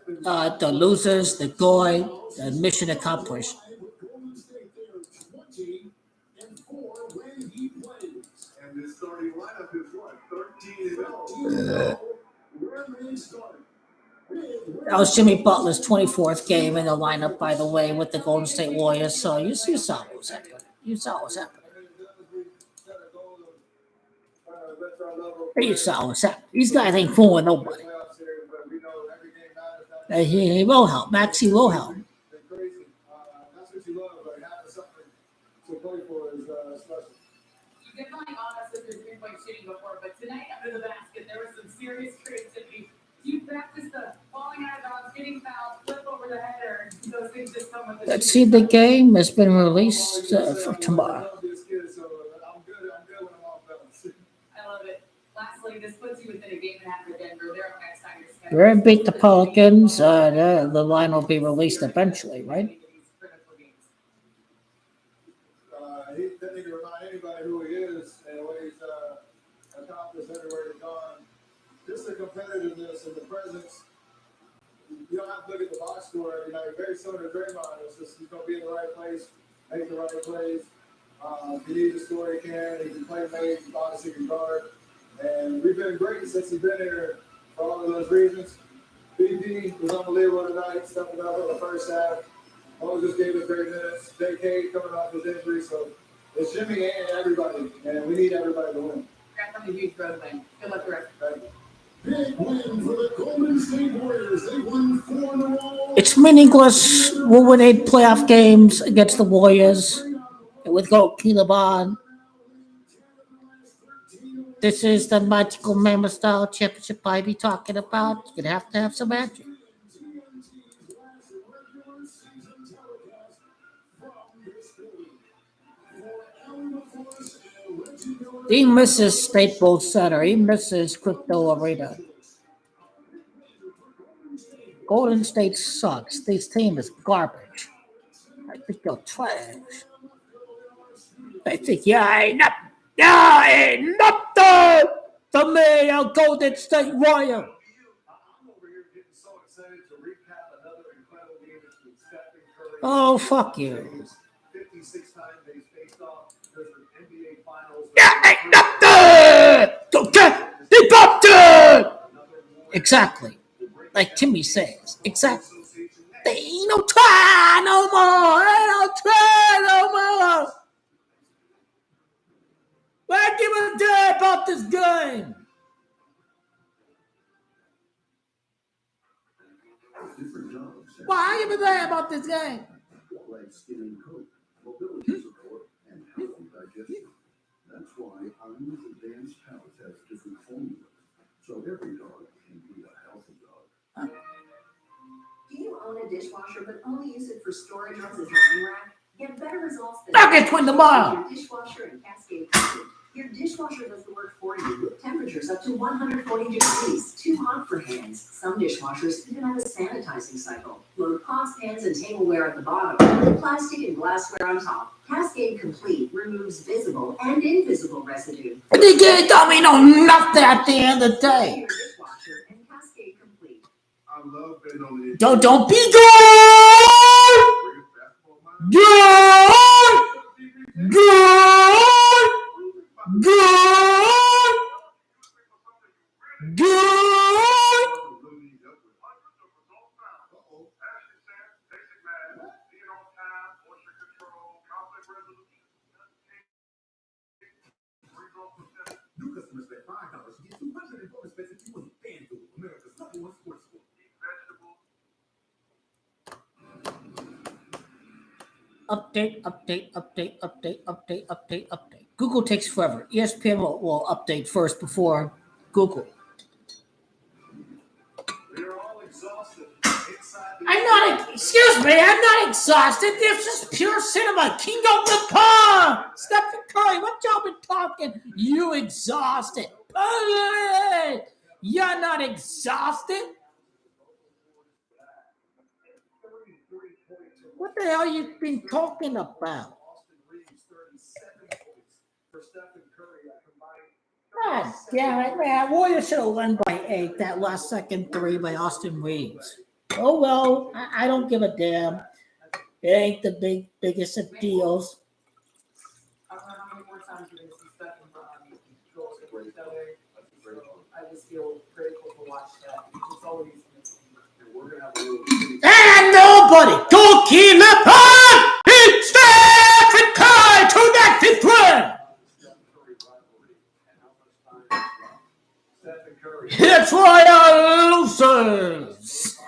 S2: The losers, the goy, the mission accomplished.
S1: And this starting lineup is what? 13-0. Where they start?
S2: That was Jimmy Butler's 24th game in the lineup, by the way, with the Golden State Warriors. So you saw what was happening. You saw what was happening. You saw what was happening. These guys ain't fooling nobody. He will help. Maxie will help.
S1: That's what you love, but having something to play for is special.
S5: You definitely honest with your three-point shooting before, but tonight under the basket, there was some serious creativity. Do you practice the falling out of bounds, getting fouled, flip over the header, and those things just come with the
S2: Let's see, the game has been released for tomorrow.
S1: I love this kid, so I'm good when I'm off balance.
S5: I love it. Lastly, this puts you within a game and a half of Denver. They're up next time you're scheduled.
S2: We're going to beat the Pelicans. The line will be released eventually, right?
S1: He didn't need to remind anybody who he is and what he's accomplished everywhere he's gone. Just the competitiveness and the presence. You don't have to look at the box score every night. Very similar to Draymond. It's just he's going to be in the right place, make the right plays. If he needs to score, he can. He can play make, obviously can guard. And we've been great since he's been here for all of those reasons. BP was unbelievable tonight, stepping up in the first half. Moses gave us great minutes. JK coming off his injury, so it's Jimmy and everybody, and we need everybody to win.
S5: Congrats on the huge road win. Good luck the rest.
S1: Thank you. Big win for the Golden State Warriors. They won 4 in a row.
S2: It's meaningless. We'll win 8 playoff games against the Warriors with Goalkeeper Bond. This is the magical Mammoth style championship I be talking about. You're going to have some magic. He misses Staples Center. He misses Crypto Arena. Golden State sucks. This team is garbage. I think they're trash. I think, ain't nothing to me, a Golden State Warrior.
S1: getting so excited to recap another incredible game between Stephen Curry.
S2: Oh, fuck you.
S1: 56 times they faced off. There's an NBA Finals.
S2: Exactly. Like Timmy says. Exactly. They ain't no try no more. Ain't no try no more. Why give a damn about this game?
S11: Different jobs.
S2: Why give a damn about this game?
S11: Like skin and coat, mobility support, and healthy digestion. That's why Iron's advanced pouch has different formulas, so every dog can be a healthy dog.
S6: Do you own a dishwasher but only use it for storage as a drying rack? Get better results than
S2: I'll get twin tomorrow.
S6: your dishwasher and Cascade Cooking. Your dishwasher does the work for you. Temperatures up to 140 degrees. Too hot for hands. Some dishwashers even have a sanitizing cycle. Load pots, pans, and tableware at the bottom, with plastic and glassware on top. Cascade Complete removes visible and invisible residue.
S2: They don't mean no nothing at the end of the day.
S6: Your dishwasher and Cascade Complete.
S1: I love betting on the
S2: Don't be good. Good. Good. Good. Good.
S11: New customers spend $5 to get $200 in bonus bets if you win. FanDuel, America's #1 sportsbook.
S2: Update. Google takes forever. ESPN will update first before Google.
S1: We're all exhausted.
S2: Excuse me, I'm not exhausted. This is pure cinema. King of the Pond. Stephen Curry, what y'all been talking? You exhausted. You're not exhausted. What the hell you been talking about? God damn it, man. Warriors should have won by 8. That last second 3 by Austin Reeves. Oh, well, I don't give a damn. It ain't the biggest of deals.
S5: I don't know how many more times we're going to see Stephen goals with each other. I just feel grateful to watch that. It's always
S2: And nobody go kill the pond! It's Stephen Curry to that 5th round! That's why I losers!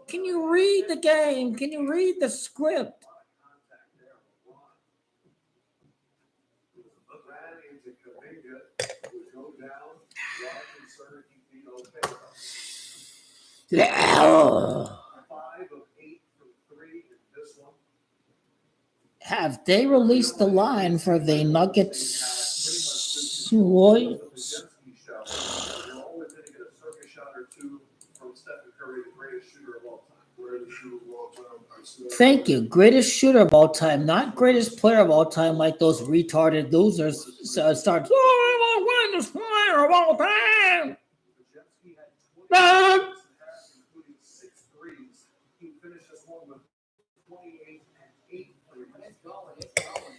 S2: Can you read the game? Can you read the script? Have they released the line for the Nuggets Warriors? Thank you. Greatest shooter of all time, not greatest player of all time, like those retarded losers start. Oh, I'm the greatest player of all time.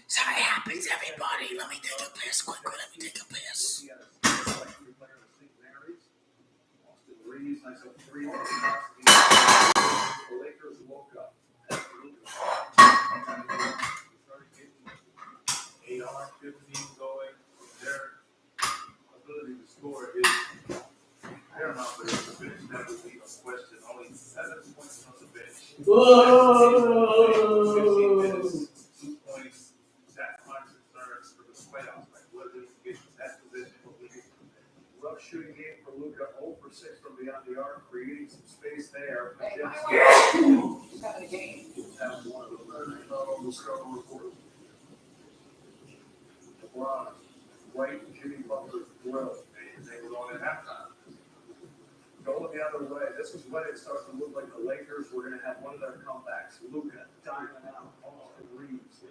S2: Sorry happens, everybody. Let me take a piss quickly.
S1: The Lakers woke up. AR 15 going. Their ability to score is paramount for them to finish. That would be a question. Only 7 points on the bench. 15 minutes, 2 points. That's my concerns for the playoffs. Like, what do they get in that position? Rough shooting game for Luka, 0 for 6 from beyond the arc, creating some space there. LeBron, right, Jimmy Butler's grill. They were on at halftime. Going the other way, this is when it starts to look like the Lakers were going to have one of their comebacks. Luka, diamond out, Austin Reeves.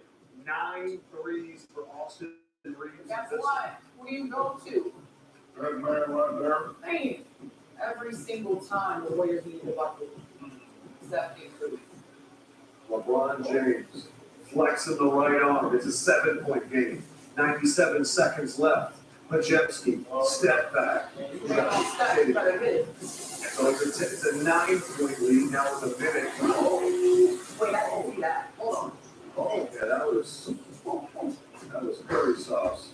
S1: 9 threes for Austin Reeves.
S5: Guess what? Who do you go to?
S1: That man right there.
S5: Man, every single time the Warriors need the bucket, Steph gets through.
S1: LeBron James flexing the right arm. It's a 7-point game. 97 seconds left. Majewski, step back.
S5: Steph better hit it.
S1: So it's a 9-point lead now with a minute.
S5: Wait, I didn't see that. Hold on.
S1: Oh, yeah, that was very soft.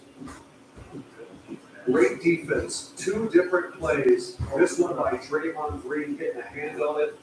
S1: Great defense. 2 different plays. This one by Draymond Green getting a hand on it.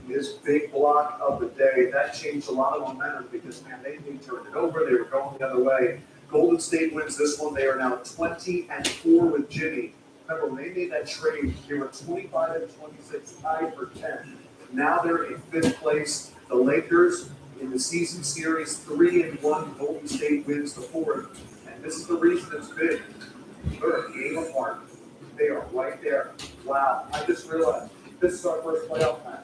S1: His big block of the day, that changed a lot of momentum because, man, they turned it over. They were going the other way. Golden State wins this one. They are now 20-4 with Jimmy. Remember, when they made that trade, they were 25-26, tied for 10. Now they're in 5th place. The Lakers in the season series, 3-1. Golden State wins the 4th. And this is the reason it's big. They're a game apart. They are right there. Wow, I just realized this is our first playoff matchup.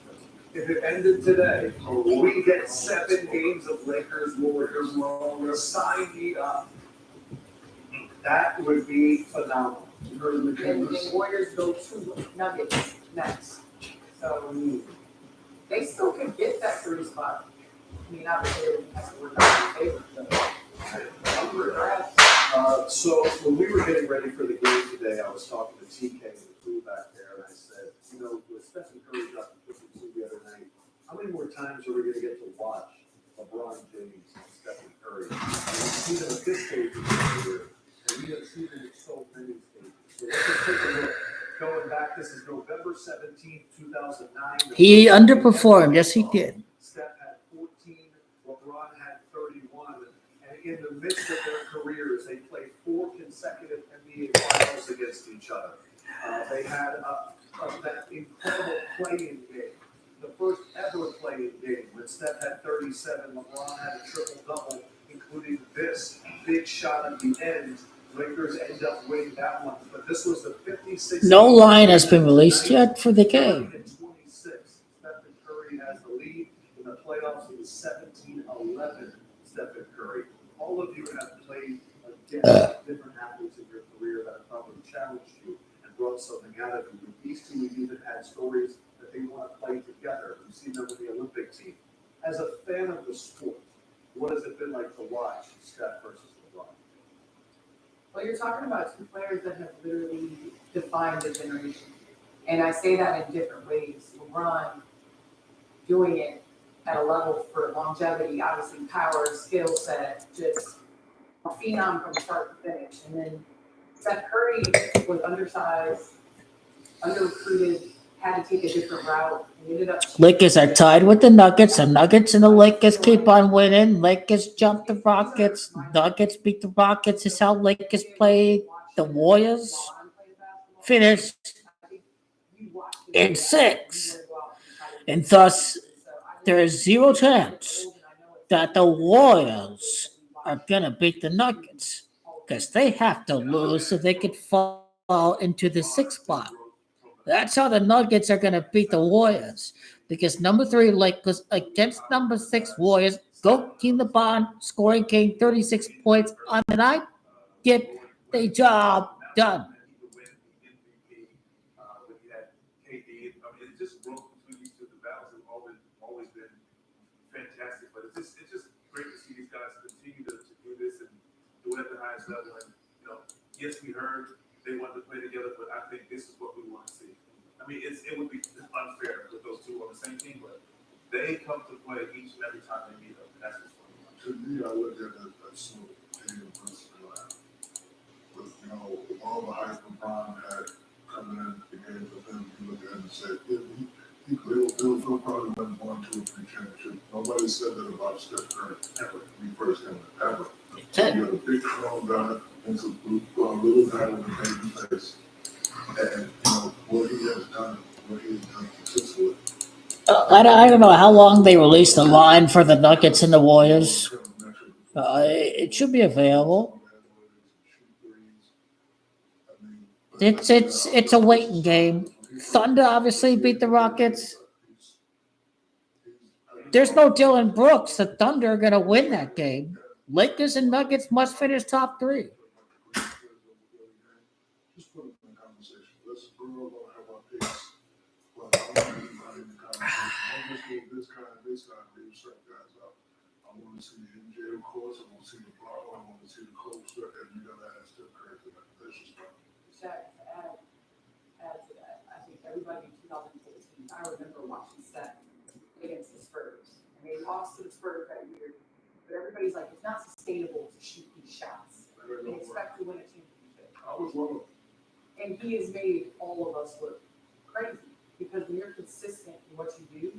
S1: If it ended today, we get 7 games of Lakers Warriors. Sign me up. That would be phenomenal.
S5: And Warriors go to Nuggets next. So they still could get that 3 spot. I mean, obviously, we're not in favor.
S1: So when we were getting ready for the game today, I was talking to TK and the crew back there, and I said, with Stephen Curry dropping 52 the other night, how many more times are we going to get to watch LeBron James and Stephen Curry? We've seen them at this stage of the career, and we have seen them at so many stages. So let's just take a look. Going back, this is November 17, 2009.
S2: He underperformed. Yes, he did.
S1: Steph had 14, LeBron had 31, and in the midst of their careers, they played 4 consecutive NBA finals against each other. They had that incredible play-in game, the first ever play-in game when Steph had 37, LeBron had a triple-double, including this big shot at the end. Lakers end up winning that one, but this was the 56th.
S2: No line has been released yet for the game.
S1: 26. Stephen Curry has the lead in the playoffs. It was 17-11. Stephen Curry. All of you have played against different athletes in your career that have probably challenged you and brought something out of you. With these two, we've even had stories that they want to play together. We've seen them with the Olympic team. As a fan of the sport, what has it been like to watch Steph versus LeBron?
S5: Well, you're talking about 2 players that have literally defined the generation. And I say that in different ways. LeBron doing it at a level for longevity, obviously power, skill set, just a phenom from start to finish. And then Steph Curry was undersized, under-recruited, had to take a different route, and ended up.
S2: Lakers are tied with the Nuggets. The Nuggets and the Lakers keep on winning. Lakers jump the Rockets. Nuggets beat the Rockets. Is how Lakers played. The Warriors finished in 6. And thus, there is 0 chance that the Warriors are going to beat the Nuggets because they have to lose so they could fall into the 6th spot. That's how the Nuggets are going to beat the Warriors because number 3 Lakers against number 6 Warriors. Go Team LeBron, scoring king, 36 points on the night. Get the job done.
S11: It just broke between these two. The battles have always been fantastic, but it's just great to see these guys continue to do this and do it at the highest level. And yes, we heard they wanted to play together, but I think this is what we want to see. I mean, it would be unfair with those two on the same team, but they come to play each and every time they meet up. That's what's fun.
S1: To me, I look at it as sort of Tatum versus Durant. With all the hype LeBron had coming in the game, but then you look at him and say, he probably win 1, 2, or 3 championships. Nobody said that about Steph Curry ever. When he first came in, ever. So you got a big strong guy and some little guy with a baby face. And what he has done successfully.
S2: I don't know how long they released the line for the Nuggets and the Warriors. It should be available. It's a waiting game. Thunder obviously beat the Rockets. There's no Dylan Brooks. The Thunder are going to win that game. Lakers and Nuggets must finish top 3.
S1: Just put them in the conversation. Let's we're all gonna have our picks. But I want everybody in the conversation. I'm just going this kind, leave certain guys out. I want to see MJ, of course. I want to see LeBron. I want to see the coach. And you gotta add Steph Curry to that. That's just fine.
S5: Shaq, to add to that, I think everybody in 2014, I remember watching Steph against the Spurs. And they lost to the Spurs that year. But everybody's like, it's not sustainable to shoot these shots and expect to win a championship.
S1: I was one of them.
S5: And he has made all of us look crazy. Because when you're consistent in what you do,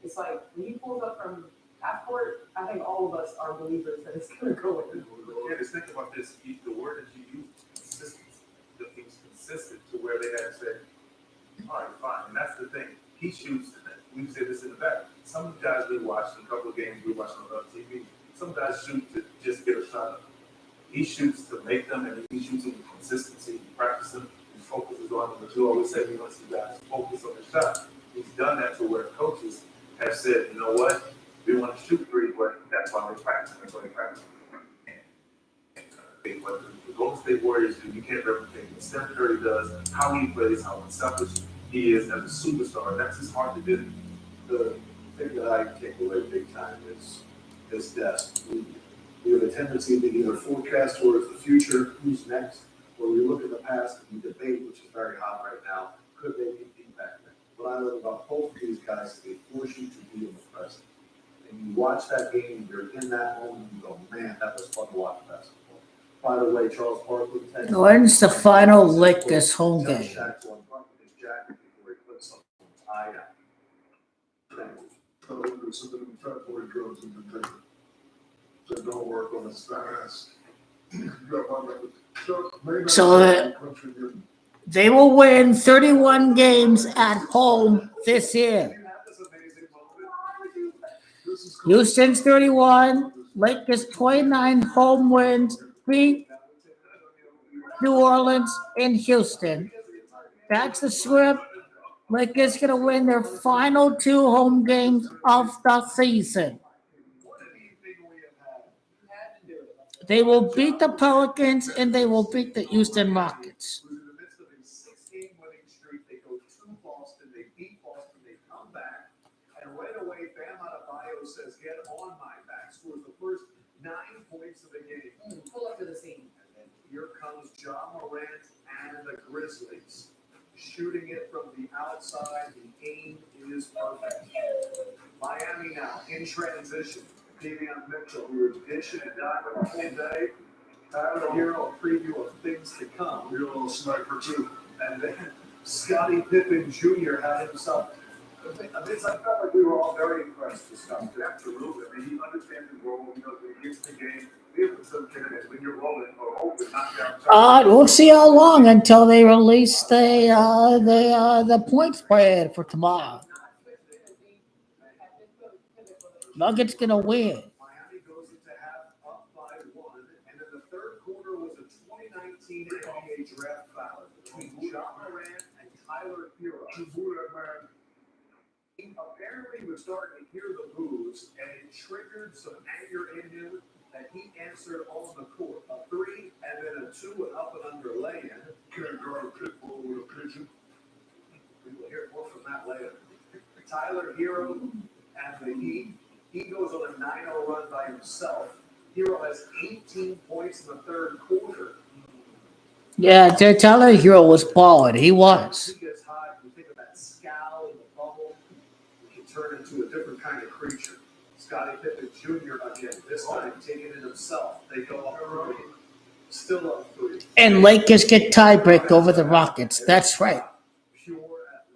S5: it's like when he pulls up from half court, I think all of us are believers that it's going to go in.
S11: Yeah, just think about this. The word that you use, consistency. That he was consistent to where they had said, all right, fine. And that's the thing. He shoots, we've said this in the back. Some guys we watched a couple of games we watched on TV. Some guys shoot to just get a shot up. He shoots to make them, and he shoots with consistency. He practices them. He focuses on them. But you always say he wants you guys to focus on the shot. He's done that to where coaches have said, you know what? We want to shoot three, but that's why we practice. That's why we practice. What the Golden State Warriors do, you can't replicate what Steph Curry does, how he plays, how unselfish he is as a superstar. That's just hard to do.
S1: The thing that I take away big time is that we have a tendency to either forecast towards the future, who's next, or we look at the past and we debate, which is very hot right now, could they compete back then? What I love about both of these guys is they force you to be in the present. And you watch that game, and you're in that moment, and you go, man, that was fun to watch basketball. By the way, Charles Barkley.
S2: When's the final Lakers home game?
S1: Shaq to unbutton his jacket before he puts something tie down. Tell him there's something in the fat boy drugs in the paper. So don't work on his fast.
S2: So they will win 31 games at home this year. Houston's 31, Lakers 29 home wins, beat New Orleans in Houston. That's the script. Lakers going to win their final 2 home games of the season. They will beat the Pelicans and they will beat the Houston Rockets.
S1: In the midst of a 6-game winning streak, they go to Boston, they beat Boston, they come back, and right away, Bam Adebayo says, "Get on my back." Scores the first 9 points of the game.
S5: Pull up to the scene.
S1: And then here comes John Morant and the Grizzlies, shooting it from the outside. The aim is perfect. Miami now in transition. Davion Mitchell, we were dishing and diving all day. Tyler Hero, a preview of things to come. You're a little sniper too. And then Scottie Pippen Jr. had himself. I felt like we were all very impressed with Scottie.
S11: Absolutely. I mean, he understands his role. You know, when he gets the game, we have some candidates when you're rolling or open, not down.
S2: We'll see how long until they release the point spread for tomorrow. Nuggets gonna win.
S1: Miami goes into half up by 1, and then the third quarter was a 2019 NBA draft battle between John Morant and Tyler Hero. Apparently, he was starting to hear the boos, and it triggered some anger in him that he answered on the court. A 3, and then a 2, and up and under lay-in. Can't guard a pit bull with a pigeon. We will hear more from that later. Tyler Hero and the Heat. He goes on a 9-0 run by himself. Hero has 18 points in the third quarter.
S2: Yeah, Tyler Hero was balling. He was.
S1: He gets hot. You think of that scowl in the bubble. He can turn into a different kind of creature. Scottie Pippen Jr. again, this time taking it himself. They go up 3. Still up 3.
S2: And Lakers get tiebreak over the Rockets. That's right.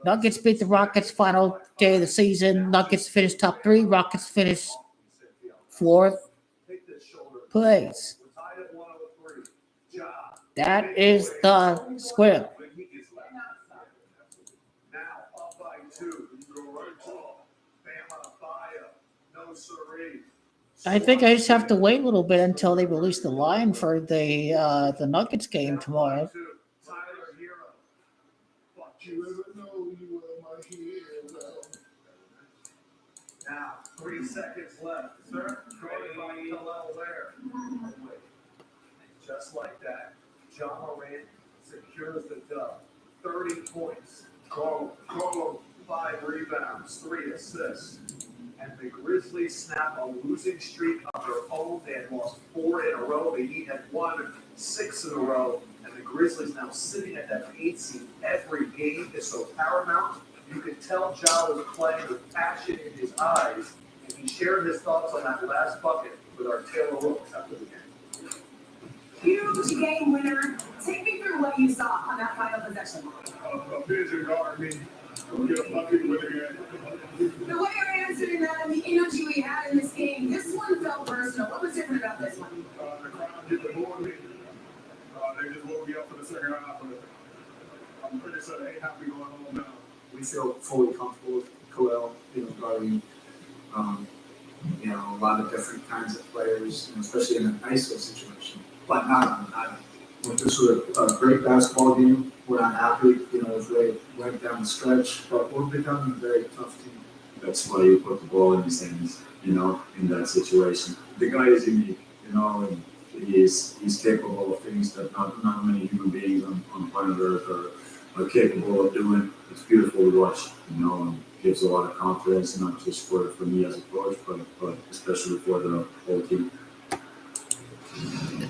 S2: Nuggets beat the Rockets final day of the season. Nuggets finish top 3. Rockets finish 4th place. That is the script.
S1: Now up by 2. You go right to Bam Adebayo. No siree.
S2: I think I just have to wait a little bit until they release the line for the Nuggets game tomorrow.
S1: Tyler Hero. Fuck you ever know you were my hero. Now, 3 seconds left. Sir, traded by Kalel there. Just like that, John Morant secures the dub. 30 points, 5 rebounds, 3 assists. And the Grizzlies snap a losing streak of their own. They had lost 4 in a row. The Heat had won 6 in a row. And the Grizzlies now sitting at that 8th seed. Every game is so paramount. You could tell Ja was playing with passion in his eyes. And he shared his thoughts on that last bucket with our Taylor Rooks after the game.
S5: Huge game winner. Take me through what you saw on that final possession.
S1: A vision guard, get a bucket with it.
S5: The way you're answering that and the energy we had in this game, this one felt personal. What was different about this one?
S1: The crowd didn't bore me. They just woke me up for the second half. I'm pretty sure they ain't happy going home now.
S13: We feel fully comfortable with Khalil, guarding, a lot of different kinds of players, especially in an ISO situation, but not on an island. This was a great basketball game. We're not happy, as they went down the stretch, but we're becoming a very tough team.
S14: That's why you put the ball in his hands, in that situation. The guy is unique, and he's capable of things that not many human beings on planet Earth are capable of doing. It's beautiful to watch, and gives a lot of confidence, not just for me as a coach, but especially for the whole team.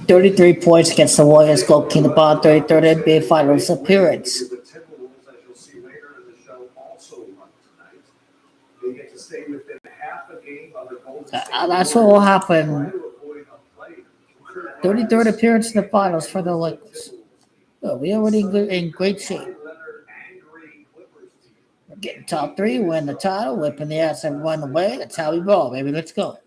S2: 33 points against the Warriors, goalkeeping the ball, 33rd NBA Finals appearance.
S1: The Timberwolves, as you'll see later in the show, also won tonight. They get to stay within half a game of the Golden State.
S2: That's what will happen. 33rd appearance in the finals for the Lakers. We already in great shape. We're getting top 3, win the title, whipping the ass everyone away. That's how we roll, baby. Let's go.